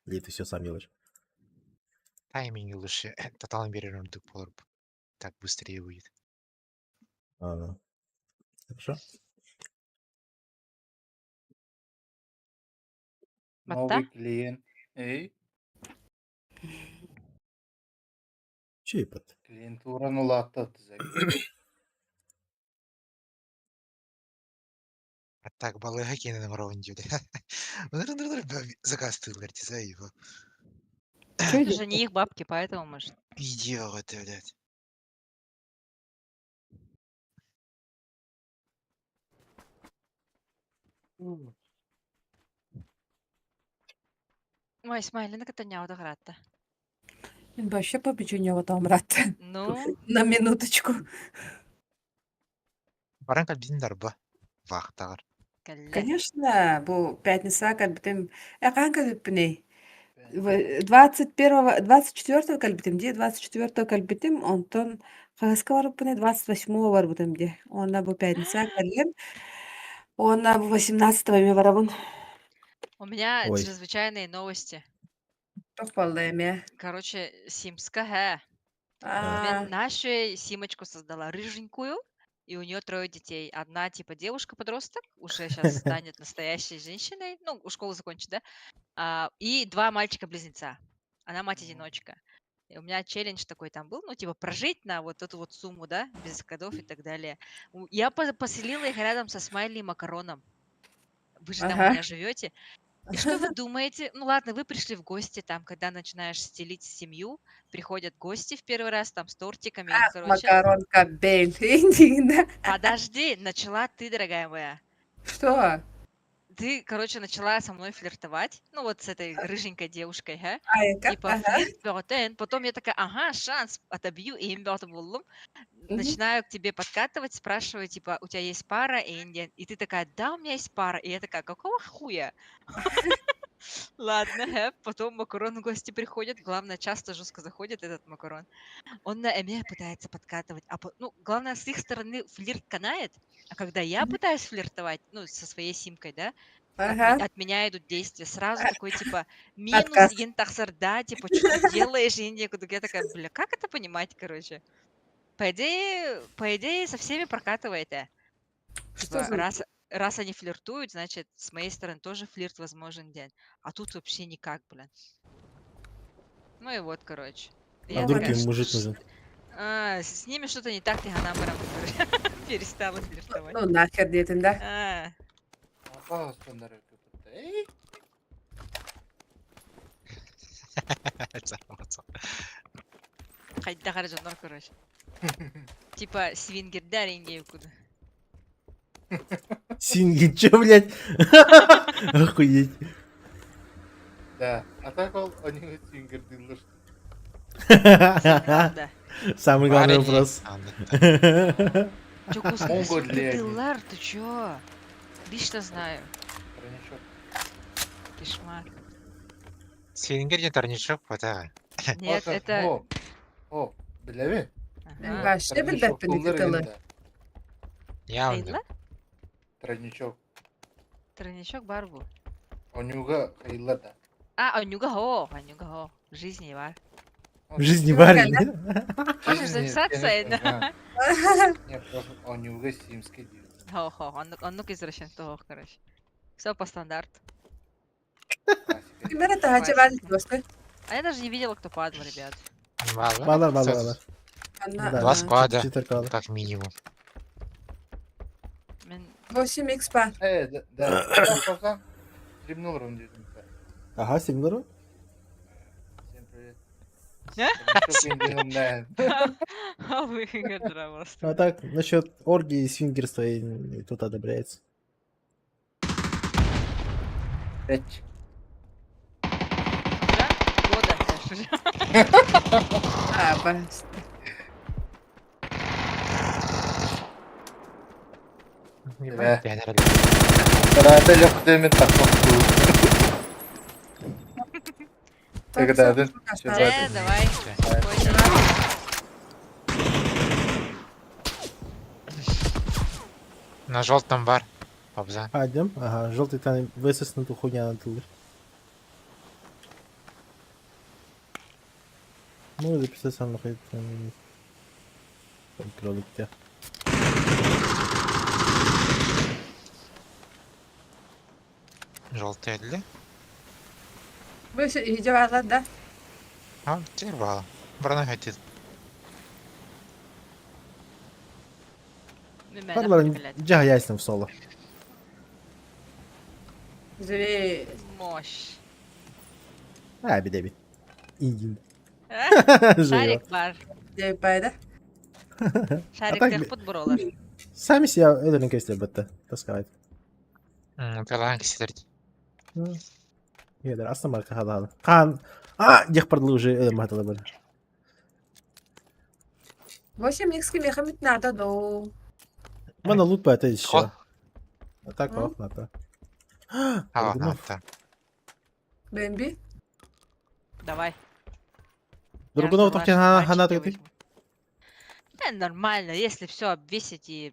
или ты все сам делаешь. Тайминг лучше. Тотал меряю, так быстрее будет. Хорошо. Новый клиент. Эй, Чипот. клиентуран улатты дызыгы. А так балыга кенен ровен дюде. Заказ тылар тиза его. Это же не их бабки, поэтому может. Идиот, блядь. Ой, Смайлина Катаняуда гратта. Вообще побечунья там, брат. Ну? На минуточку. Баранка bizim дарба. Вахтагар. Конечно, бу пятница, как бы там... А как это пней? 24-го кальбитим, 24-го кальбитим, онтон хаска бар бұны 28-го бар бұтым де. Онна бұл пятница кальгем, онна бұл 18-го еме барабын. У меня Ой. чрезвычайные новости. Çok балда еме. Короче, Симска, нашу Симочку создала рыженькую, и у нее 3 детей. Одна типа девушка-подросток, уже сейчас станет настоящей женщиной, ну, школу закончит, да? И 2 мальчика-близнеца. Она мать-одиночка. И у меня челлендж такой там был, ну, типа, прожить на вот эту вот сумму, да, без годов и так далее. Я поселила их рядом со Смайли и Макароном. Вы же там у меня живете. И что вы думаете? Ну ладно, вы пришли в гости, там, когда начинаешь стелить семью, приходят гости в первый раз, там, с тортиками, короче. Макаронка бейн. Подожди, начала ты, дорогая моя. Что? Ты, короче, начала со мной флиртовать, ну вот с этой рыженькой девушкой, Типа флирт бётен, потом я такая, ага, шанс, отобью, и им буллум. Начинаю к тебе подкатывать, спрашиваю, типа, у тебя есть пара, и ты такая, да, у меня есть пара, и я такая, какого хуя? Ладно, потом Макарон в гости приходит, главное, часто жестко заходит этот Макарон. Он на Эме пытается подкатывать, ну, главное, с их стороны флирт канает, а когда я пытаюсь флиртовать, ну, со своей симкой, да, от меня идут действия, сразу такой, типа, минус, Отказ. да, типа, что ты делаешь, я такая, бля, как это понимать, короче? По идее, со всеми прокатывает, Что Типа, за... раз они флиртуют, значит, с моей стороны тоже флирт возможен день. А тут вообще никак, блин. Ну и вот, короче. А Я вдруг такая, им мужик нужен? с ними что-то не так, Тиханамбаром, перестала флиртовать. Ну нахер дейтін да. Apa sebenarnya itu? Қайда қара жандар, короче. Типа, свингердар инге куда. Синги, чё, блядь? Охуеть. Да, а так они свингер дилер. Да. Самый главный вопрос. Чё, господи, Могут ли они? свингердар, ты чё? Лично знаю. Торничок. Кошмар. Свингер не торничок, да. Нет, это... О, біле Ага. Башты білбәппін икітілі. Явно. Тройничок. Тройничок барбу. Онюга хайла да. Анюга хо. В жизни бар. В жизни барин. Можешь записаться, да? Нет, просто онюга симский дил. Хо. Он ну-ка извращен, то, короче. Все по стандарту. Кімер это хача бәлі досты. А я даже не видела, кто падал, ребят. Мало. Да, 2 склада, 4 кала. как минимум. 8х бар. Да. Kalsam стримнул dedim. Ага, Симгуру. Всем привет. А? Тройничок индиумнен. Выгодно просто. А так, насчет оргии и свингерства и тут одобряется. Пять. Да? Года, конечно. Башты. Ебать, пидоры. Когда легкими так Когда один. Давай. На желтом бар. Побза. Пойдем. Ага, желтый там высоснутую хуйня надо. Ну, записать сам находит. Кролик тебя. Желтый ли? Бұл үйде бағлар да. Теперь бала. Брана хотит. Hadi bakalım, Caha gelsin sola. Зве... Мощь. Bir de bir. İyi. Шарик бар. Деп байда. Шарик так тех подбролар. Сами себя ödülün kestir bitti. Taskavayt. Таланг сидеть. Yedir. Aslında marka halalı. Яхпарлы уже ödül mahtalı böyle. 8х кемеха mitnada до. Bana loot bu ateş О, еще. Так, ох, надо. надо. Бэмби. Давай. Драгунов ждала, тохтен что хана мальчики тагыты. возьмут. Нормально, если все обвесить и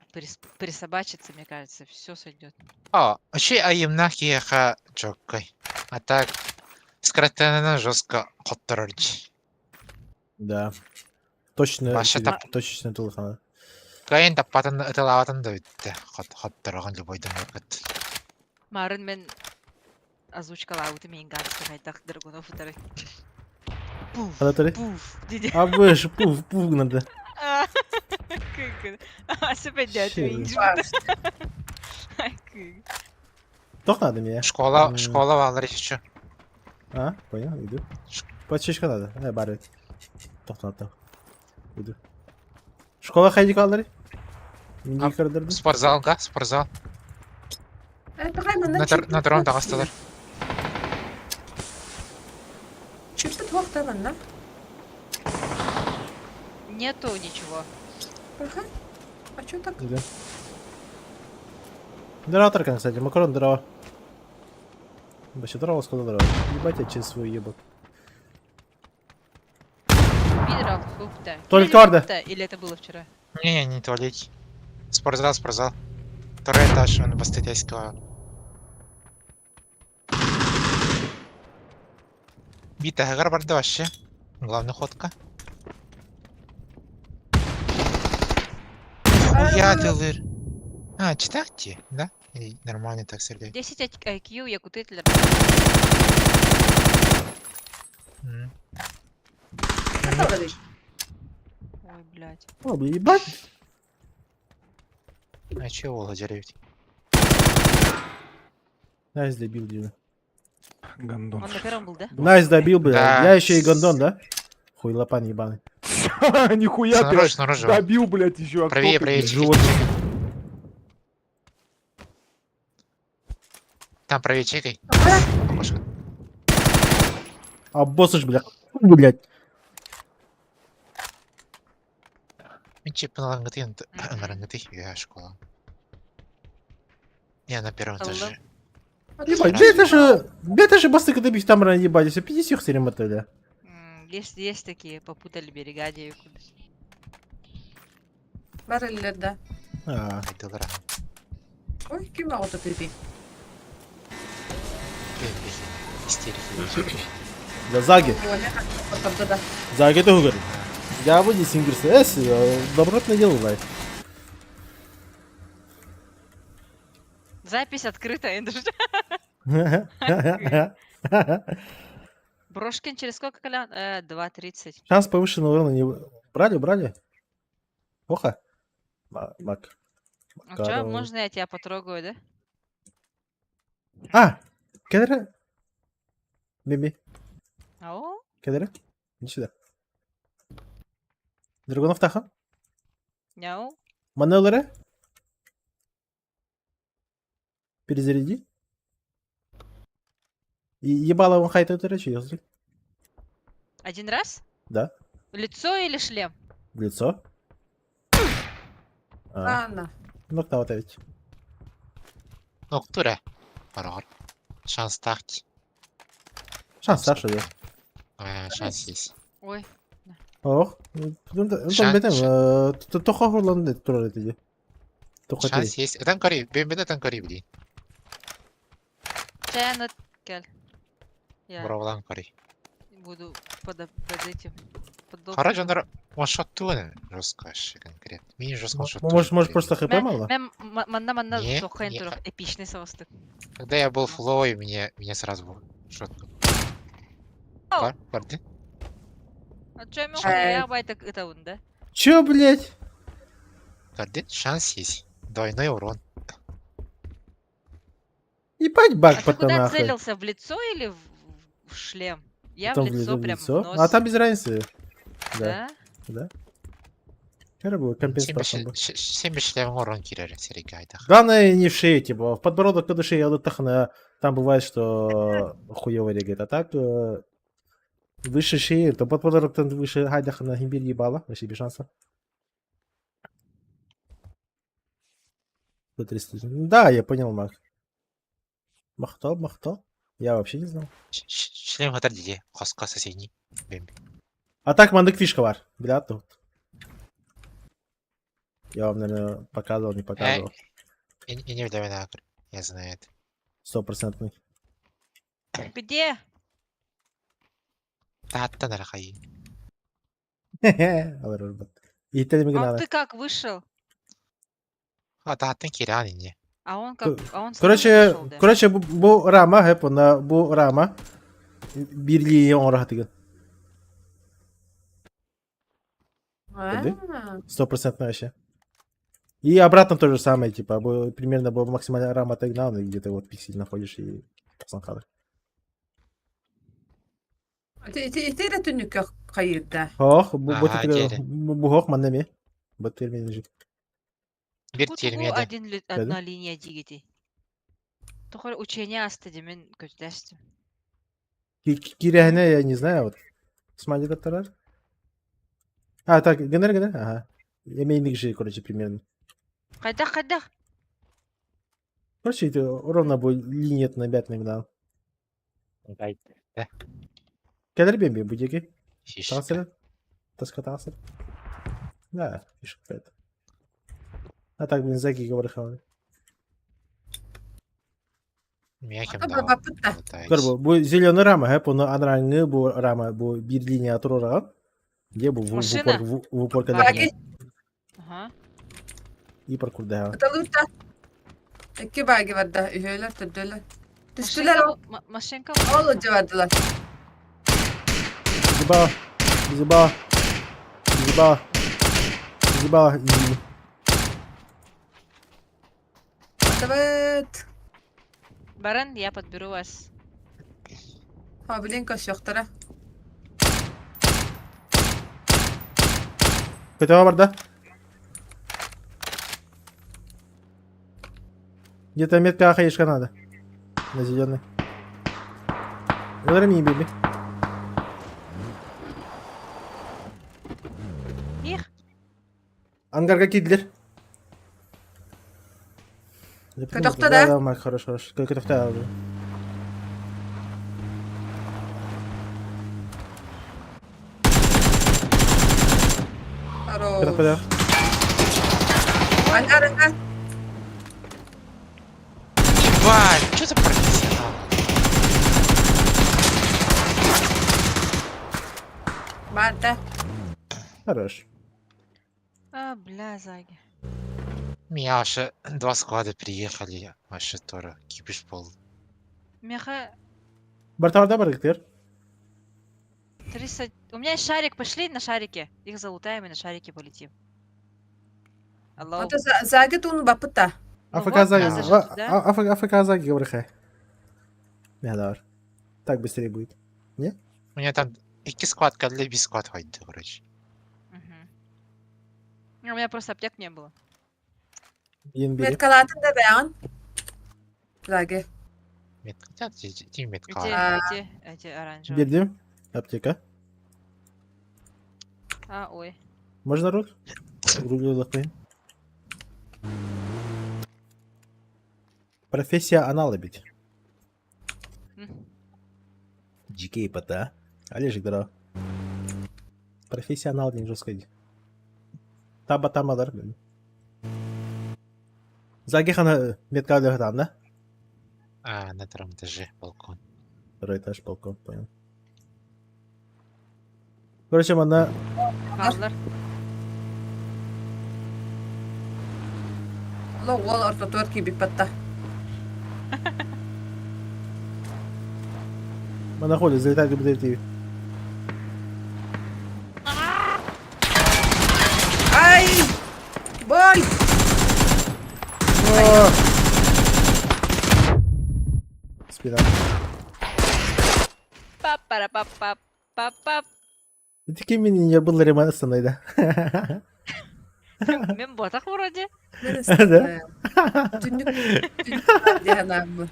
присобачиться, мне кажется, все сойдет. Вообще айымнахиха жоккой. А так, скоротенно жестко хотторорч. Да. Точно, Баша точечно тул хана. Кайын таппатын ытылаватын да битте. Хотторогон любойдың вакыт. Марын мен озвучкалабыты мен ганска кайтак Драгунов утары. Хана тары. Пуф, диде. А выше, пуф, пуф надо. Sepediyat Şey, miymiş Тох надо меня. Школа валыр еще. А, понял, иду. Подчишка надо. Бары. Тох надо. Иду. Школа хайди калдыры. Минди кырдырды. Спортзалга, спортзал. На дрон тағыстылар. Чипсы тоқтамын, да? Нету ничего. Ага. А чё так? Иду. Дрова таркан, кстати, макарон дрова. Вообще дрова сколько дрова. Ебать я через свой ебок. Пидоров, упта. Только орда. Или это было вчера? Не туалет. Спортзал. Второй этаж, он бастетейского. Бита хагар барды вообще. Главная ходка. Я дылыр. Читахти, да? Или нормально так стрелять? 10 IQ, якутытлер. Ой, блядь. О, блин, ебать. А чего ладерить? Найс добил, Дина. Гандон. Он на первом был, да? Найс добил, бля. Да. Я еще и гондон, да? Хуй лопан ебаный. Нихуя ты Снаружи. добил, блядь, еще. Правее. Там правее чекай. А босс ж, бля. Блядь. Чип на лангаты, я школа. Я на первом этаже. Ебать, бета же басты, когда бих там рано ебать, если 50 херем отеля. Есть такие, попутали берега якуты. Бареллерде. А, Ой, ким var orada bebeğim? Истерики. да заги. Orada da. Заги ты говоришь. Я буду сингерсы. Добротное дело, лайф. Запись открыта, Брошкин через сколько, Колян? 2:30. Шанс повышенного урона не... Брали? Плохо? Мак. Ну чё, можно я тебя потрогаю, да? А! Кедра? Биби. Ау? Кедра? Иди сюда. Драгунов таха? Няу? Манеллера? Перезаряди. И ебало он хайт это речи, если. Один раз? Да. В лицо или шлем? В лицо. Anna. Нокнаута ведь. Ноктуре. Парар. Шанс тахти. Шанс Саша, да. Шанс есть. Ой. Ох. Ну там бетем. Тоха хурланды турар это. Тоха Шанс есть. Там кори. Бембеда там кори, блин. Чайна, Кель. Я Бравлан кори. буду под этим. под Қара опытом. жандар ваншотты оны жестко конкретно. Мен жестко ваншотты. Может просто хп мало? Мен манна Не, тохайн не. туров эпичный совосты. Когда я был флоу, меня сразу был шотка. Ау. Барды? А чё я могу? Я байтак это он, да? Чё, блять? Барды? Шанс есть. Двойной урон. Ебать баг А ты пота куда нахуй. целился? В лицо или в шлем? Я Потом в лицо в прям лицо. в нос. А там без разницы. Да. Да? Вчера был компенсация. 70 шлем урон кирер серегайдах. Главное не в шее, типа, в подбородок, когда шея тахана, там бывает, что хуёво регает. А так, выше шеи, то подбородок там выше хайдахана гимбель ебала, вообще без шанса. Да, я понял, Мак. Махто. Я вообще не знал. Шлем хатар диде. Коска соседний. Бемби. А так мандык фишка var. Билет тут. Я вам, наверное, показывал, не показывал. Я не влюблен акр. Я знаю это. 100%. Где? Тата нарахай. Алар урбат. Иттелими А надо. ты как вышел? А таттын киран инне. А он как? А он сразу Короче, пошел, да? короче bu rama hep ona bu rama birliği on rahat ediyor. Поняли? 100% вообще. И обратно то же самое, типа, примерно максимальная рама тагнал, и где-то вот пиксель находишь и пацан кадр. Итера түнүккө кайырда. Хох, bu Ага, типа, дели. bu хох мандами. Bu термин. Бир Кутугу термеде. одна линия дигити. Тухар учение асты демен көтүләштим. Киряхне, я не знаю, вот. Смади докторар. А, так, генер, ага. Емейник же, короче, примерно. Кайда? Короче, это ровно будет линия на 5 нагнал. Да. Кедер бемби, будеки? Фишка. Тасыр? Таскатасыр? Да, фишка какая-то. А так, блин, заки говорили. Мягким Ата да. бапытта. Короче, bu зеленый рама, hep onu anrangı bu rama, bu bir linya oturuyor. Где bu Машина. в упор когда Баги. Ага. и паркур да. Аталырта. Эки баги варда. Üyeler tördüler. Düştüler o. Машинка. Oğlu cıvardılar. Зиба, зиба, зиба, зиба. Evet. Баран, я подберу вас. Ha bilin kaç yoktara. Кто бар да? Где-то метка хаешка надо. На зеленый. Ударми, беби. Их. Ангарга кидлер. Kötükte de. Да, Марк, хорош. Kötükte aldı. Aro. Kötükte de. Angaranga. Ебать, что за профессионал? Marta. Хорош. А, бля, заги. Меня аж 2 склада приехали. Вообще тоже кипиш пол. Меха, Бартаварда бар гектер. 300... У меня есть шарик, пошли на шарике. Их залутаем и на шарике полетим. Алло. O da zagit onu bapıtta. Ну АФК вот, заги. я зажгу, да? АФК заги, говори. Да. Так быстрее будет. У меня там 2 склад кадли, 1 склад ходит, короче. Мгм. У меня просто аптек не было. Ен бери. Metkalatın da beyan. Zagi. Метка. Где метка? Где эти оранжевые? Бердим. Аптека. А, ой. Можно рот? Грубый лапы. Профессия аналобить. М. Дикие пота. Олежик дыра. Профессия анал не жесткая. Таба тамадар. Заги хана метка лехтан, да? А, на 2 этаже балкон. Второй этаж, балкон, понял. Короче, мана Kaldılar. Lo wall orta torki bir patta. мана холи, залетай в ТВ. Ay! Boy! Спина. Пап-пара-пап-пап-пап-пап. Это кем не был ремонт остановить, Мен ботак вроде. да? Tünlük Diana bu.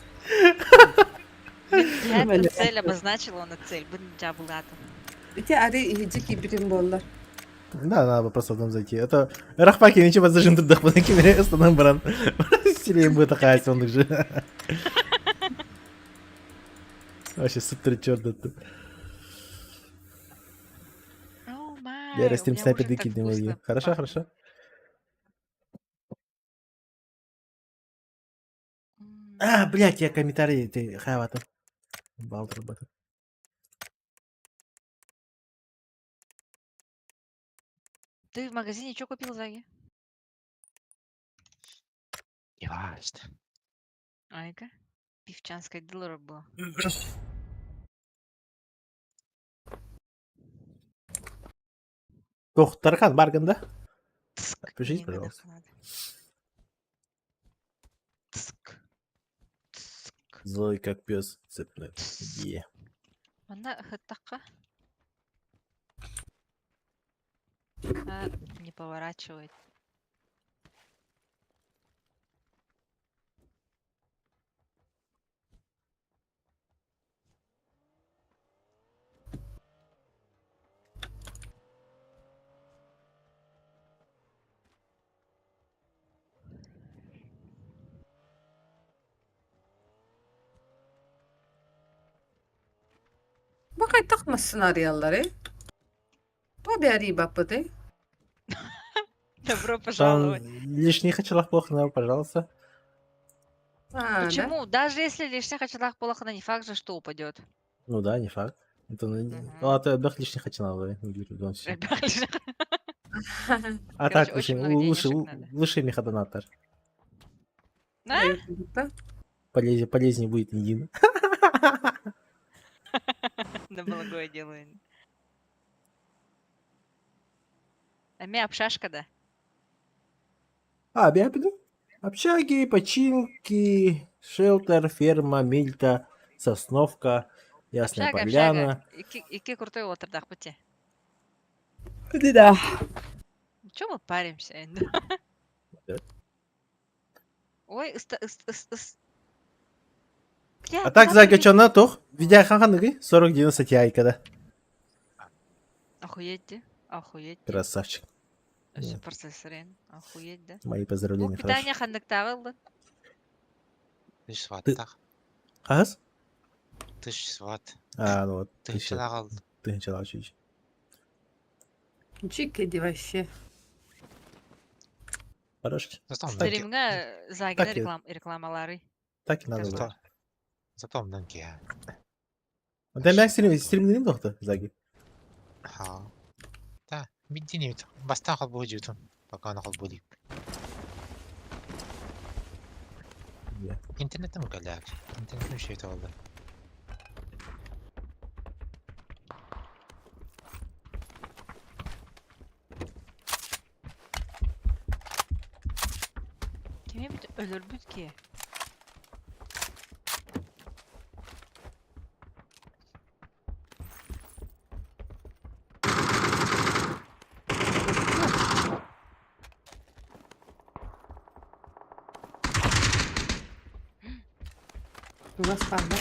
Я цель обозначила, он цель. Будем тебя булатом. İti arı iyice kibirim bollar. Да, надо просто там зайти. Это Рахпаки ничего зажим тут дахпаны кемере останам баран. Стилеем будет такая он же. Вообще супер черт это. О, май, Я у растим меня снайпер ужин так докидываю. вкусно Хорошо, пахнет. хорошо. А, блядь, я комментарий, ты хавату. Балтер бату. Ты в магазине что купил, Заги? Не важно. Айка. Пивчанское дело было. Ох, Тархан Барган, да? Тск, Подпишись, мне иногда пожалуйста. надо. Тск, тск, Злой как пес цепной. тск. Е. Она хатака. А, не поворачивает. Bakay takmasın arayaları. Tabii arayı bapadı. Добро Там пожаловать. лишних очелах плохо, но, пожалуйста. Ha, да? Почему? Даже если лишних очелах полохана, не факт же, что упадет. Ну да, не факт. Это, Мгм. ну, а то бэх лишних очелах, да, не говорю, да, всё. Ребят, лишних- А Короче, так, очень лучше, много лучше, денежек надо. лучший мехадонатор. А? Да? Полезнее будет един. На благое дело. А меня обшашка, да? А, бябиду? Общаги, починки, шелтер, ферма, мильта, сосновка, Ясная Общага, Поляна. Ики крутой отдых пути. Да. Чё мы паримся? Да. Ой, А так, загачана тох, видя хаханыгы, 40-90 Ti, когда. Охуеть, охуеть. Красавчик. Суперсесорин, охуеть, да? Мои Ну, поздравления, питание хорошо. хандыктавыл. 1000 ватт Ты- так. Хас? 1000 ватт. А, ну вот, Ты ты еще, чего? ты начала чуть. Чикади вообще. Хорошо. Зато Стримга Загина Так и- рекламалары. Так и надо Зато- было. зато мненки. А ты мяк стримдин доқты, Заги? Ха. Да, биддинет. Бастан хол будет. Пока на хол будет. Иә. Интернетте ми каляк? Интернетте şey oldu. Kime bir ölürbüz ki? Ruga spada.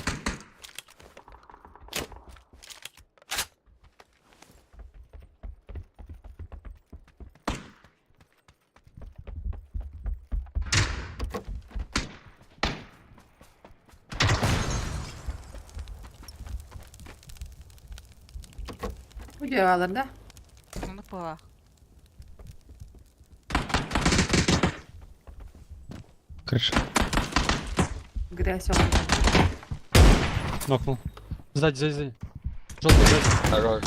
Bu cevalarda Ну, пах. Крыша. gres yok. Нокнул. Сзади, сзади, сзади. Желтый, сзади. Хорош.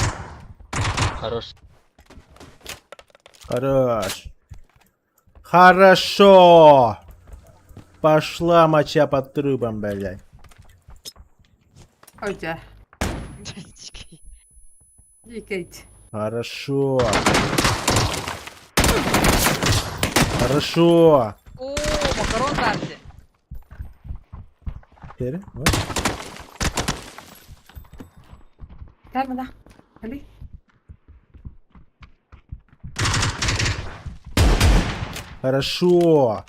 Хорош. Хорош. Хорошо. Пошла моча под трубом, блядь. Hoca. Дядечки. Yıkayıcı. Хорошо. Хорошо. О, макарон карте. Теперь, вот. Gelme lan. Ali. Хорошо.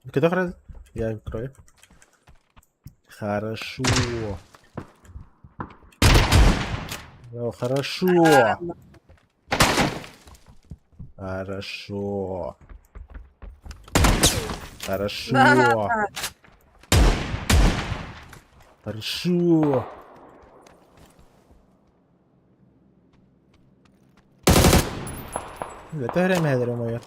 Кто хрен? Я крою. Хорошо. О, хорошо. Хорошо. Хорошо. Да. Хорошо. Это время моя.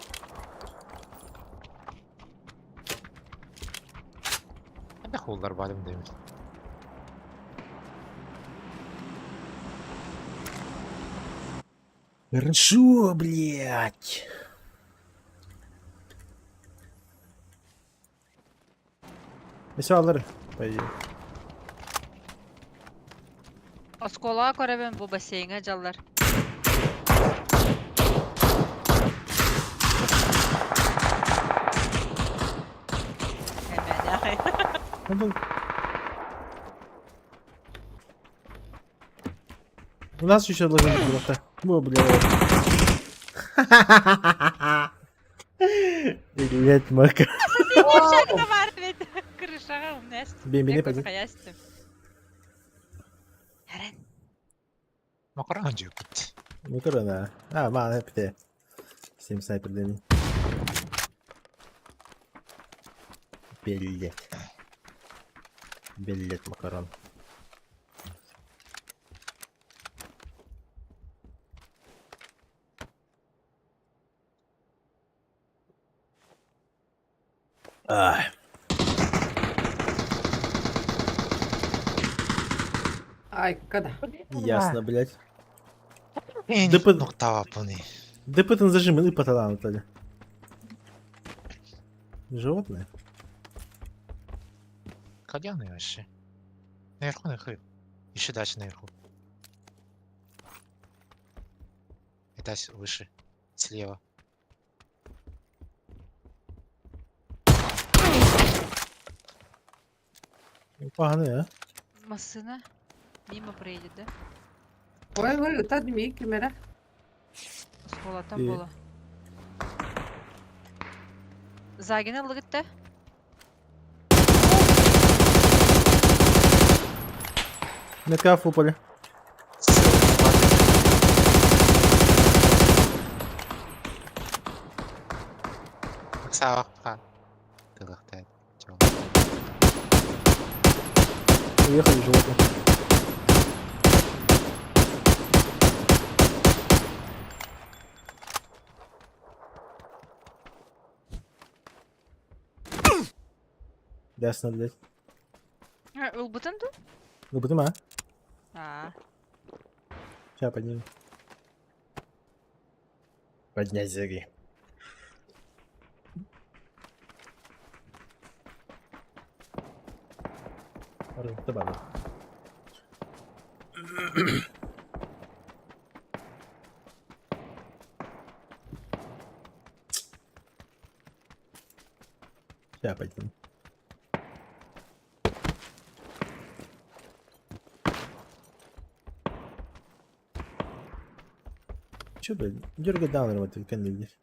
Ne kullar balim demiş. Хорошо, блядь. Все alır. По идее. Осколага көрөбүн бу бассейнге жаллар. Ну, у нас еще должен быть просто. О, блядь. Привет, Мака. Девчонка бар бит. Крышага умнес. Бембине пойди. Makaron diyor gitti. Makarona. Ha, man hep de. Sim sniper deneyim. Belli. Bellet makaron. Ай. Ай, когда? Ясно, блядь. En Dıpı- nokta var bu ne? Дыпытын зажимы по таланту тоді. Животное? Кальяны вообще. Наверху, наверху. Еще дальше наверху. И дальше выше. Слева. Погано, а? Машина мимо проедет, да? Ой, та дмей кемера. Оскола там И- было. Загина лыгытта. Метка в поле. Sağa bak. Tılıkta. Çok. Уехали животные. Ясно, блядь. Улбутан ду? Ну, будем, а? А, Сейчас поднимем. Поднять заги. Добавил. Сейчас пойдем. Че, блядь, дергай даунер вот этой канве здесь.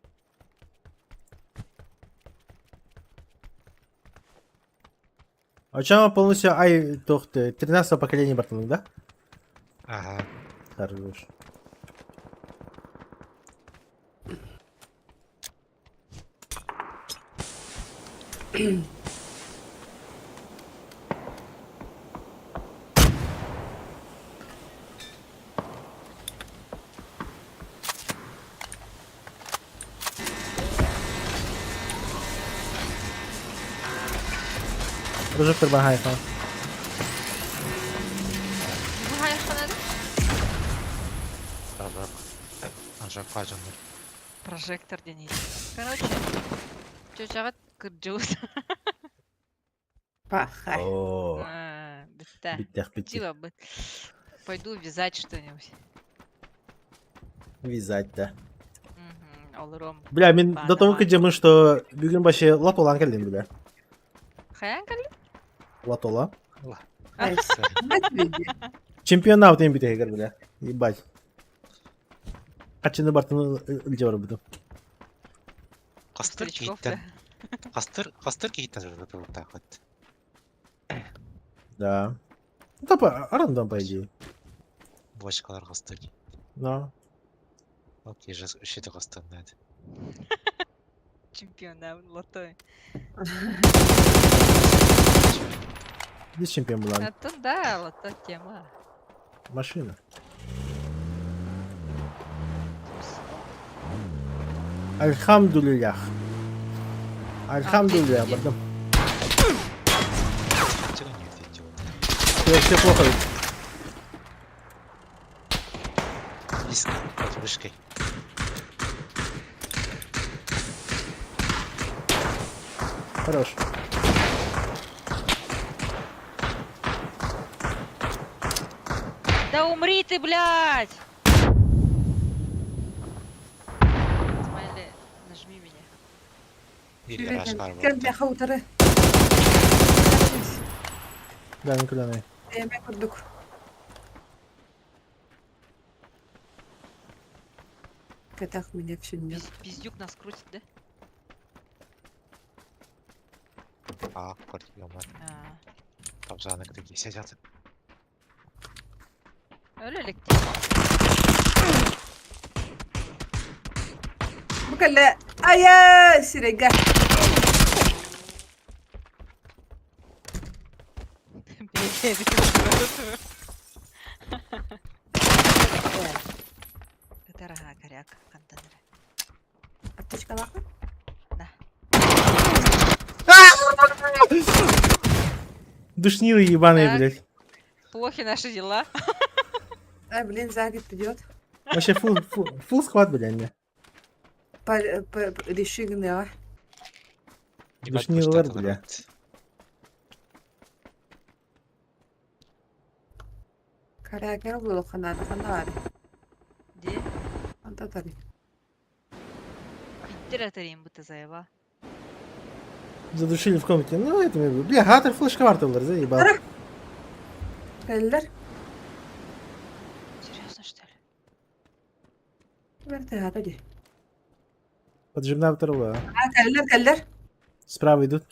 А у тебя полностью ай, тох ты, 13-го поколения бортанок, да? Ага. Хорош. Прожектор багает, а? Бухаешь фонарик? Прожок. Прожок бажанdır. Прожектор денег. Короче, чучагат кырджуут. Пахай. О, Битта. биттях битти. Типа, пойду вязать что-нибудь. Вязать, да. Алыром. Бля, мен до того кидемін, что бүгін башы латолан келдім, бля. Хаян кали? Латола. Ай, Чемпионат им бите игр, бля. Ебать. Качаны бартын үлде бар бұды. Kastır Старичков, gitten. Kastır gitten жүрді вот так вот. Да. Ну, тапа, рандом, по идее. Бочкалар kastır. Но. Окей, же үшеді kastır näді. Чемпион, да, лотой. Biz чемпион bulan. Это да, вот та тема. Машина. Альхамдулиллах. Альхамдулиллах, где? потом. Чего не ответил? Все плохо. Близко, под вышкой. Хорош. Да умри ты, блядь! Смайли, нажми меня. Или раш var Gel burada. xavtırı. Да, никуда не. Yemek kurduk. Катах меня все нет. Пиздюк нас крутит, да? А, квартиралар. Tabzanıkdaki sesatı. Öyle elektrik. Bu kelle. Aya sirega. Это рога, коряк, контейнеры. Аптечка лаха? Да. Душнилы ебаные, Так. блядь. Плохи наши дела. Ай, блин, Загид идет. Вообще фул схват, блядь, мне. Решили, а? Душнилы, блядь. Карагер был ханада ханада. Где? Анда тари. Питер атарим будто заеба. Задушили в комнате. Ну, это мне... Бля, гатер флеш-кварта, блядь, заебал. Келдер. Серьезно, что ли? Верте хатади. Поджимная второго. Келдер. Справа идут.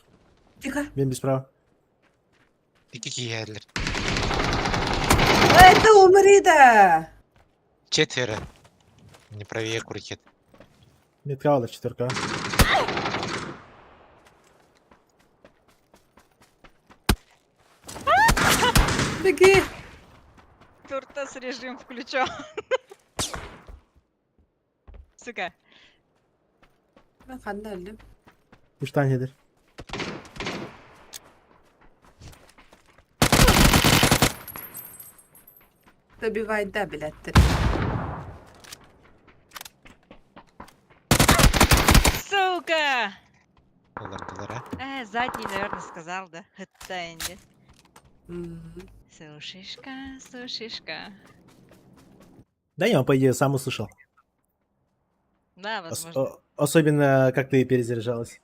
Тихо. Бемби справа. İki kişi geldiler. Это умри, да. Четверо. Не правее крутит. Метка алır, четверка. Беги. Туртас режим включен. Сука. Ben kandı öldüm. 3 tanedir. Добивай, да, блядь, ты. Сука! Olabilir ha. Задний, наверное, сказал, да? Это Энди. Мгм. Сушишка, сушишка. Да не, он, по идее, сам услышал. Да, возможно. Особенно, как ты перезаряжалась.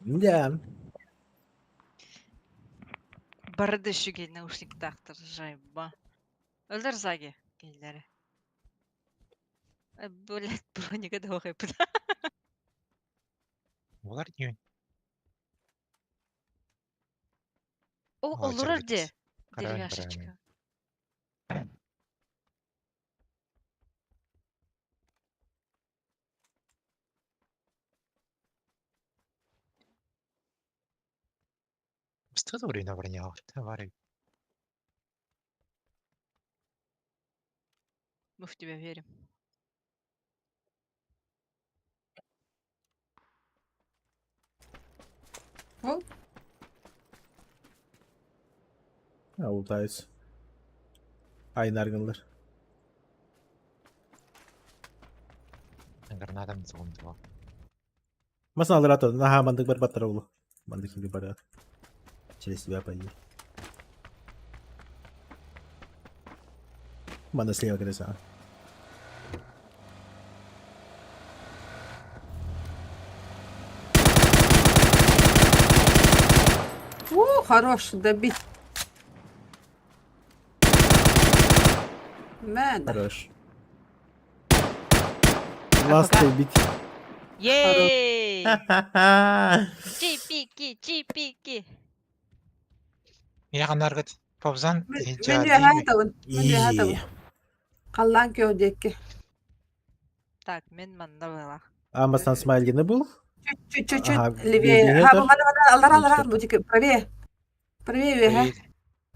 Да. Барды шүге наушник тақтыр, жайба. Өлдір заги, келдері. Блядь, бронега да оқай бұда. Олар не? О, Ой, олар жігіт. де. Қараң, Деревяшечка. Что ты время бронял? Товары. Мы в тебя верим. О, Ha, ultayız. Aynı argınlar. Граната не целом. Масын алыр аты. Наха, мандык бар баттар олу. Мандык или бар. Через себя пойди. Манда слева крыса. хорош, добить. Мен. Хорош. Ласты бить. Ей! Чипики, чипики. Яғанарға побзан Мен де хатауын. Мен де хатауын. Қаллан кеудекке. Так, мен манда была. Амбастан смайлгені бұл. Чуть-чуть Ага, левее. левее Ага, тоже? алдар, Четвертый. будь правее. Правее, ага. Проверь.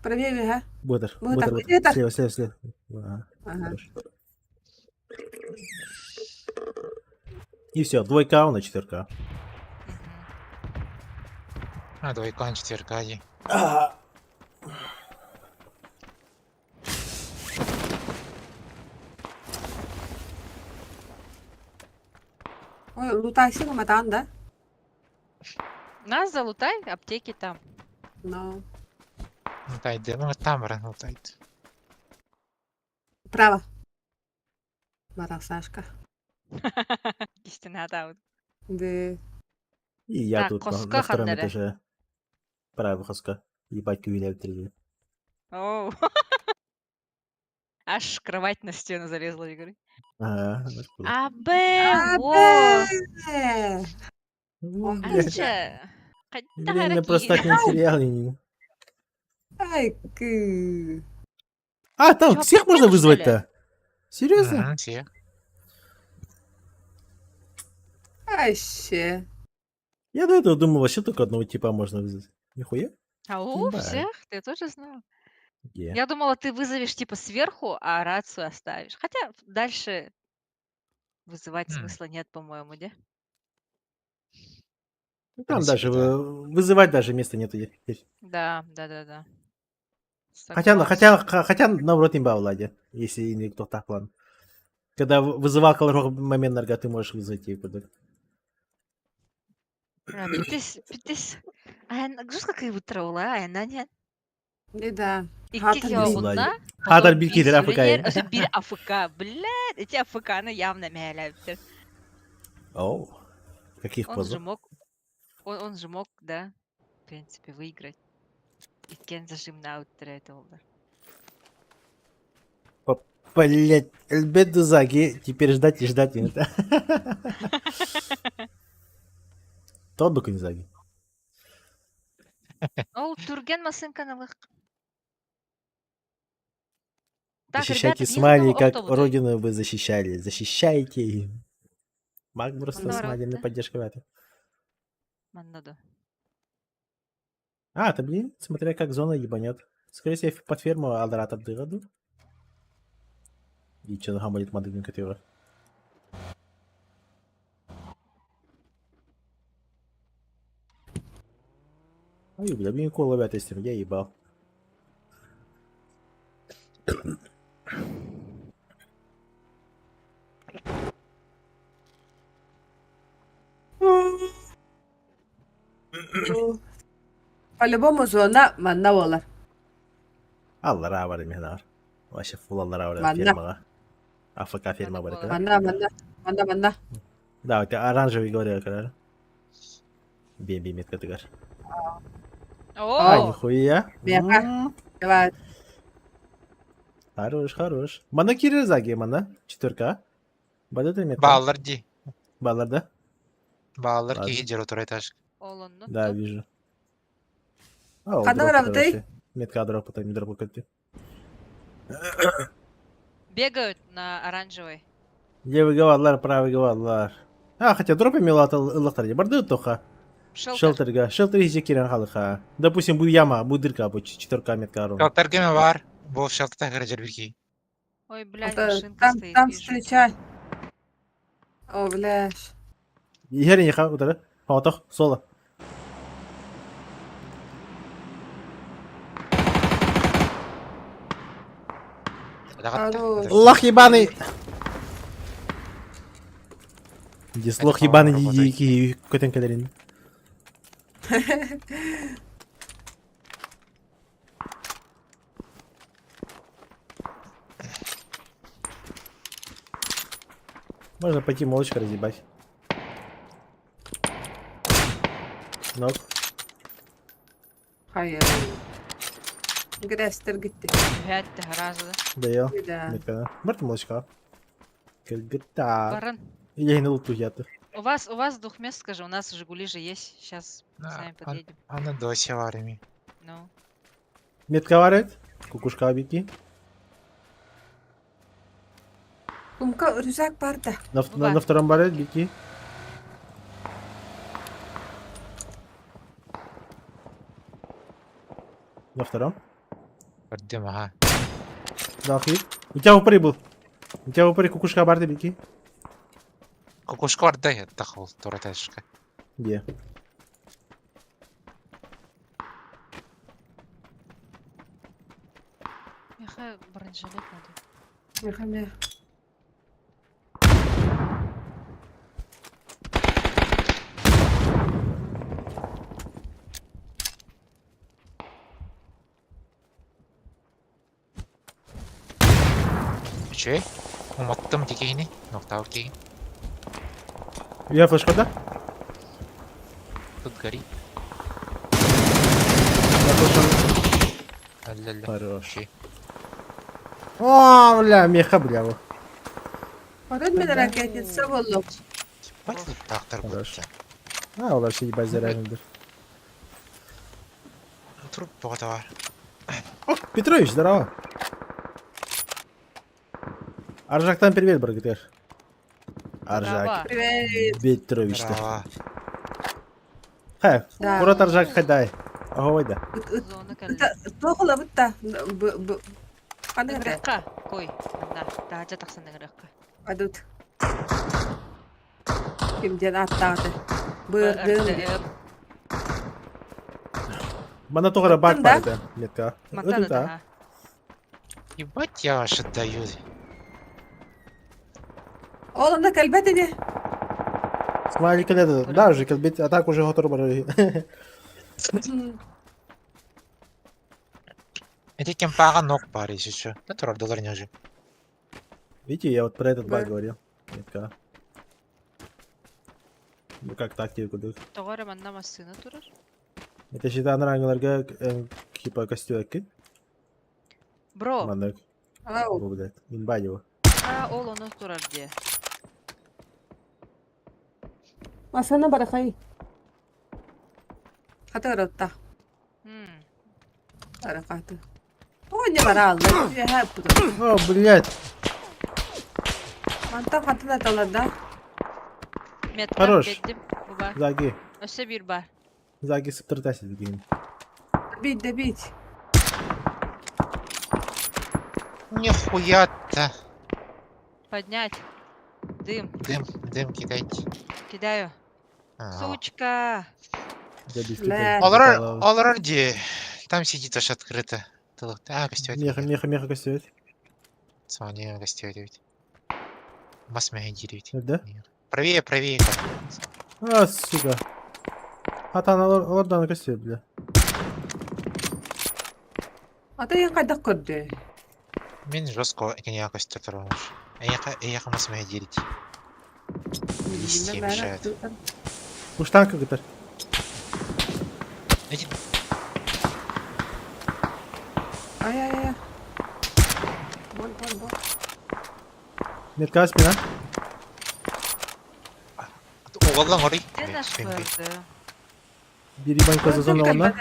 Правее, ага. Бутер, Вот бутер, так, бутер. это. Слева, слева, слева. Ага, Ага. хорошо. И все, двойка, он на 4К. А, двойка на 4К, иди. Ой, лутайся, матан, да? Нас залутай, аптеки там. Ну, Лутайте, ну там лутайте. право. Сашка. Истина, да. Вот. Да. И я Так, тут Хоска на втором ханнере. этаже. Правый Хоска. Ебать, кювиля впереди. Оу. Аж кровать на стену залезла, Игорь. Ага, это круто. Во! Ну, блядь. Ача. Время просрать материал. Ай, А, там Чё, всех можно вызвать-то? Серьезно? Ага, всех. Вообще. Я до этого думал, вообще только одного типа можно вызвать. Нихуя? Ау, Бай. всех? Ты тоже знал? Е. Я думала, ты вызовешь типа сверху, а рацию оставишь. Хотя дальше вызывать смысла нет, по-моему, да? Ну, В там принципе, даже да. вызывать даже места нету здесь. Да. Согласна. Хотя наоборот имба Влади, если никто так план. Когда вызывал колорок момент нарга, ты можешь вызвать его. Питис. Жестко как будто траула, а она нет. Да. İki kere Влади. oldu. Хатар bir keder Afrika'ya. Bir Afrika. Блядь, эти Африканы явно мәләптер. Оу. Каких Он же позов? мог, он же мог, да, в принципе, выиграть. И Кен зажимный ауттер это oldu. Блять, Эльбет Дузаги, теперь ждать и ждать. Тот бы Кунизаги. Ол Турген Масынканылык. Так, Защищайте ребята, Смайли, ехал как автобус. родину вы защищали. Защищайте. Маг просто Здорово, Смайли да? поддержка в этом. Маннадо. А, ты, блин, смотря как зона ебанет. Скорее всего, под ферму Алдарат отдыхаду. И что, нахам будет модельный котел. Ой, бля, блин, кол ловят из я ебал. По-любому зона манна болар. Аллара var mehnar. Вообще фул Аллара var Манна. фермага. АФК ферма Манна бар. Манна. Манна. Да, у тебя оранжевый говорил, когда. Бей метка ты говоришь. А, О, нихуя. Беха. Давай. Хорош. Мана Киризаги, мана. 4К. Бада ты метка. Баллар ди. Баллар, да? Баллар Ладно. ки жер турай таш. олонну. Да, вижу. А, он Кадавр дропает работай. вообще. Метка дроп, потом не дроп ты. Бегают на оранжевой. Левый гавадлар, правый гавадлар. А, хотя дроп имел от лохтарди. Барды тоха. Шелтер. Шелтерга. Шелтер изи кирен халыха. Допустим, будет яма, будет дырка, будет 4К метка арон. Шелтер геме бар. Бұл шелтер гаражер бирки. Ой, блядь, Это- машинка стоит, Там вижу. встречай. О, блядь. Егерин яха утары. Паватох, соло. Хорош. Лох ебаный! Здесь лох ебаный дикий котен кадарин. Можно пойти молочко разъебать. Нок. Hayır. Грестер gitti. Гәтті, разы. Доел. Да. Метка. Барт молочка. Кальгата. Баран. Я не луту яту. У вас двухместка же, у нас Жигули же есть. Сейчас Да, сами подъедем. Аны досе варими. Ну. Метка варит. Кукушка обики. Kumka rüzak barda. На втором баре бики. втором. Көрдім, аха. Дахи. У тебя упыры был. У тебя упыры кукушка барды бики. Кукушка бар да, тақыл, тура тәшіқі. Где? Яха бронежилет надо. Мехаме. Үші? Ұмыттым декейіне, ноқтау кейін. Я флешка, да? Тут горит. Я флешка. Әлі-әлі. Хорош. Үші. О, бля, меха, бля. во. Орын мен ракетница болуп. Бать тут тақтар Хорош. бұтты. А, олар все ебать заряженный. Труп бұғыда бар. Петрович, здорово. Аржактан привет, бригадир. Аржак. Привет. Петрович. Здорово. Хай, Да. Курат Аржак хайдай. Ого, да. Зона кәлді. Тоқыла бұтта. Қаны ғыры? Ныңырыққа, қой. Мында, дағажа тақсын ныңырыққа. Адут. Кимден аттағды. Бұрдың. Мана тогара бак Мактан, бар, да? Метка. Мактан Өтін, атаға. Ебать, я аж отдаю. Олында кәлбәт еді. Смайлик это, да, уже калбит, а так уже готов бар. Это кем паған ног бар, если что. Да тұрар доллар не уже. Видите, я вот про этот баг Да. говорил. Метка. Ну как тактику дых. Тоғары манна массыны тұрар. Это считан рангыларга типа костюмки. Бро, Манак. Ау. Бу, блядь. Инба его. ол оны тұрар де. Асана барақай. Қаты ғырытта. Барақаты. О, не бара алды. Я хәп бұды. О, блядь. Манта қатын аталарда. Меткан Хорош. беддім, бұл бар. Заги. Өсі бір бар. Заги сыптыртасыз деген. Бить да бить. Нихуя-то. Поднять. Дым. Дым кидайте. Кидаю. Ага. Сучка. Бля. Олар де. Там сидит аж открыто. А, костюм. Меха костюм. Смотри, костюм. Масмя деревить. Да? Правее. А, сука. Атан ордан костюм, бля. Ата я қайдақ көрді. Мен жестко не костюм тұрмыш. Эяқа масмя дерить. Листья мешают. Уштанка гитар. Эти Ай. Бол. Метка спина. оғалдан ұрый. Де наш көрді? Бери банька за зону ona.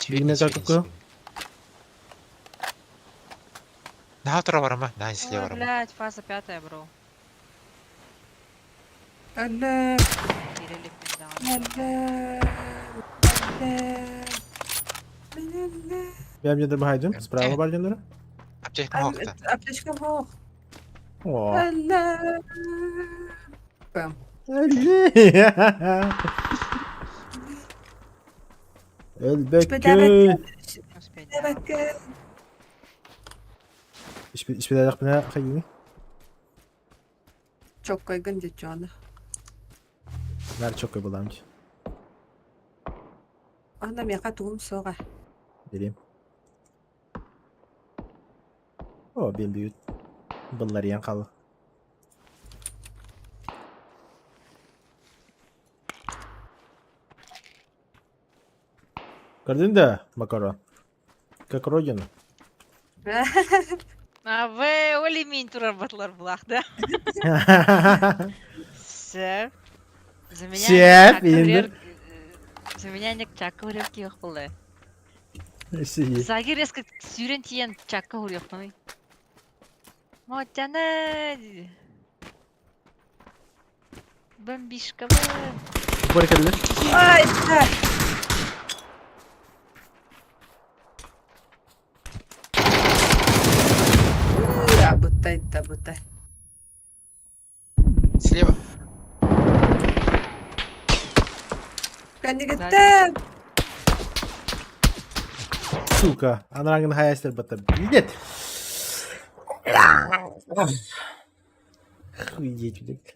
Birine закупку. На утро барама, на Ой, слева барама. блядь, фаза 5, бро. Әлі. Перелип мен Я мне добавляю. Справа бар жандары. Аптечка хоқты. Аптечка хоқ. О. Әлі. Элбекке. Бәкке. İşbirlik bana xeyini. Çok kaygan geçiyor ana. Ver çok koy bulamcı. Anam yaka tuğum soğa. Vereyim. O ben büyüt. Bunlar yan kalı. Gördün de makaron. Как родина. А вы оли мен турар батлар булах, да? Все. За меня Все, пиндер. За меня не чакка уревки yok болды. Сиди. Загир резко сүйрен тиен чакка уревк ной. Мочана. Бомбишка бы. Бор келди. Ay. бутай. Слева. Канигеттен. Сука, анрангын хаястер бата. Нет. Хуйдеть, блядь.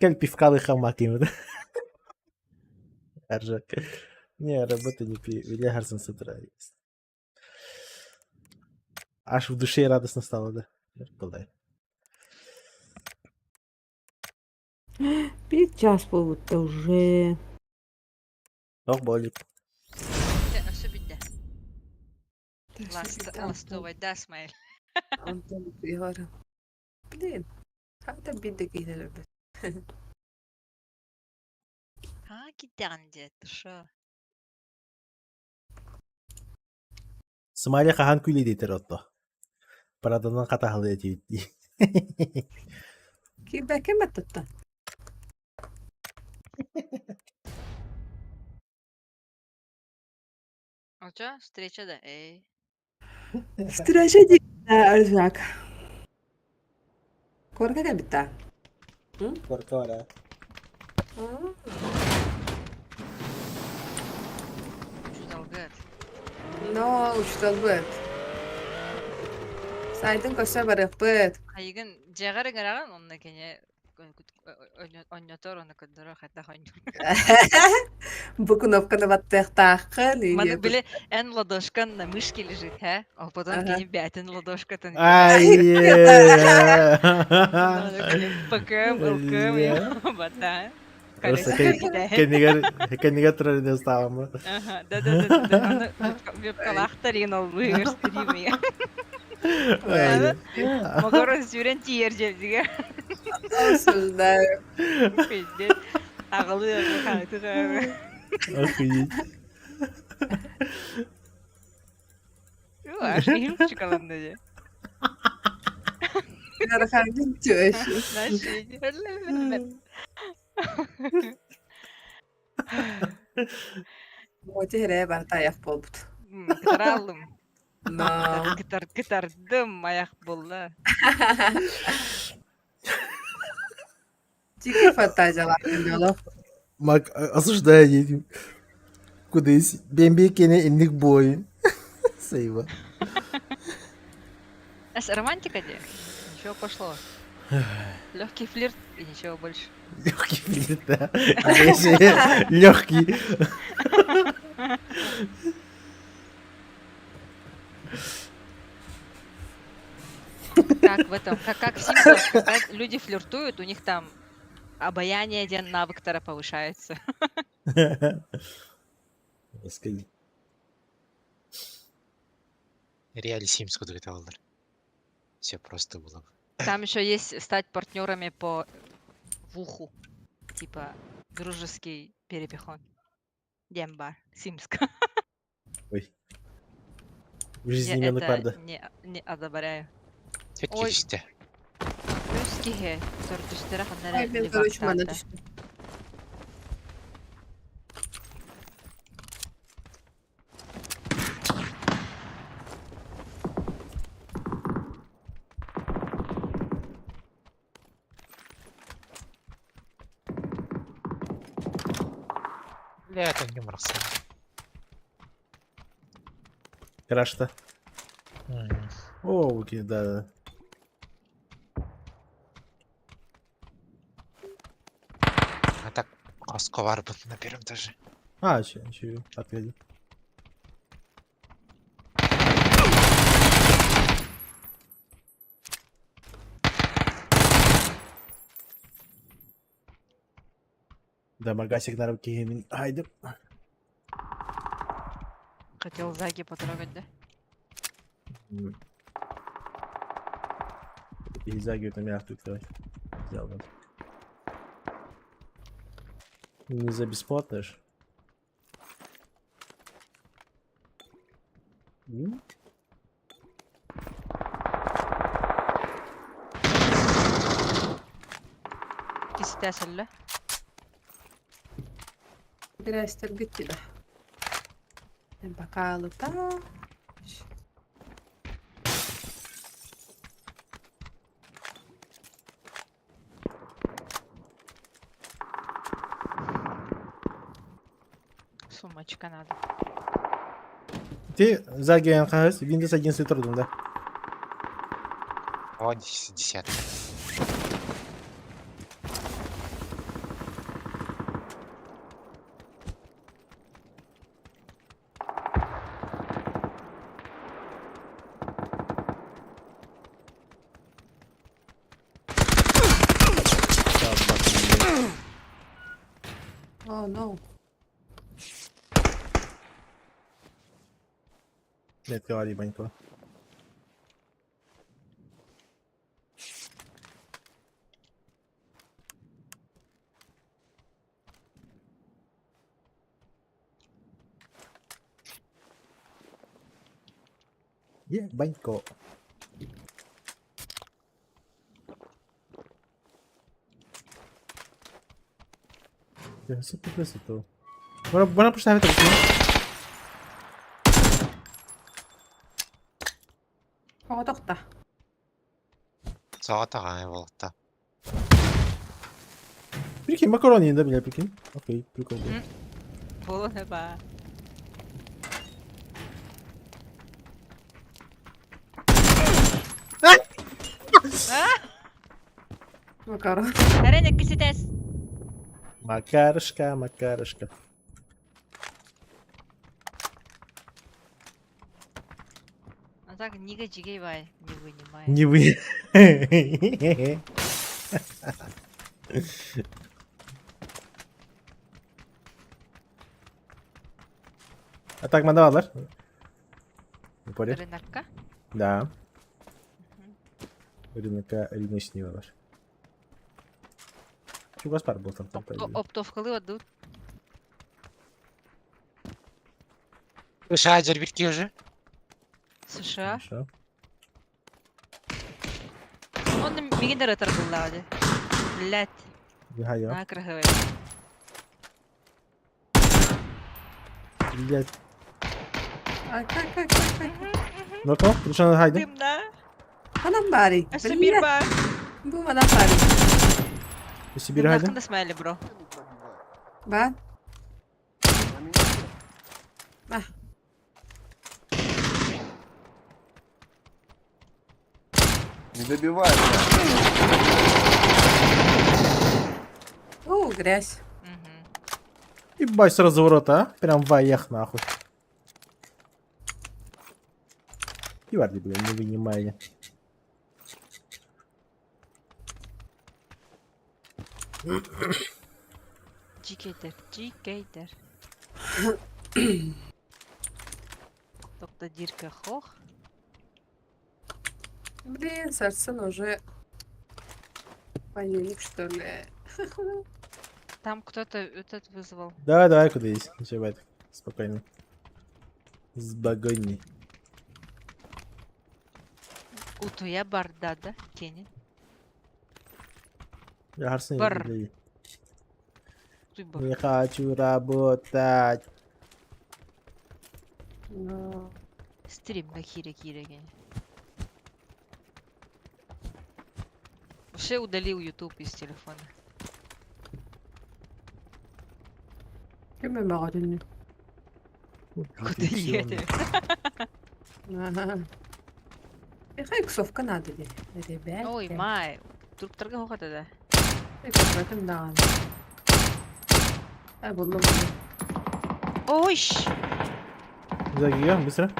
Как пивкалы хамаким. Аржак. Не, работа не пи. Илья Гарсон с утра есть. Аж в душе радостно стало, да? Былай. 5 час болупта уже. Ох, болит. Все битте. Ластовайда, Смайл. Антон Егор. Блин. Хата бидde гинелер бит. Гидан дед, шо? Смайли хахан күлі дейтер отто. Параданан қата халы әтейді. Ким баттта? А чё? Встреча, да? Эй. Встреча Арзак. Корка кабита. Коркора. Учталгат. Но учталбыт. Сайдын көсө барыппыт. Хайгын жагары гараган онна кене оннотор оны көдөрө хата хонжур. Бу кнопканы баттыктакын. Маны биле эн ладошкан на мышке лежит, а? А потом кене бятин ладошкатын. Ай. ПКМ, ЛКМ, бата. Просто кеннигер тұрар не ставам. Да. Веб-калахтарин ол выгерстриме. Могорон сюрен тиер жебдиге. Осундаю. Пиздец. Ағылы қаңтыға. Охуеть. Аж не шоколадно же. Карахандин тёщи. Мотире барта аяк болбут. Кытар алдым. Но. Кытардым аяк болду. Тики фантазиялар менен Мак, осуждаю этим. Кудись. Бембекене инник бойын. Сейва. Романтика где? Ничего пошло. Легкий флирт и ничего больше. Легкий флирт, да. Легкий. Как в этом, как в Симпсонах, люди флиртуют, у них там обаяние один навык Тора повышается. Реали Sims кудугаталдар. Все просто было. Там еще есть стать партнерами по вуху. Типа дружеский перепихон. Демба, Симска. Ой. В жизни не напарда. Не одобряю. Ой. Русские, сортистера, Ай, мен короче мана түштү. Бля, это не мраксан. Краш-то. О, окей, да. А так, Косковар был на первом этаже. А, ничего, ответил. Да, магасик на руке. Айда. Хотел Заги потрогать, да? И Заги у меня тут взял. Не за бесплатно ж. Тестясылы. Грайстер биtti de. En bakalım da. Очка надо. Ты заген кагыз, Windows 11 тұрдың да. О, 10. Oh no. Нет, говори, банько. Банько. Я супер красиво. Бана поставить так. Ого тоқта. Соға тағай болықта. Прикинь, макарони, да, бля, прикинь. Окей, прикол. Было неба. Макарон. Арене киситес. Макарышка, макарышка. А так нига джигей бай, не вынимай. Не вы. А так мандавалар. Понял? Рынокка? Да. Рынокка рыночный var. Şu gaz par болтан там. Оптовкалы отдут. США жербитке уже? США. Хорошо. Он мигендер торгулады. Блять. Hayır. Накрахивай. Блять. Ay kay. Ну-ка, пришел haydi. Дым, да? Anam bari. Сибирь бар. Bu anam bari. Сибирь haydi. Hakkında смайли, бро. Ben. Ah. Не добивай. О, грязь. Ебать с разворота, а? Прям ваях нахуй. И варди, блин, не вынимали. Чикейтер. Доктор Дирка Хох. Блин, Сарсен уже паник, что ли. Там кто-то этот вызвал. Давай, давай, куда есть. Ничего, спокойно. Сбагонни. Утуя барда, да? Тени. Я гарсен Бар. не Туй бар. Не хочу работать. Но... Стрим на хире-хире. Вообще удалил YouTube из телефона. Кем я магазин? Куда едешь? Ага. Ехай ксовка надо ли, ребят. Ой, май. Тут торга хохота, да? в этом да. А буду. Ой! Загигаем быстро.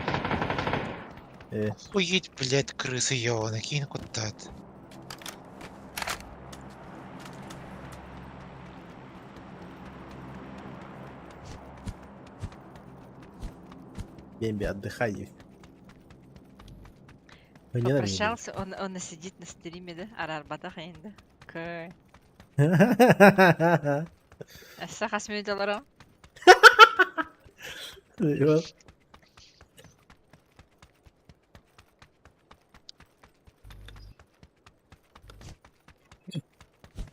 Охуеть, блядь, крысы ёбаные, кинь куда-то. Бемби, отдыхай. Мне надо Попрощался, он сидит на стриме, да? Арарбата хайында. Кай. Эсса хасмин долларом. не-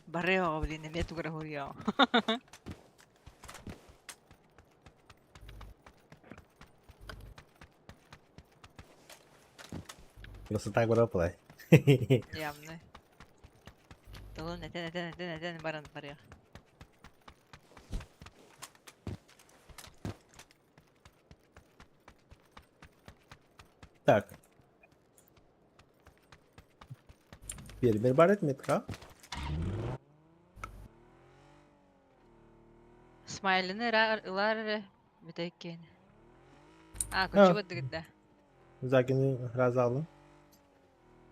Баррео, блин, имеет угрохуя. Красота города. Явно. Долу нетен баран баррео. Так. Фермер бар этметка. Смайлины ылар битейкен. А. Көчү бадыгда. Загины разалы.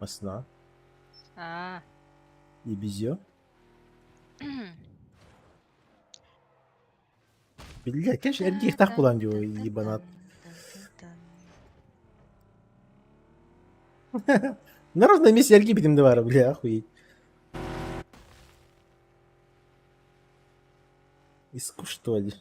Масна. И бизё. Блядь, конечно, эргих так булан диyor ебанат. На ровном месте эрги битим var, бля, охуеть. Иску, что ли?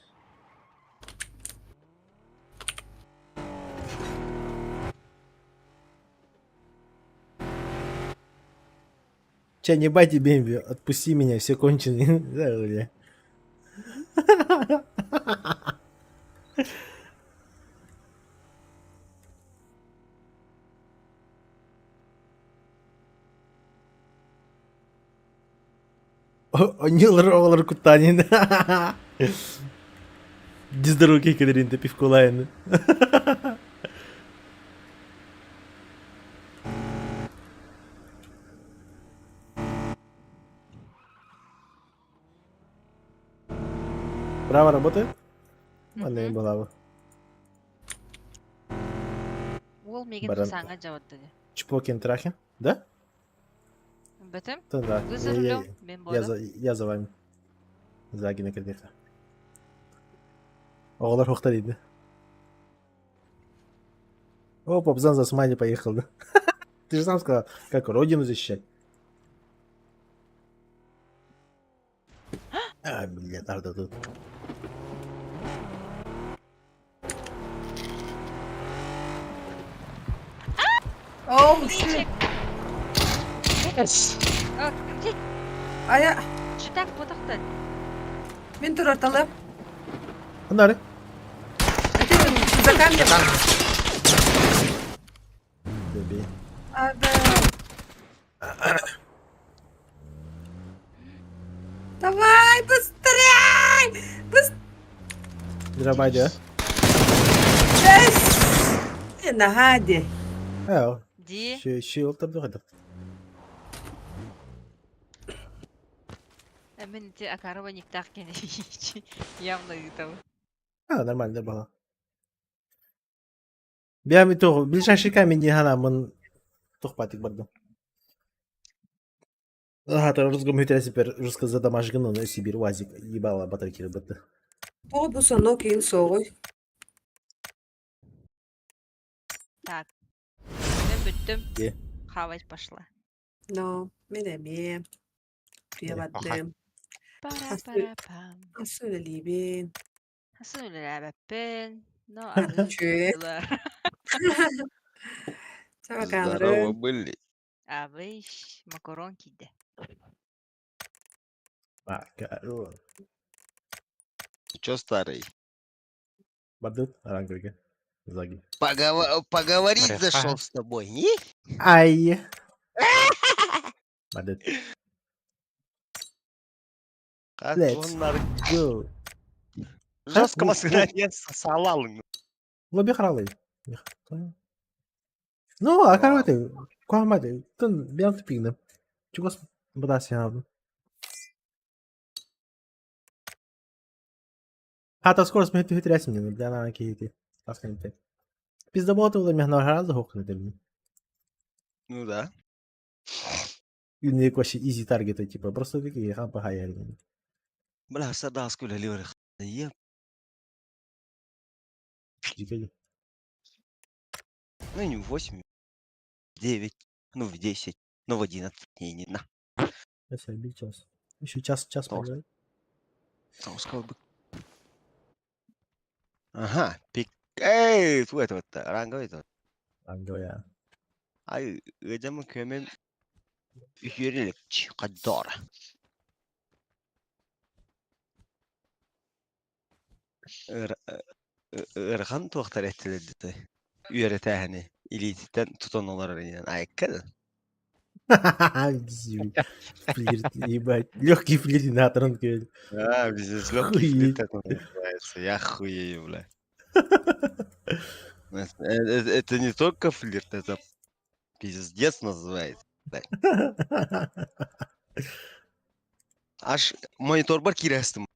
Ча, не бати Бэмби, отпусти меня, все кончены. Да, бля. Нил Ровлар Кутанин. Диздоруки кадрин ты пивкулайн. Право работает? Ладно, не была бы. Ол меген Баран. саңа жабатты. Чпокин трахи? Да? Бетем? Да, да. Вы за рулем? Мен бодым. Я за вами. Загина кредита. Оғлар хоқта дейді. О, Попзан за Смайли поехал, да? Ты же сам сказал, как родину защищать. А, блядь, Арда тут. Оу, Ичек. Yes. Тек, Ая, читак ботақты. мен тұр орталы. Анары. За камнем. Беби. Ада. Давай, быстрей! Драбайди, а? Yes! Нагаде. Ау. Ди. Ще ол табды қайда. Мен те акарова никтах кене. Явно гытау. А, нормально было. Бями то, ближайший камень не хана, мон тухпатик бардым. Ага, русском хитре супер жестко задамажган, но Сибирь вазик ебала батарейки рыбыты. О, bu sana кейін соғой. Так. Мен бүттім. Е. Хавать пошла. No, мен әме. Приябаттым. Пара-пара-пам. Асыл либен. Сөйләбәппен. Но Чё? арылар. Здорово были. Абыш макарон киді. Макарон. Чё старый? Бардут, оранговый. Заги. Поговорить Бреха. зашел с тобой, не? Ай. Бардут. Как Let's он нар- go. жестко ну, маскировать салал. Лоби хралый. Ну, а как это? Куамады. Тон бян тупигна. Чего с бадаси навду? Хата скорость мы хитрясь мне, бля на какие-то. Тасканте. Пиздоботы у меня гораздо хокнуть. Ну да. И не вообще easy таргеты, типа, просто такие хампа хайяли. Бля, сада скуля ливер. Е, Дикади. ну не в 8, в 9, ну в 10, ну в 11. Не на. Я себя бил час. Еще час Толст. поиграть. Там сказал бы. Ага, пик. Эй, tu это вот ранговый тот. Ангоя. Ай, ödeme kömen üyelik kadar. Irgan tohtar ettirildi. Üyeretehini ilitiden tutanlar yani ayakkadı. Флирт, ебать. Легкий флиртинатор, он говорит. А, бизнес легкий Охуеть. флирт это называется. Я хуею, бля. Это не только флирт, это пиздец называется. Аж монитор бар кирәстем.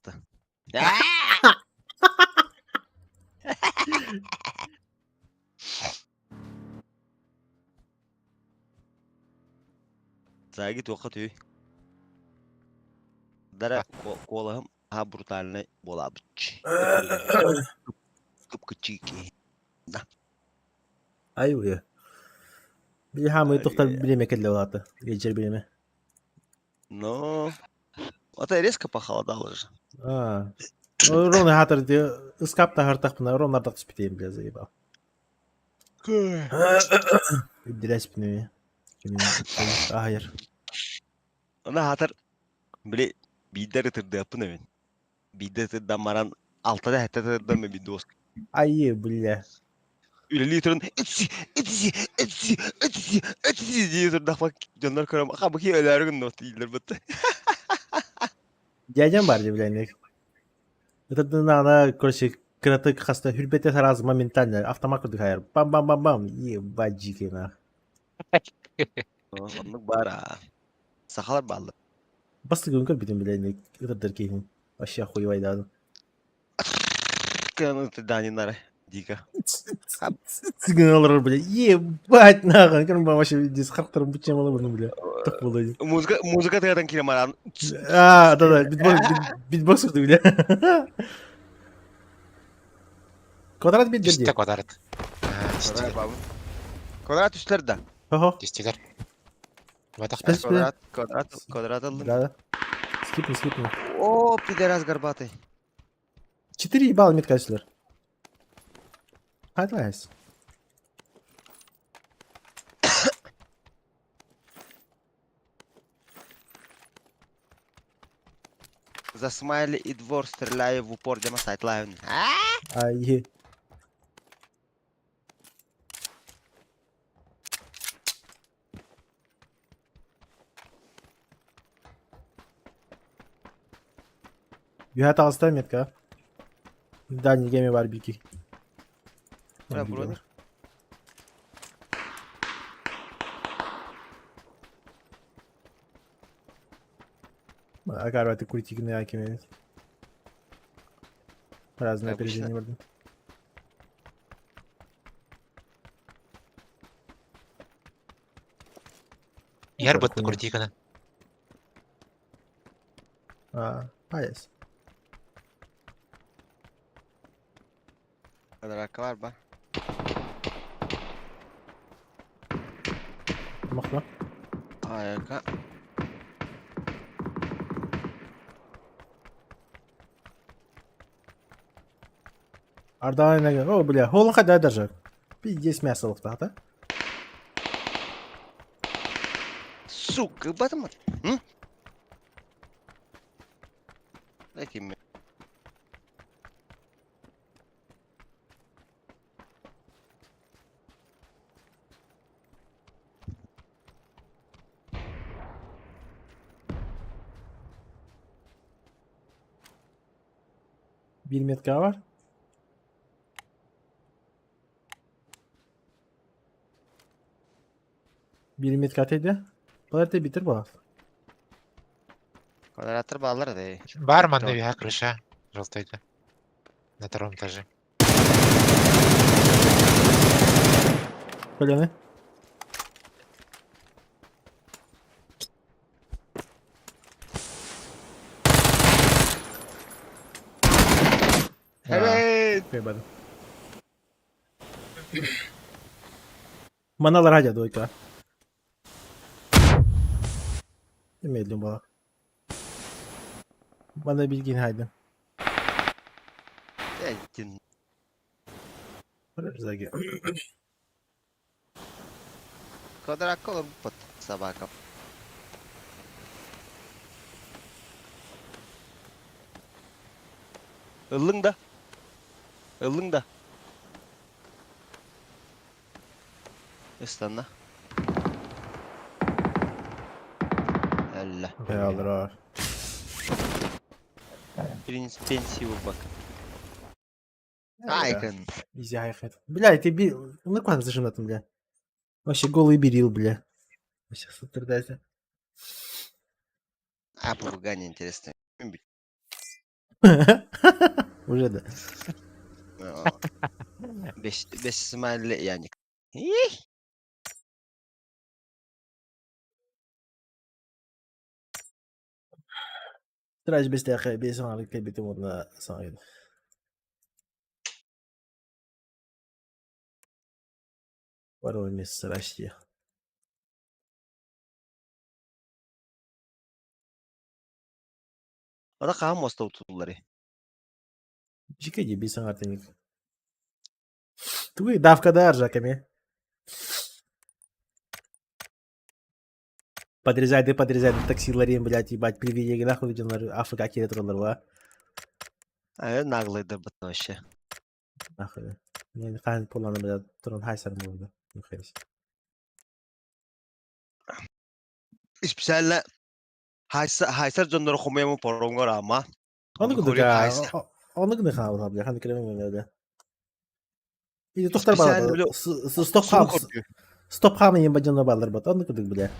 Сагит вакыт үй. Дара колам а брутальный болабыч. Кыпкычики. Ayvı. Bir hamı doktor bileme kelle olata. Geçer bileme. Но это резко похолодало же. А. Ровно хатır diyor. Iskap da hartak buna. Ровно da spiteyim biraz ayıba. Biraz bine. Hayır. Ona hatır bile bider tırdı yapın evin. Bider tırdı maran altta hatta tırdı mı bir dost. Ayı bile. Üleli tırın etsi diye tırdı bak canlar karam. Ha bakayım öler gün not değiller battı. Diyeceğim var bilenek. Ötedin ana короче кратык хаста hürbete taraz моментально автомат kırdık hayır. Bam bam bam bam. İyi bacık na. Onluk var ha. Sakalar bağlı. Bastı gün kır bitim bilenek. Ötedir keyfim. Aşağı koyu vaydadım. Kanı daninlara. Dika. Sıgın alır bile. Ебать нахуй. Kan bana şey diz kırtırım bıçağım alır bunu bile. Tak bulayım. Muzika tırdan kire maran. Aa da beatbox kırdı bile. Kvadrat bir Üstte dedi. kvadrat. Kvadrat babu. Kvadrat üstlerde. Oho. Десятигар. Ватах. Kvadrat aldım. Да. Скипни. О, пидорас горбатый. 4 ебал меткачlar. Hadi guys. За смайли и двор стреляю в упор, где масайт лайвн. Ay. You had to oставь метка. Да, не гейме барбики. Бля, броник. Agar ты курить не акиме. Разные опережения вроде. Яр бытты куртиканы. Yes. Kadar var ba. Mахна. Ayaka. Арда не. О, бля, холон хода даже. Пиздец мясо лохта, да? Сука, батам. Таким. Bir metka var. Bir metka tedi. Bunlar da bitir bu. Квадратор баллар да. Бармен на крыша. Желтая. На втором этаже. Колены. Evet. Kaybadım. Manalar hadi doyka. Demeyelim bana. Bana bilgin haydi. Один. Zaги. Квадрат колор под собака. Ilın da. Ilın da. Üstten de. Allah. Beyallar. Birincisi pensiyi vur bak. Айкон. Изи хайхет. Бля, ты ну куда зажим там, бля? Вообще голый берил, бля. Сейчас страдайся. А, попугай интересно. Уже да. Бессмысленно, Яник. Трач без тяха, без он как бы ты вот на самом. Пару месяцев расти. Ада кам моста утулары. Чикади без артник. Ты давка даржаками. Подрезай такси ларин, блядь, ебать, приведи нахуй идём Африка кирет А наглый да вообще. Нахуй. Не хан полана, блядь, туран хайсар будет. Ну хайс. Специально хайсар жоннор хумему поронгор ама. Он куда? Он куда хавал, блядь, хан кремем, блядь. Иди тохтар бал. Стоп хам им бадён балдар бат. Он куда, блядь.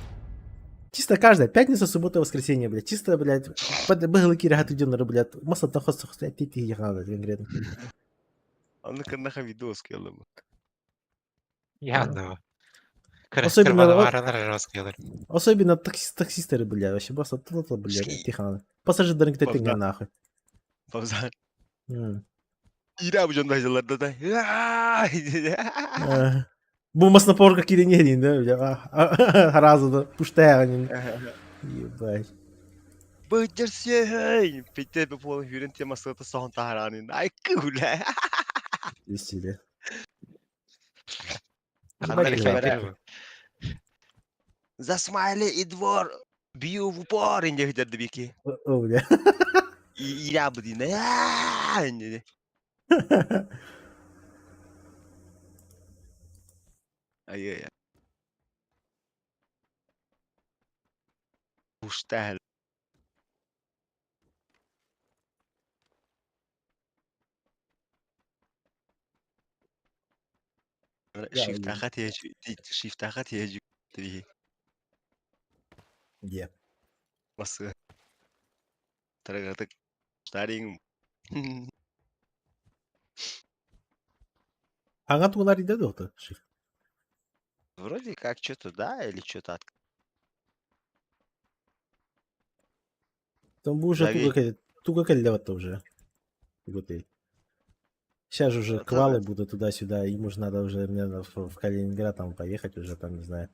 Чисто каждая пятница, суббота, воскресенье, блядь. Чисто, блядь, бэглыки рахат идён, блядь. Масса там хост ти ехал, конкретно. Он канаха видос келем. Явно. Особенно таксисты, блядь, вообще просто то, блядь, тихо. Пассажиры тепинга нахуй. Павзан. Ира бужон дайзаларда да. Bu masna porka kiri ne diyeyim değil mi? Harazı da puştaya hani. Ебать. Быдерсей. Пите бе по хюрен тема сата сон таранин. Ай куле. Истили. Засмайли и двор. Бью в упор инде хидерди бики. О, бля. Ира будина. Ай-яй-яй. Пуштал. Шифтахат ежи. Где? Масы. Тарагатык. Старин. Ага, tu лари да дота. Вроде как что-то да или что-то от. Там уже туго калева-то уже. Сейчас же уже квалы будут туда-сюда, им уже надо уже в Калининград там поехать уже, там, не знаю,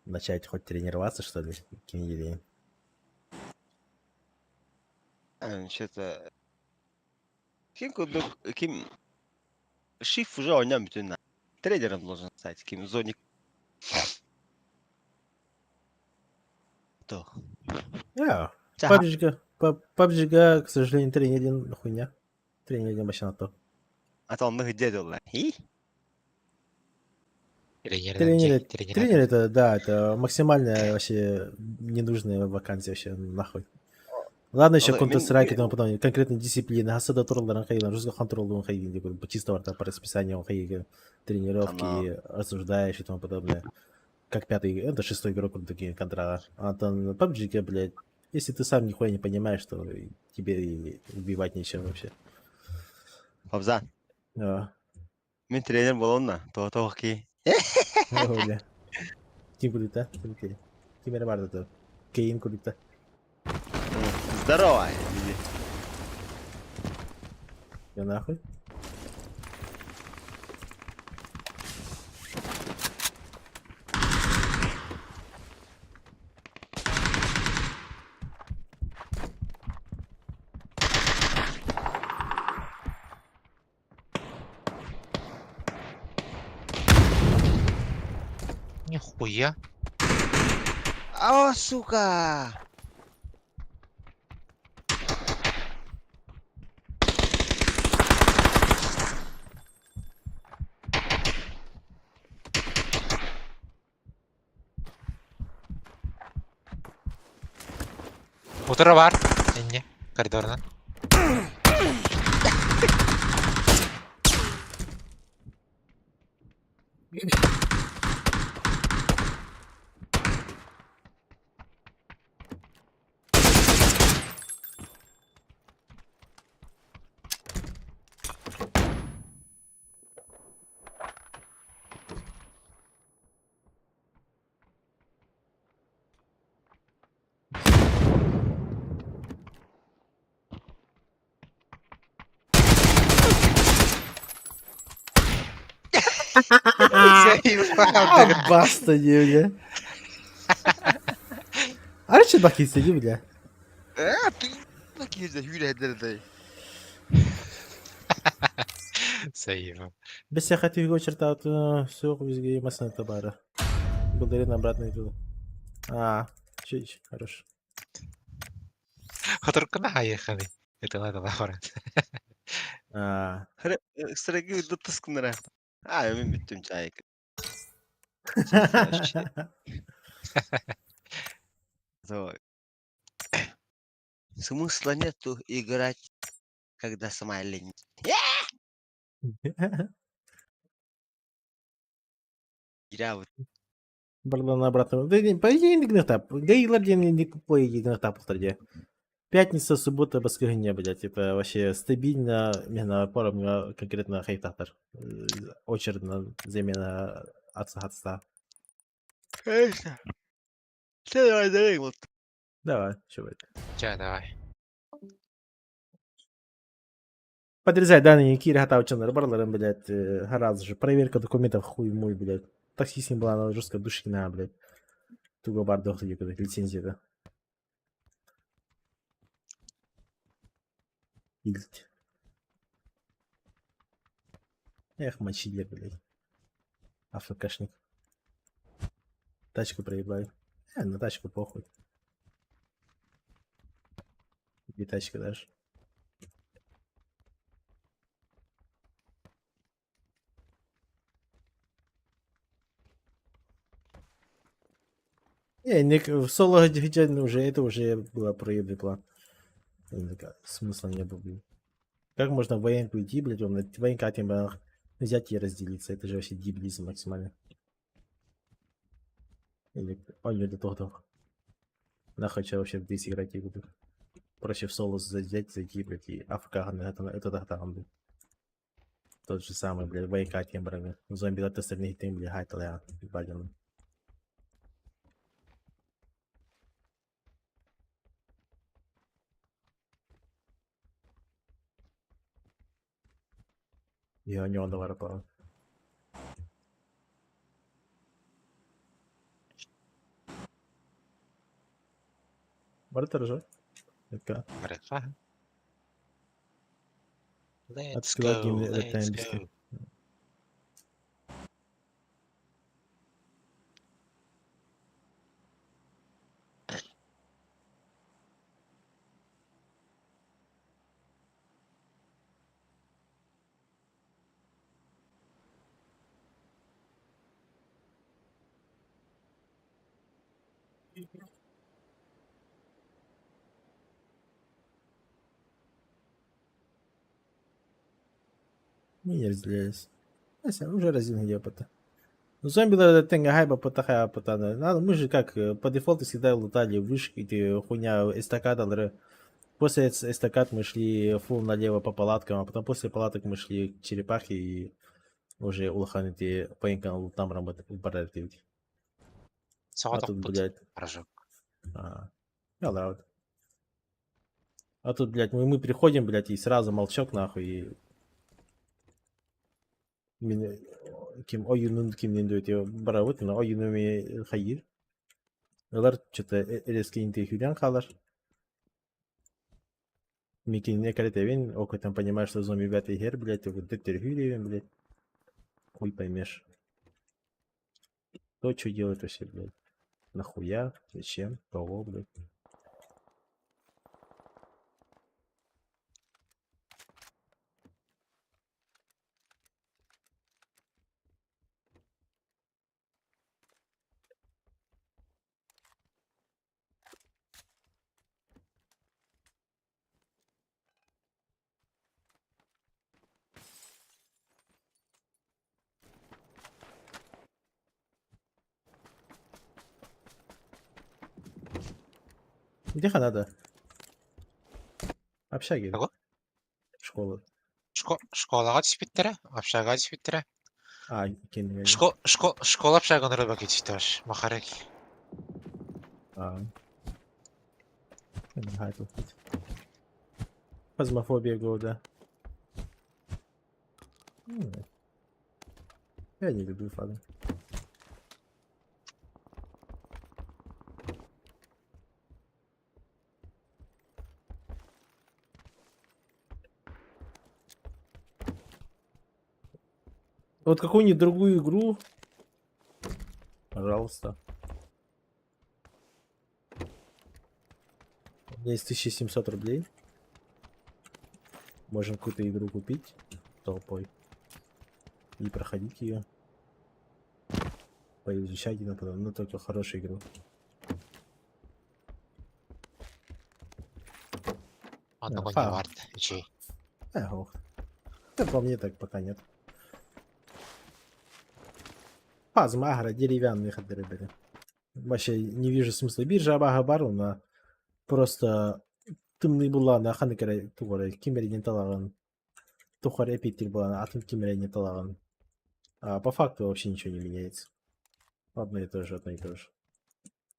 начать хоть тренироваться, что ли, какие-нибудь. Что-то... Ким... Шиф уже он bütün тренером должен стать, Ким Зоник. То. Да. PUBG'ga, к сожалению, тренерин хуйня. Тренерин вообще на то. А то он где делал? Тренер это, да, это максимальная вообще ненужная вакансия вообще нахуй. Ладно, еще Counter-Strike и тому подобное, конкретно дисциплины, Хасада Турларан Хайган, Русга Хантролдун Хайган, чисто по расписанию Хайган, тренировки, осуждаешь и тому подобное. Как пятый, это шестой игрок такие контра. А там PUBG, блядь, если ты сам нихуя не понимаешь, то тебе и убивать нечем вообще. Павзан. Да. Мен тренер болонна, то окей. Бля. Ким кулита? Ким era barda? Кейн кулита. Здорово. Я нахуй. Нихуя. О, сука! Утро бар. Энне. Коридорна. Баста, не, бля. А что баки сиди, бля? Ты нельзя, Юля, дай. Сейв. Без я хотел его чертать, все, визги, масса табара. Благодарю на обратный туда. Чуть, хорош. Хатуркана хаехали. Это надо лаврат. Сырыгы дутускунара. Мен бүттүм чайык. Смысла нету играть, когда сама лень. Вот. Барлан обратно. Да не, по идее, не гнетап. Да и ладен не по идее гнетап тогда. Пятница, суббота, воскресенье, блядь. Это вообще стабильно, именно пора мне конкретно хейтатор. Очередная замена отца. Конечно. Давай, вот. Давай, что будет. Ча, давай. Подрезай данные Кири Хатаучана Барлером, блядь, раз же. Проверка документов хуй мой, блядь. Такси была она жестко душкина, блядь. Туго бардох, лицензия, да. Ильть. Эх, мочили, блядь. АФКшник. Тачку проебай. На тачку похуй. И тачка даже. Не, в соло Диджен уже, это уже было проебный план. Смысла не было, блин. Как можно в военку идти, блядь, он на военка тем взять и разделиться. Это же вообще дебилизм максимально. Или он не до того. Нахуй че вообще здесь играть и буду. Проще в соло взять, зайти, блядь, и АФК это там, блядь. Тот же самый, блядь, военка тем, блядь. Зомби от остальных тем, блядь, хайтал я, ебален. Я у него давай рапал. Бартер же? Это. Let's go, let's go. Не разделяюсь. Уже разин где опыта. Ну, зомби да тенга хайба потахая потана. Надо, мы же как по дефолту всегда лутали вышки, эти хуйня эстакада. После эстакад мы шли фул налево по палаткам, а потом после палаток мы шли к черепахе и уже улхан эти поинкан лутам работать баративить. А тут, блядь. А тут, блядь, мы приходим, блядь, и сразу молчок нахуй и ким oyunun kimliğinde ötüyor. Bravo, tuna oyunu mi hayır. Onlar что-то резко интегрирован kalır. Микин не каретевин, опытом понимаешь, что зомби бятый хер, блядь, вот детергюривен, блядь. Хуй поймешь. То, что делает вообще, блядь. Нахуя? Зачем? Кого, блядь? Где надо? Общаги. Школа. Школага түсіп беттірі, общага түсіп беттірі. Кенде. Школа общага нұры бәке түсітіш, махарек. Фазмофобия года. Я не люблю фазу. Вот какую-нибудь другую игру. Пожалуйста. У меня есть 1700 рублей. Можем какую-то игру купить толпой. И проходить ее. Поизучать ее, но только хорошую игру. Одного не фа. варт. Чей? Ох. Да по мне так пока нет. Фазма агро, деревянные ходы, ребята. Вообще не вижу смысла. Биржа абага баруна. Просто тымный була на ханекере тугоре кимери не талаган. Тухаре эпитер была на атом кимери не талаган. А по факту вообще ничего не меняется. Одно и то же, одно и то же.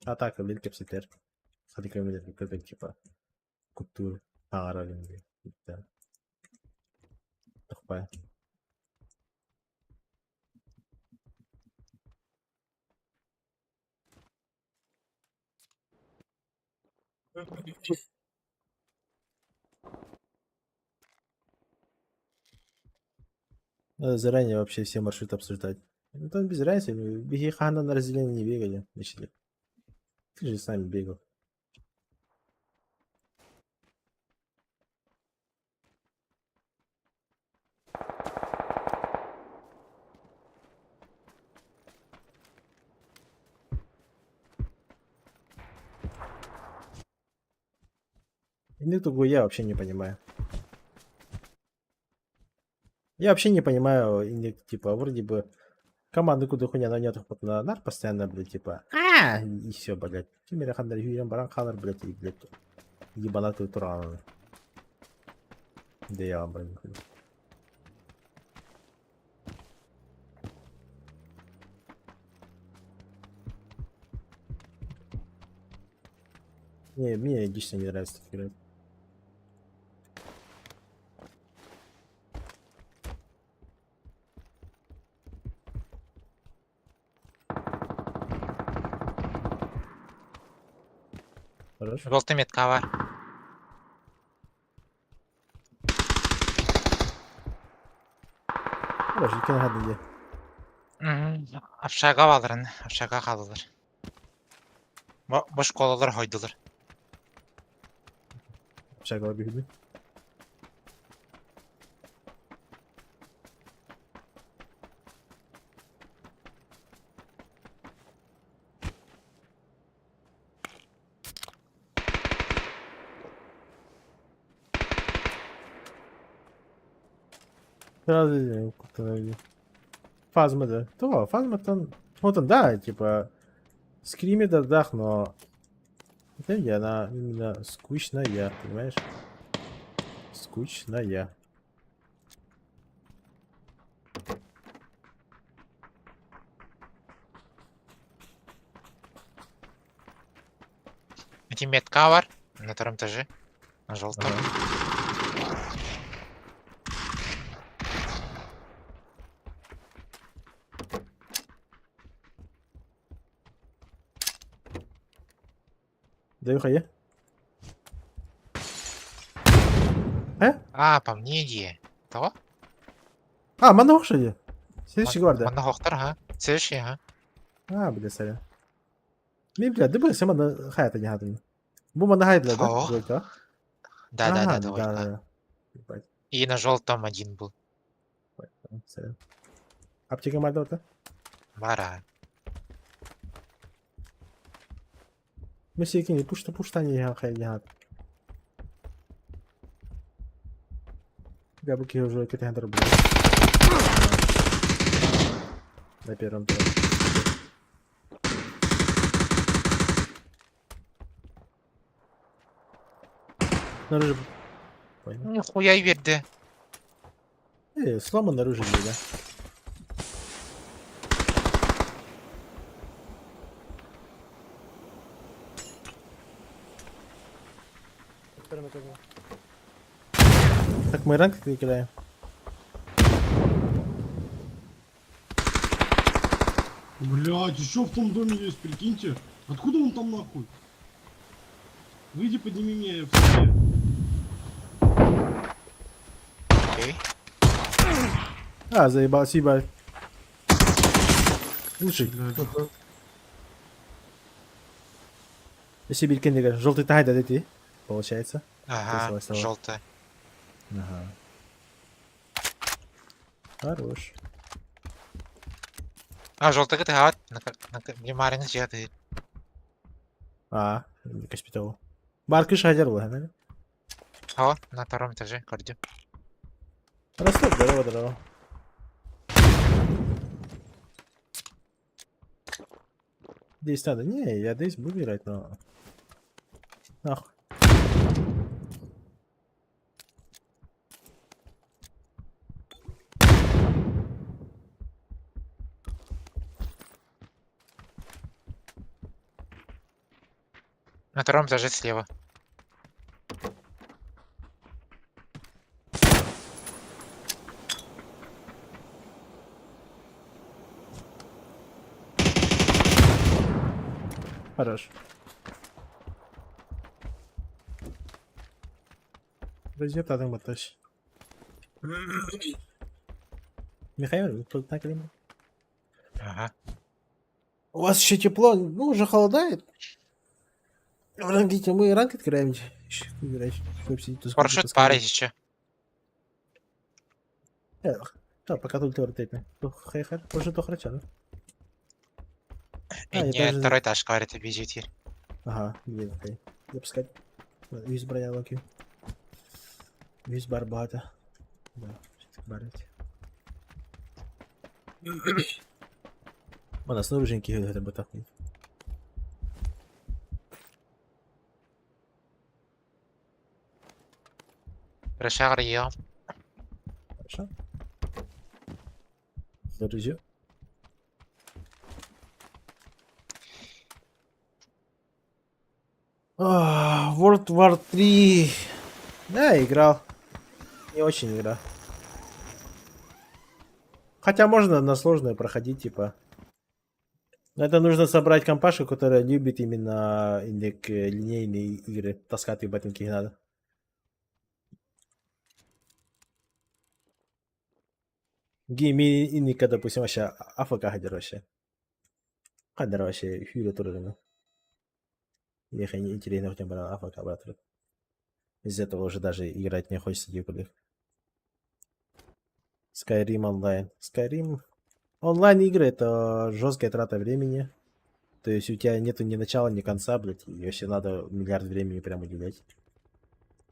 Атака, линкепситер. Ханекере как типа культур. Агаралинги. Да. Тухпая. Надо заранее вообще все маршруты обсуждать. Ну там без разницы, беги хана на разделение не бегали. Начали. Ты же с нами бегал. Индик другой я вообще не понимаю. Я вообще не понимаю, индик, типа, вроде бы команды куда хуйня на нету вот на нар постоянно, блядь, типа, и все, блядь. Тимир хандар юрем баран халар, блядь, и, блядь, ебанатую турану. Да я вам, блядь. Не, мне лично не нравится так играть. Хорошо. Желтый метка var. Хорошо, иккен хады де. Afşaga balırın. Afşaga kalılır. Boş kolalar hoydular. Шагала бегуды. Сразу фазма, да. То, фазма там... Вот он, да, типа... Скримит отдах, но... Это она именно скучная, понимаешь? Скучная. Где метка var? На втором этаже. На желтом. Даю хае. По мне иди. Того? А, манохши. Следующий гварда. Манахохтар, га? Следующий, га? Бля, сорян. Мне, бля, ты бы сама на хая-то не гадал. Бума на хайдла, да? О. Двойка? Да, да, двойка. Ебать, И на желтом один был. сорян. Аптека мадота? Бара. Мы все кинь, пушта не хай не гад. Я бы кинул уже какие-то хендер был. На первом туре. Наружу. Понял. Нихуя верде. Слома наружу, да. Так, мы ранг играем. Блядь, еще в том доме есть, прикиньте. Откуда он там нахуй? Выйди, подними меня в себе. Окей. А, заебался, ебать. Лучше. Если Билькендига, желтый тайда дойти, получается. Ага, Красава. желтая. Ага. Хорош. А, желтая ты гад. Гемарин жеді. А, каспитал. Бар кыш хадер был, да? О, на втором этаже, кордю. Растет, здорово. Здесь надо. Не, я здесь буду играть, но... Нахуй. На втором этаже слева. Хорош. Розет адам баташ. Михаил, тут так ли? Ага. У вас еще тепло, ну уже холодает. Рангите, мы ранг открываем. Парашют парень еще. Да, пока тут тортейпе. Хайхар, уже то хорошо, да? И не второй этаж, говорит, бежит. Ага, блин, окей. Запускать. Віз броня локи. Віз барбата. Да, сейчас барить. Вона снаруженьки это батахнет. Решар ее. Хорошо. Друзья. World War 3. Да, играл. Не очень играл. Хотя можно на сложное проходить, типа. Но это нужно собрать компашку, которая любит именно линейные игры. Таскать и ботинки не надо. Гейми инника, допустим, вообще АФК хадер вообще. Хадер вообще хюре туры. Ехай не интересно, хотя бы АФК батры. Из этого уже даже играть не хочется никуда. Skyrim онлайн. Skyrim онлайн игры это жесткая трата времени. То есть у тебя нету ни начала, ни конца, блядь. И вообще надо миллиард времени прям уделять.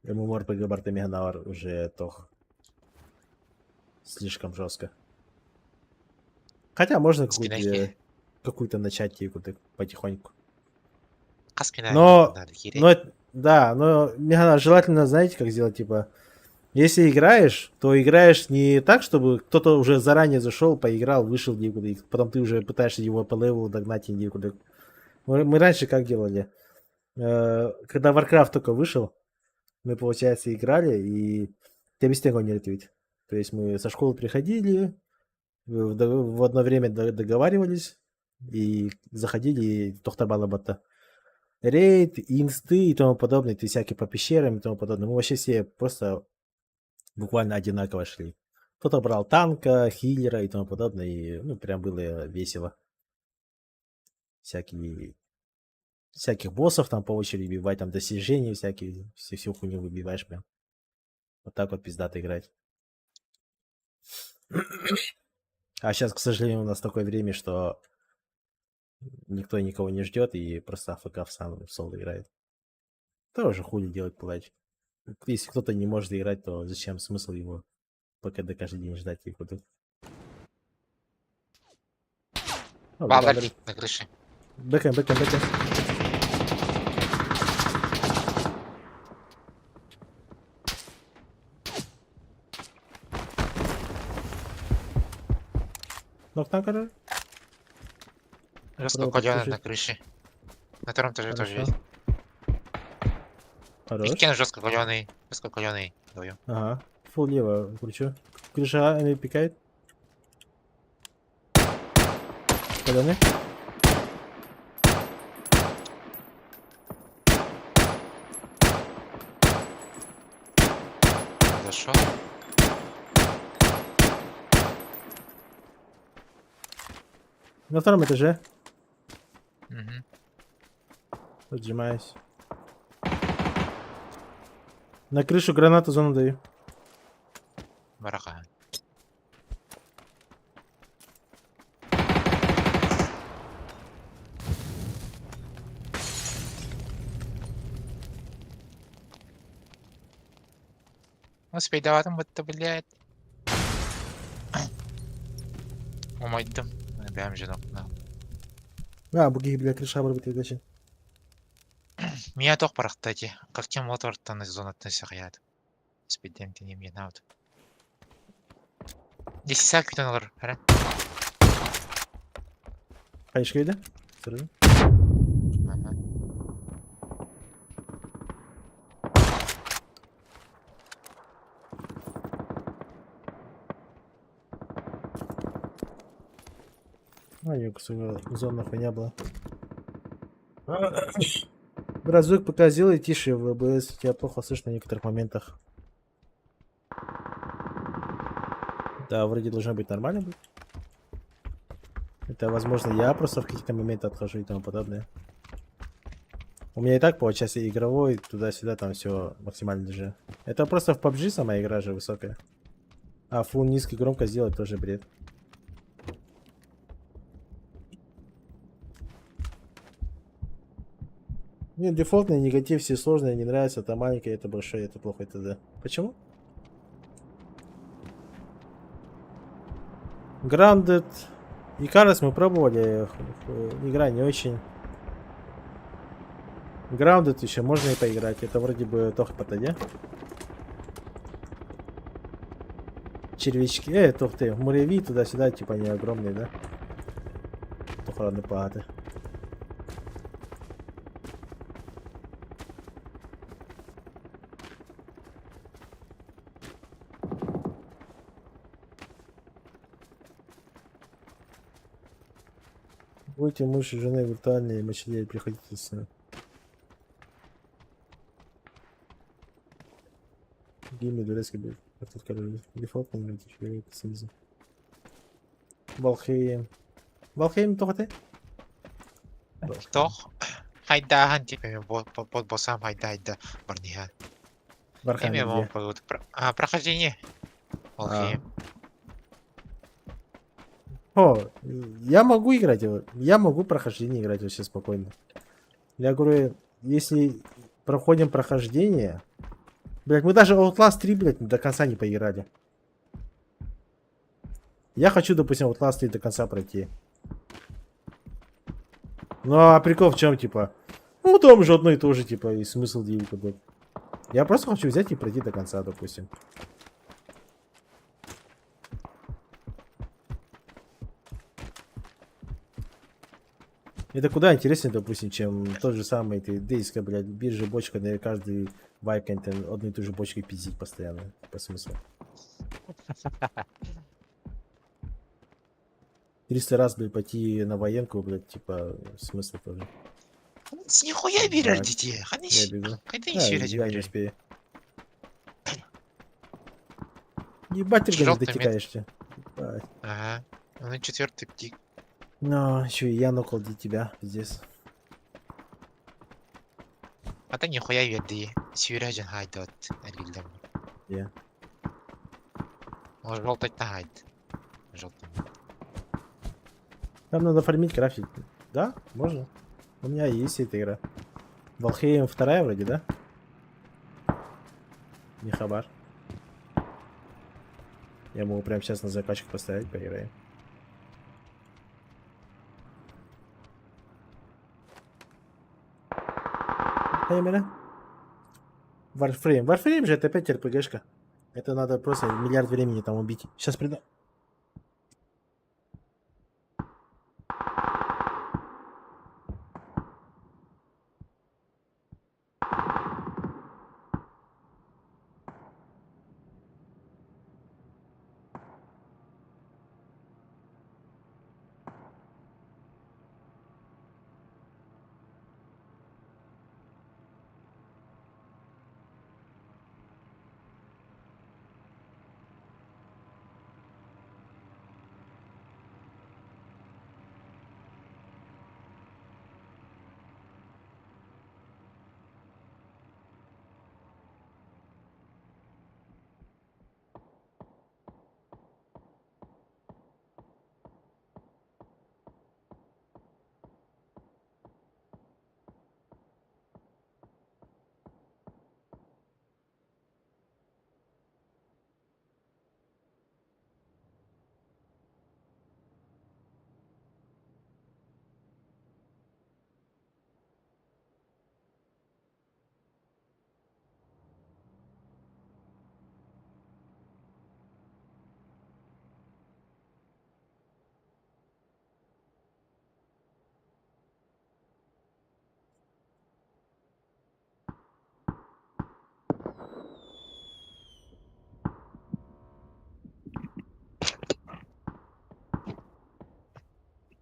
MMORPG Бартамиганавар уже тох. Слишком жестко. Хотя можно какую-то начать какую-то потихоньку. Но да, но желательно, знаете, как сделать, типа, если играешь, то играешь не так, чтобы кто-то уже заранее зашел, поиграл, вышел никуда, и потом ты уже пытаешься его по левелу догнать и никуда. Мы раньше как делали? Когда Warcraft только вышел, мы, получается, играли, и тебя без него не ретвит. То есть мы со школы приходили, в одно время договаривались, и заходили, и тохтабала бата. Рейд, инсты и тому подобное, ты всякие по пещерам и тому подобное. Мы вообще все просто буквально одинаково шли. Кто-то брал танка, хиллера и тому подобное, и ну прям было весело. Всяких боссов там по очереди бивать, там достижения всякие, всю хуйню выбиваешь прям. Вот так вот пиздато играть. А сейчас, к сожалению, у нас такое время, что никто никого не ждет и просто АФК в сам соло играет. Тоже хули делать плач. Если кто-то не может играть, то зачем смысл его ПКД каждый день ждать и куда? Бабель на крыше. Бэкэм. Нокна, короче. Жесткоколеный на крыше. На втором этаже тоже есть. Хорош. Иккен жесткоколеный. Даю. Ага. Фул лево, кручу. Крыша пикает. Поданы. Зашел. На втором этаже. Угу. Поджимаюсь. На крышу гранату зону даю. Барака. Успей даватым будто, блядь. Умайдым. Бәм жинап. Буги, бля, крыша обработает очень. Меня тох парақтади. Как тем мотортан из зоны относяғяд. Спидем тенем енауд. 10 сәк күтен алыр. Әрі. Қайышқа еді? Сұрады. Yok, зона хуйня была. Брат, звук пока сделай тише, в ВБС тебя плохо слышно в некоторых моментах. Да, вроде должно быть нормально будет. Это, возможно, я просто в какие-то моменты отхожу и тому подобное. У меня и так по части игровой, туда-сюда там все максимально же. Это просто в PUBG сама игра же высокая. А фул низкий громко сделать тоже бред. Мне дефолтный негатив, все сложные, не нравится, это маленькое, это большое, это плохо, это да. Почему? Grounded. Икарос мы пробовали, игра не очень. Grounded еще можно и поиграть, это вроде бы тоже подойдет. Червячки, тух ты, муравьи туда-сюда, типа они огромные, да? Охранные пагаты. Будьте муж и жены виртуальные, мочелей, приходите с ним. Гейми, дурецкий бит. Тут король. Дефолтный, блядь, еще это снизу. Валхейм. Валхейм, только ты? Тох. Хайдахан, типа, под боссам хайда барниха. Вархаммер где? Прохождение. Волхейм. О, я могу играть, я могу прохождение играть вообще спокойно. Я говорю, если проходим прохождение... Блять, мы даже Outlast 3, блядь, до конца не поиграли. Я хочу, допустим, Outlast 3 до конца пройти. Ну а прикол в чем, типа? Ну там же одно и то же, типа, и смысл делить какой. Я просто хочу взять и пройти до конца, допустим. Это куда интереснее, допустим, чем тот же самый ты дейска, блядь, биржа, бочка, на каждый вайкент одну и ту же бочку пиздить постоянно. По смыслу. 300 раз, блядь, пойти на военку, блядь, типа, смысл тоже. Нихуя берешь, детей. Я бегу. Я не успею. Ебать, ты, говоришь, дотекаешься. Ага. Ну, 4-й птик. Ну, еще и я нокал для тебя здесь. А ты нихуя верди. Сюряжен хайдот. Әлгілдім. Я. Может, желтать-то хайд. Желтый. Там надо фармить, крафтить. Да, можно. У меня есть эта игра. Valheim 2 вроде, да? Не хабар. Я могу прямо сейчас на закачку поставить, поиграем. Именно. Warframe. Warframe же это опять РПГшка. Это надо просто миллиард времени там убить. Сейчас приду.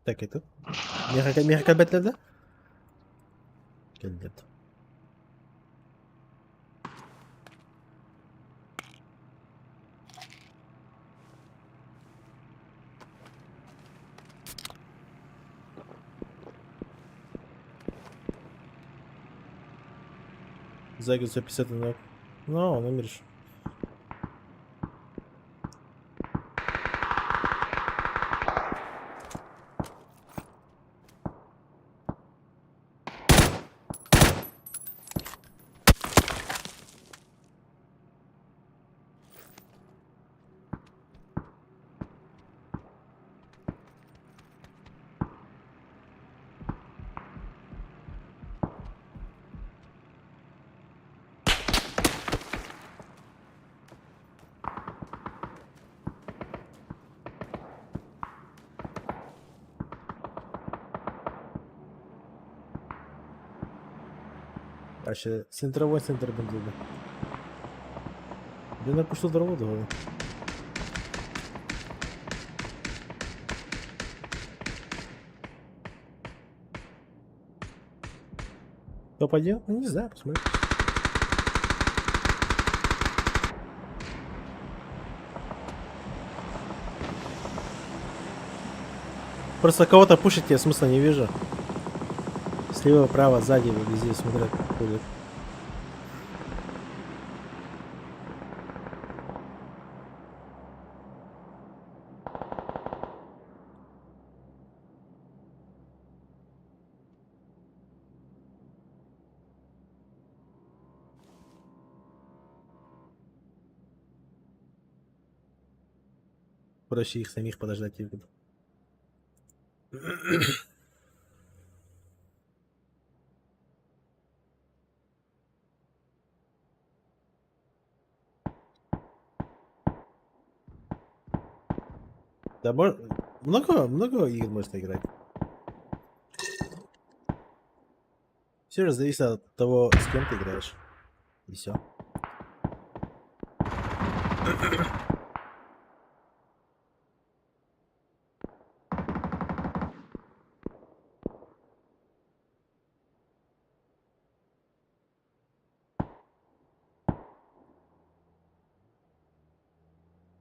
Так, это... Mega betledi. Geldi. Зайгу 150 ног. Ну, он умерешь. Вообще, центровой центр бандита. Да на кушу дорогу давай. Топ-1? Ну, не знаю, посмотрим. Просто кого-то пушить я смысла не вижу. Слева, право, сзади, везде смотрят, ходят. Проще их самих подождать и буду. Да, много игр можно играть. Все же зависит от того, с кем ты играешь. И все.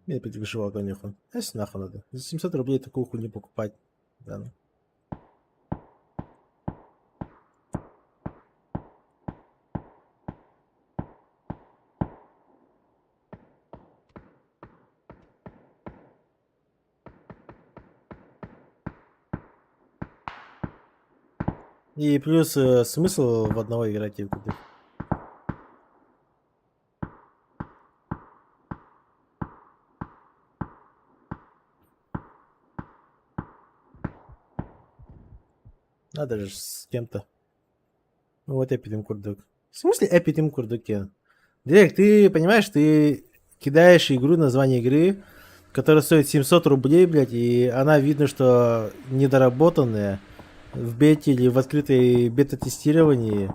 Я опять вышивал конюха. Если нахуй надо. За 700 рублей такую хуйню покупать. Да, ну. И плюс смысл в одного играть и купить. Надо же с кем-то. Ну вот Эпидем Курдук. В смысле Эпидем Курдуке? Директ, ты понимаешь, ты кидаешь игру, название игры, которая стоит 700 рублей, блядь, и она видно, что недоработанная в бете или в открытой бета-тестировании,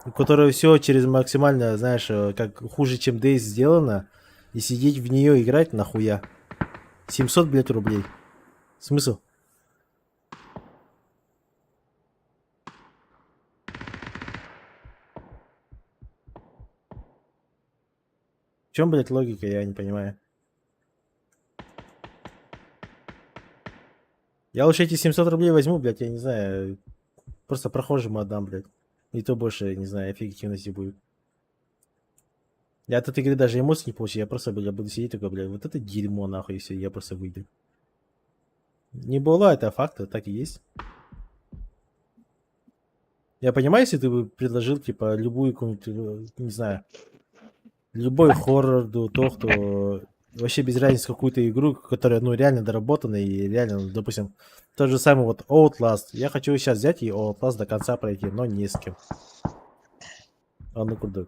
у которой все через максимально, знаешь, как хуже, чем Days сделано, и сидеть в нее играть нахуя. 700, блядь, рублей. Смысл? В чем, блядь, логика, я не понимаю. Я лучше эти 700 рублей возьму, блядь, я не знаю. Просто прохожему отдам, блядь. И то больше, не знаю, эффективности будет. Я от этой игры даже эмоций не получу. Я просто, блядь, буду сидеть такой, блядь, вот это дерьмо, нахуй, и все, я просто выйду. Не было, это факт, так и есть. Я понимаю, если ты бы предложил, типа, любую какую-нибудь, не знаю, любой хоррор, то, кто вообще без разницы какую-то игру, которая, ну, реально доработана и реально, ну, допустим, тот же самый вот Outlast. Я хочу сейчас взять и Outlast до конца пройти, но не с кем. А ну куда?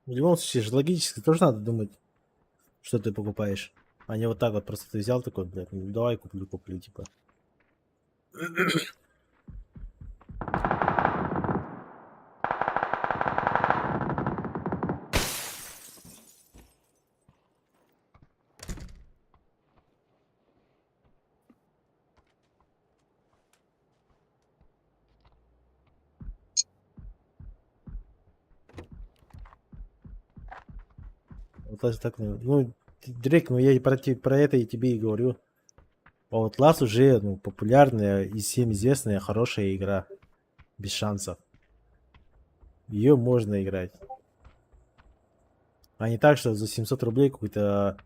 В любом случае, же логически тоже надо думать, что ты покупаешь. А не вот так вот просто ты взял такой, блядь, ну, давай куплю, типа. Outlast так, ну, Дрейк, ну я и про это и тебе и говорю. Outlast уже, ну, популярная и всем известная хорошая игра. Без шансов. Ее можно играть. А не так, что за 700 рублей какую-то...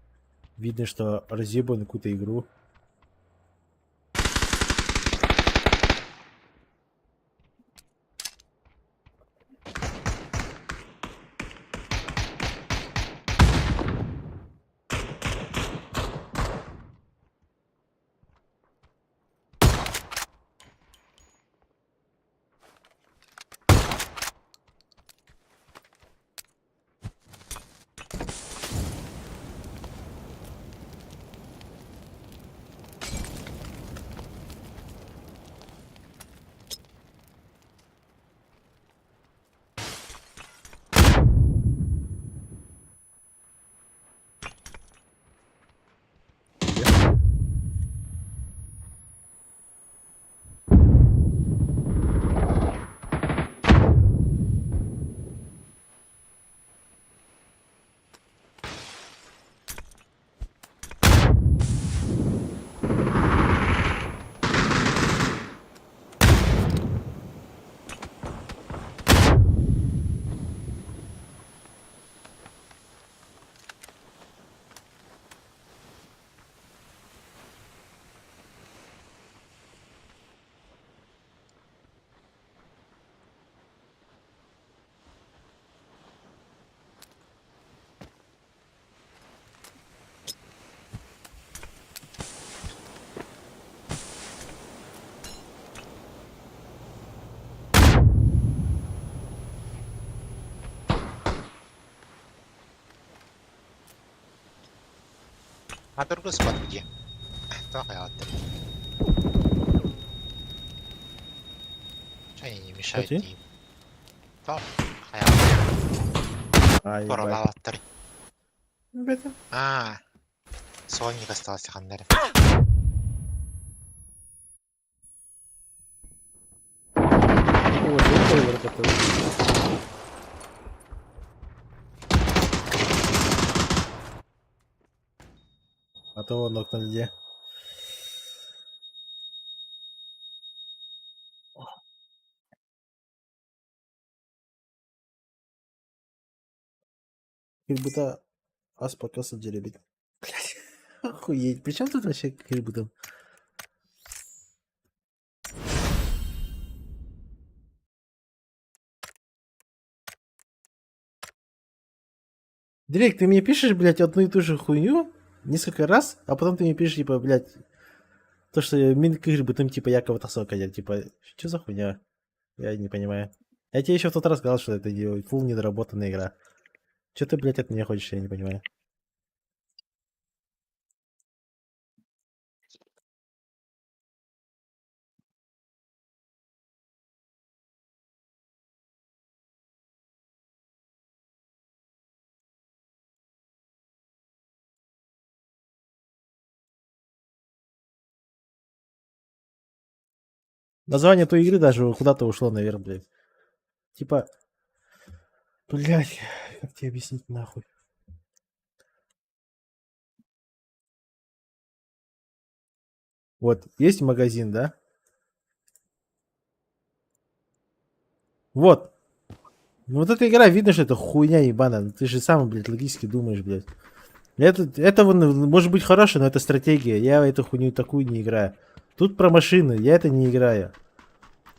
Видно, что разъебанную какую-то игру. А другой спот где? Только я отдал. Что они не мешают Кстати? им? То, я А, порвал ебать. оттар. Ребята. Сольник остался хандар. Вот, это и работает. А то он ног на льде. Как будто ас пока деребит. Блять. Охуеть. При чем тут вообще как будто? Директ, ты мне пишешь, блядь, одну и ту же хуйню несколько раз, а потом ты мне пишешь, типа, блядь, то, что мин бы там, типа, якобы тасока, типа, что за хуйня? Я не понимаю. Я тебе еще в тот раз сказал, что это фул недоработанная игра. Че ты, блядь, от меня хочешь, я не понимаю. Название той игры даже куда-то ушло наверх, блядь. Типа, блядь, как тебе объяснить нахуй? Вот, есть магазин, да? Вот. Ну вот эта игра, видно, что это хуйня ебаная. Ты же сам, блядь, логически думаешь, блядь. Это может быть хорошо, но это стратегия. Я эту хуйню такую не играю. Тут про машины, я это не играю.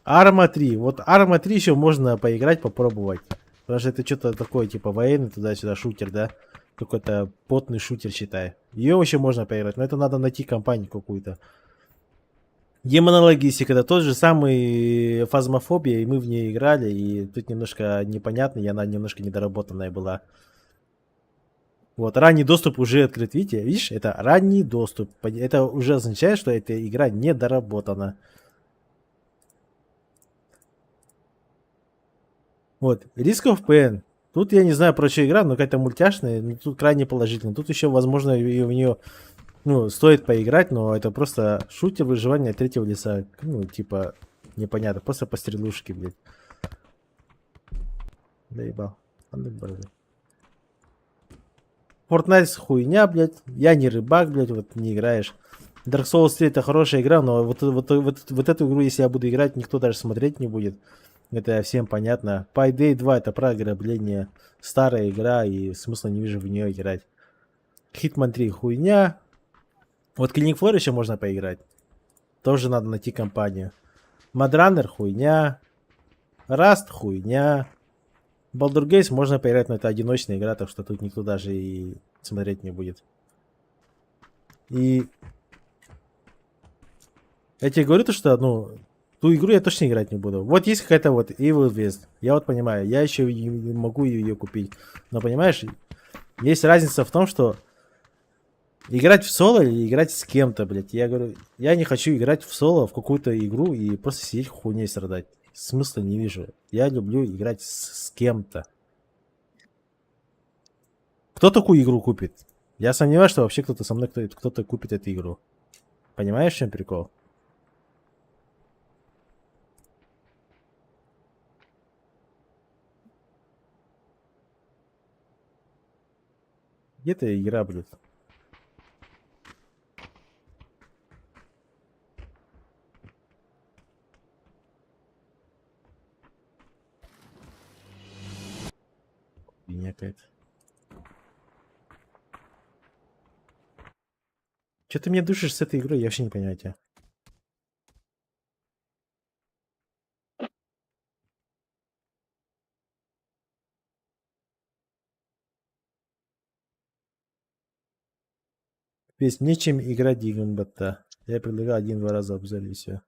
Арма 3. Вот Арма 3 еще можно поиграть, попробовать. Потому что это что-то такое, типа военный туда-сюда шутер, да? Какой-то потный шутер, считай. Ее еще можно поиграть, но это надо найти компанию какую-то. Демонологистика, это тот же самый фазмофобия, и мы в ней играли, и тут немножко непонятно, и она немножко недоработанная была. Вот, ранний доступ уже открыт, видите? Видишь, это ранний доступ. Это уже означает, что эта игра недоработана. Вот, Risk of Pain. Тут я не знаю, про что игра, но какая-то мультяшная, но тут крайне положительно. Тут еще, возможно, и в нее, ну, стоит поиграть, но это просто шутер выживания третьего лица. Ну, типа, непонятно, просто по стрелушке, блядь. Да ебал. Fortnite хуйня, блядь. Я не рыбак, блядь, вот не играешь. Dark Souls 3 это хорошая игра, но вот эту игру, если я буду играть, никто даже смотреть не будет. Это всем понятно. Payday 2 это про ограбление. Старая игра, и смысла не вижу в нее играть. Hitman 3 хуйня. Вот Killing Floor еще можно поиграть. Тоже надо найти компанию. Mudrunner хуйня. Rust хуйня. Baldur Gates можно поиграть, но это одиночная игра, так что тут никто даже и смотреть не будет. И я тебе говорю то, что, ну, ту игру я точно играть не буду. Вот есть какая-то вот Evil West. Я вот понимаю, я еще не могу ее купить. Но понимаешь, есть разница в том, что играть в соло или играть с кем-то, блядь. Я говорю, я не хочу играть в соло в какую-то игру и просто сидеть хуйней страдать. Смысла не вижу. Я люблю играть с кем-то. Кто такую игру купит? Я сомневаюсь, что вообще кто-то со мной, кто-то купит эту игру. Понимаешь, в чем прикол? Где-то игра, блядь. Хуйня какая-то. Че ты мне душишь с этой игрой? Я вообще не понимаю тебя. Ведь нечем играть Дигенбота. Я предлагал 1-2 раза обзор и все.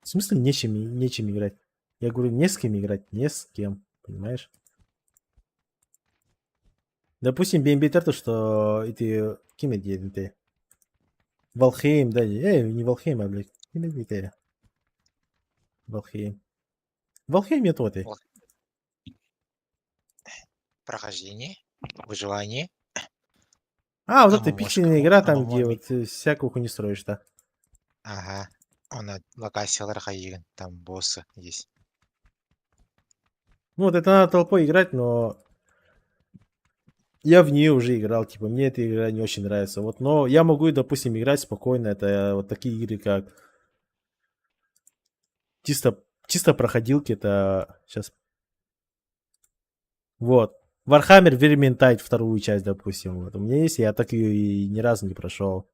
В смысле нечем играть? Я говорю, не с кем играть, не с кем. Понимаешь? Допустим, BNB то, что эти... Кем это? Валхейм, да? Не Валхейм, а, блядь. Кем это? Валхейм. Валхейм нет вот и. Прохождение, выживание. А, вот эта Амумошка. пиксельная игра, там, где Амумоми. вот всякую хуйню строишь, да. Ага. Она локацияларға egen. Там боссы есть. Ну, вот это надо толпой играть, но... Я в нее уже играл, типа, мне эта игра не очень нравится. Вот, но я могу, допустим, играть спокойно. Это вот такие игры, как... Чисто проходилки, это... Сейчас... Вот. Warhammer Vermintide, вторую часть, допустим. Вот. У меня есть, я так ее и ни разу не прошел.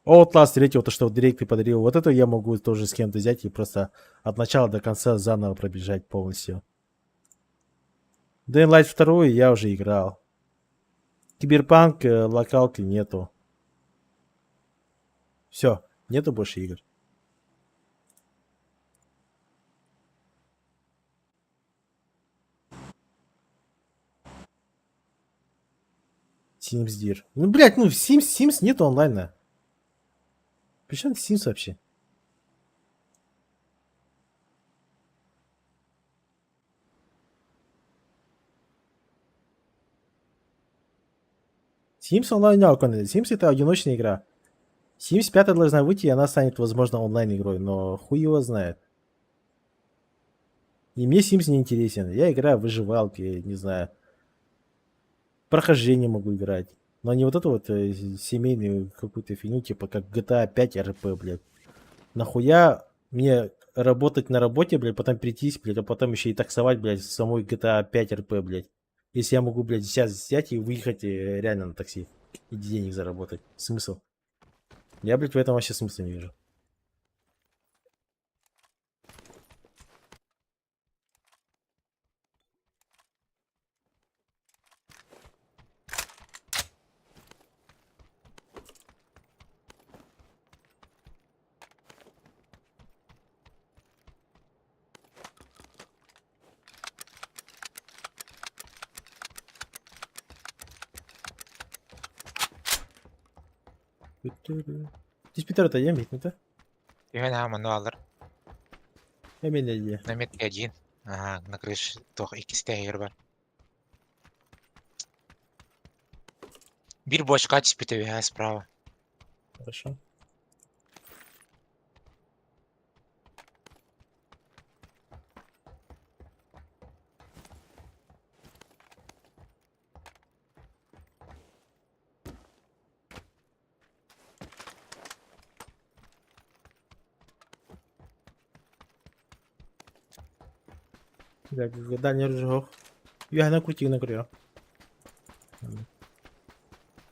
Outlast 3, то, что в Директ ты подарил, вот это я могу тоже с кем-то взять и просто от начала до конца заново пробежать полностью. Dying Light 2 я уже играл. Киберпанк, локалки нету. Все, нету больше игр. Sims Dir. Ну, блядь, ну Sims нету онлайна. Причем Sims вообще? Sims онлайн не оконный. Sims это одиночная игра. Sims 5 должна выйти, и она станет, возможно, онлайн игрой, но хуй его знает. И мне Sims не интересен. Я играю в выживалки, не знаю. Прохождение могу играть. Но не вот эту вот семейную какую-то фигню, типа как GTA 5 RP, блядь. Нахуя мне работать на работе, блядь, потом прийтись, блядь, а потом еще и таксовать, блядь, в самой GTA 5 RP, блядь. Если я могу, блядь, сейчас взять и выехать реально на такси. И денег заработать. Смысл? Я, блядь, в этом вообще смысла не вижу. Диспетер-то емейт, ну-то? Именно мануалдар. Емейт. На метке один. Ага, на крыше только и кистягер бар. Bir бочка теперь справа. Хорошо. Так, дальний рычаг. Я накрутил, накрыл.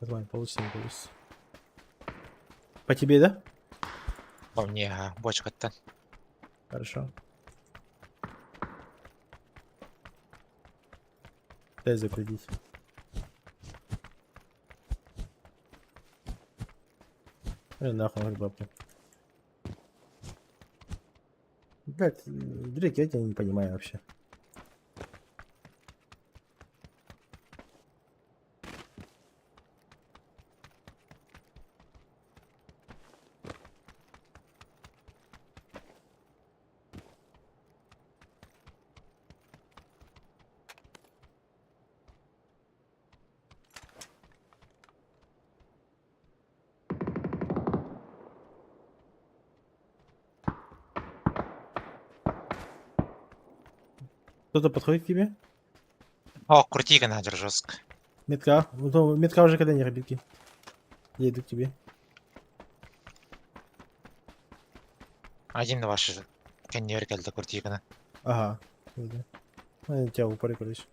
Нормально, получится, не получится. По тебе, да? По мне, бочка-то. Хорошо. Дай закрутить. Нахуй, бабка. Блять, Дрейк, я тебя не понимаю вообще. Кто-то подходит к тебе? О, крути-ка надо жестко. Метка. Ну, метка уже когда не ребятки. Я иду к тебе. Один на ваши конвейер келді крути-ка. Ага. Иду. Я тебя в упоре, короче.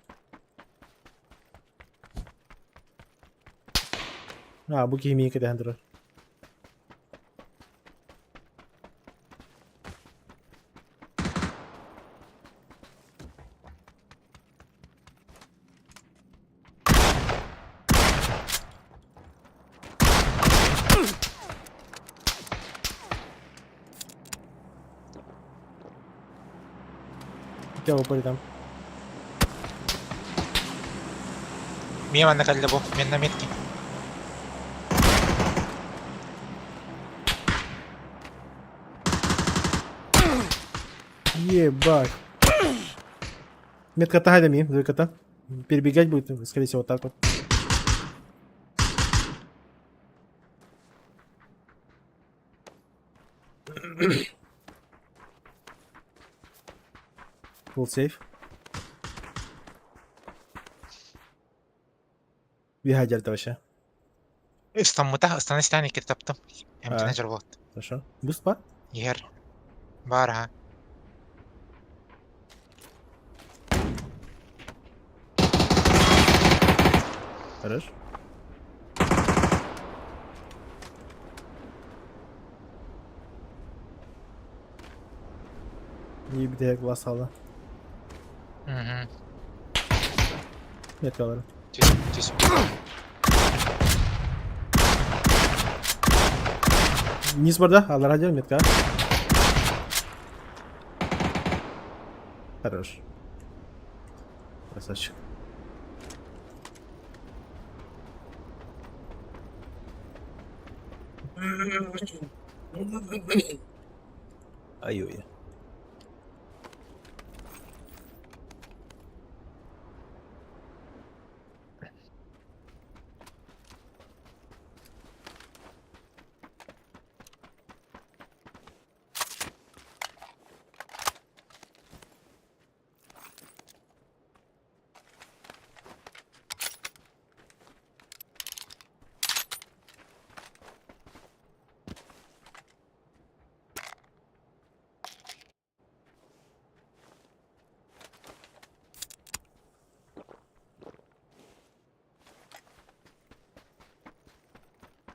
Буки химии kada хандра. Тебя в упоре там. Мимо на кальдабу, мен на метке. Ебать. Метка тагай мин, двойка-то. Перебегать будет, скорее всего, вот так вот. Full safe. Виходят вообще. İstanbul'da Afganistan'a kitaptım. Emtinacer volt. Хорошо. Буст бар? Yer. Var ha. Хорош. İyi bir de glass aldı. Hı. Metkaları. Tüs. Низ бар, да? Allah радио, метка. Хорош. Красавчик. Ай-ой.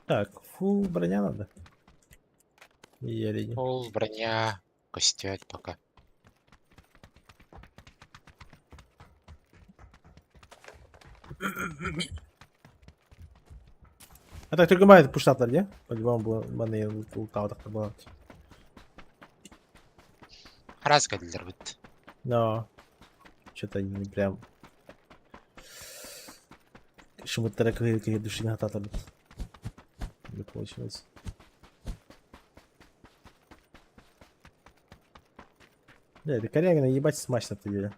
Так, фу, броня надо. Я леди. Пол, броня. Костять пока. А так только мает пуштаптар, не? По-любому баны лутаудакта болады. Раз geldiler bitti. Но что-то не прям шумыттара кыйы душина хататар. Не получилось. Да, это Корягина ебать смачь на деле.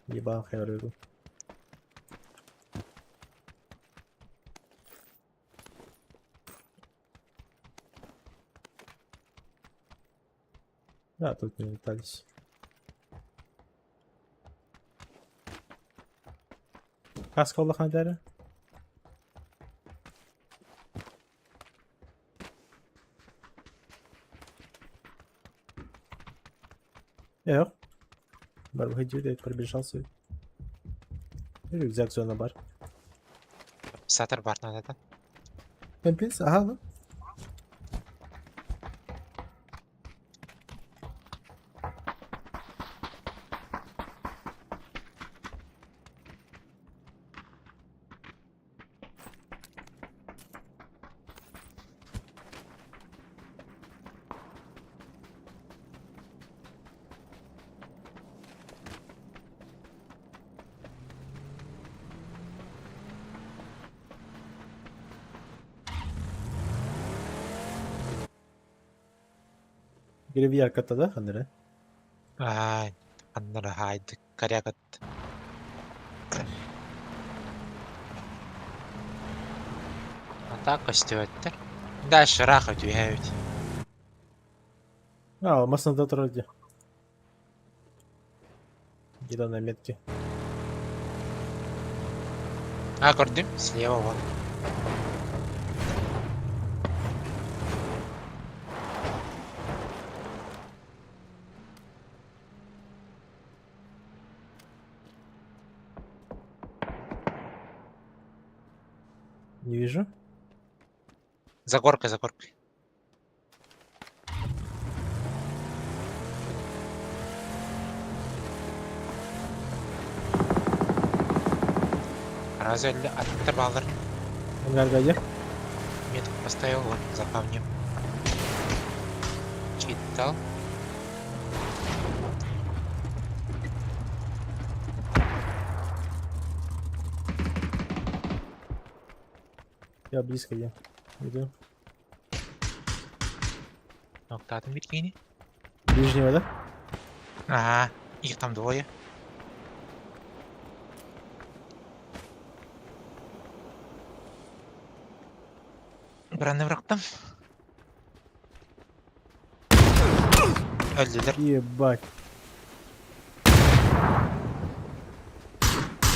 Ебал хайрыгу. Да, тут не летались. Каска олох надары? Yok. Бар выходи, я пробежался. Рюкзак зона бар. Сатыр бар надо. Компенс, ага, ну. Biri bir yer katta da Hanire. Ай, аннара хайдык корягат. Атака істебеттер. Дальше раха түйәбет. А, масында тұрар де. Где-то на метке. А, көрдім, слева вон. Не вижу. За горкой, за горкой. Разве аттыр балдар? Ангарға Метку поставил, вот, за камнем. Читал. Я близко я. Иду. Ноктадым биткени. Ближнего, да? Ага, их там двое. Біранны бырақтым. Өлділер. Ебать.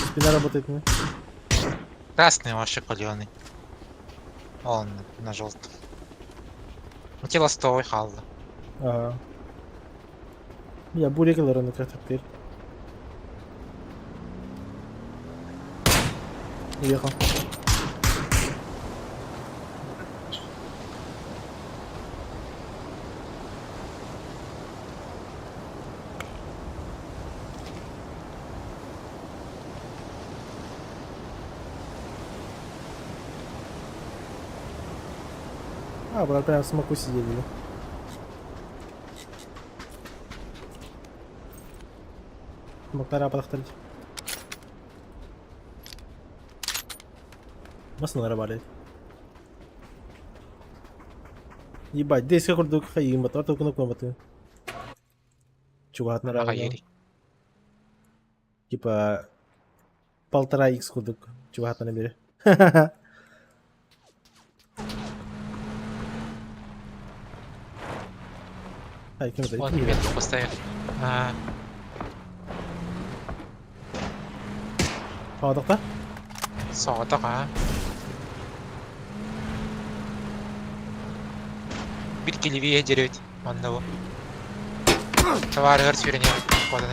Спина работает, не? Красный вообще каленый. Он на желтом. Тело стовой халда. Ага. Я бурекалар на как теперь. Уехал. А, брат, прям в смоку сидели. Да? Смоктара подохтарить. Масло работает. Ебать, здесь как урду хаим, мотор только на комнату. Чувак нравится. Типа 1,5 курдук. Чувак на набере. Ай, кем это? Вот метку поставил. Саадақта? Саадақ, Bir kiliviye cerevit. Anda bu. Товары сверни. Поданы.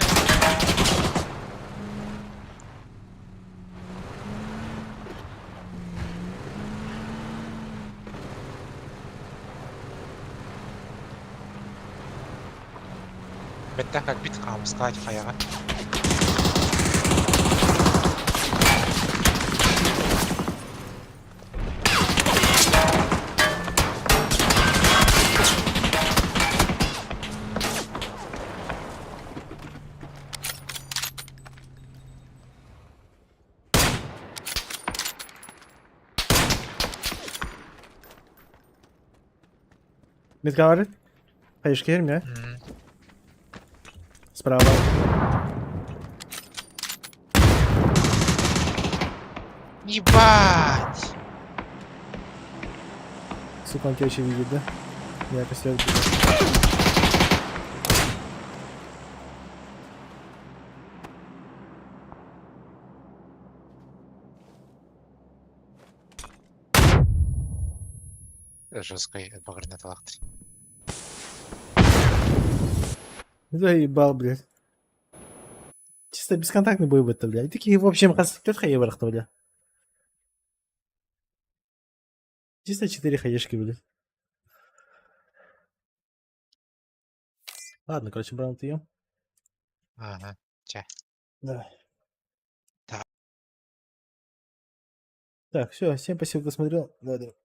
Бетта как бит камскать хаяга. Метка var. Hayır yerim ya. Справа. Ебать! Сука, он тебя еще видит, да? Я костер. жесткой багряной талактри. Заебал, блядь. Чисто бесконтактный бой это, блядь. Такие, в общем, раз тетха еврахта, блядь. Чисто 4 хаешки, блядь. Ладно, короче, Браун, ты ем. Ага, ча. Давай. Так. Так, все, всем спасибо, кто смотрел. Давай, давай.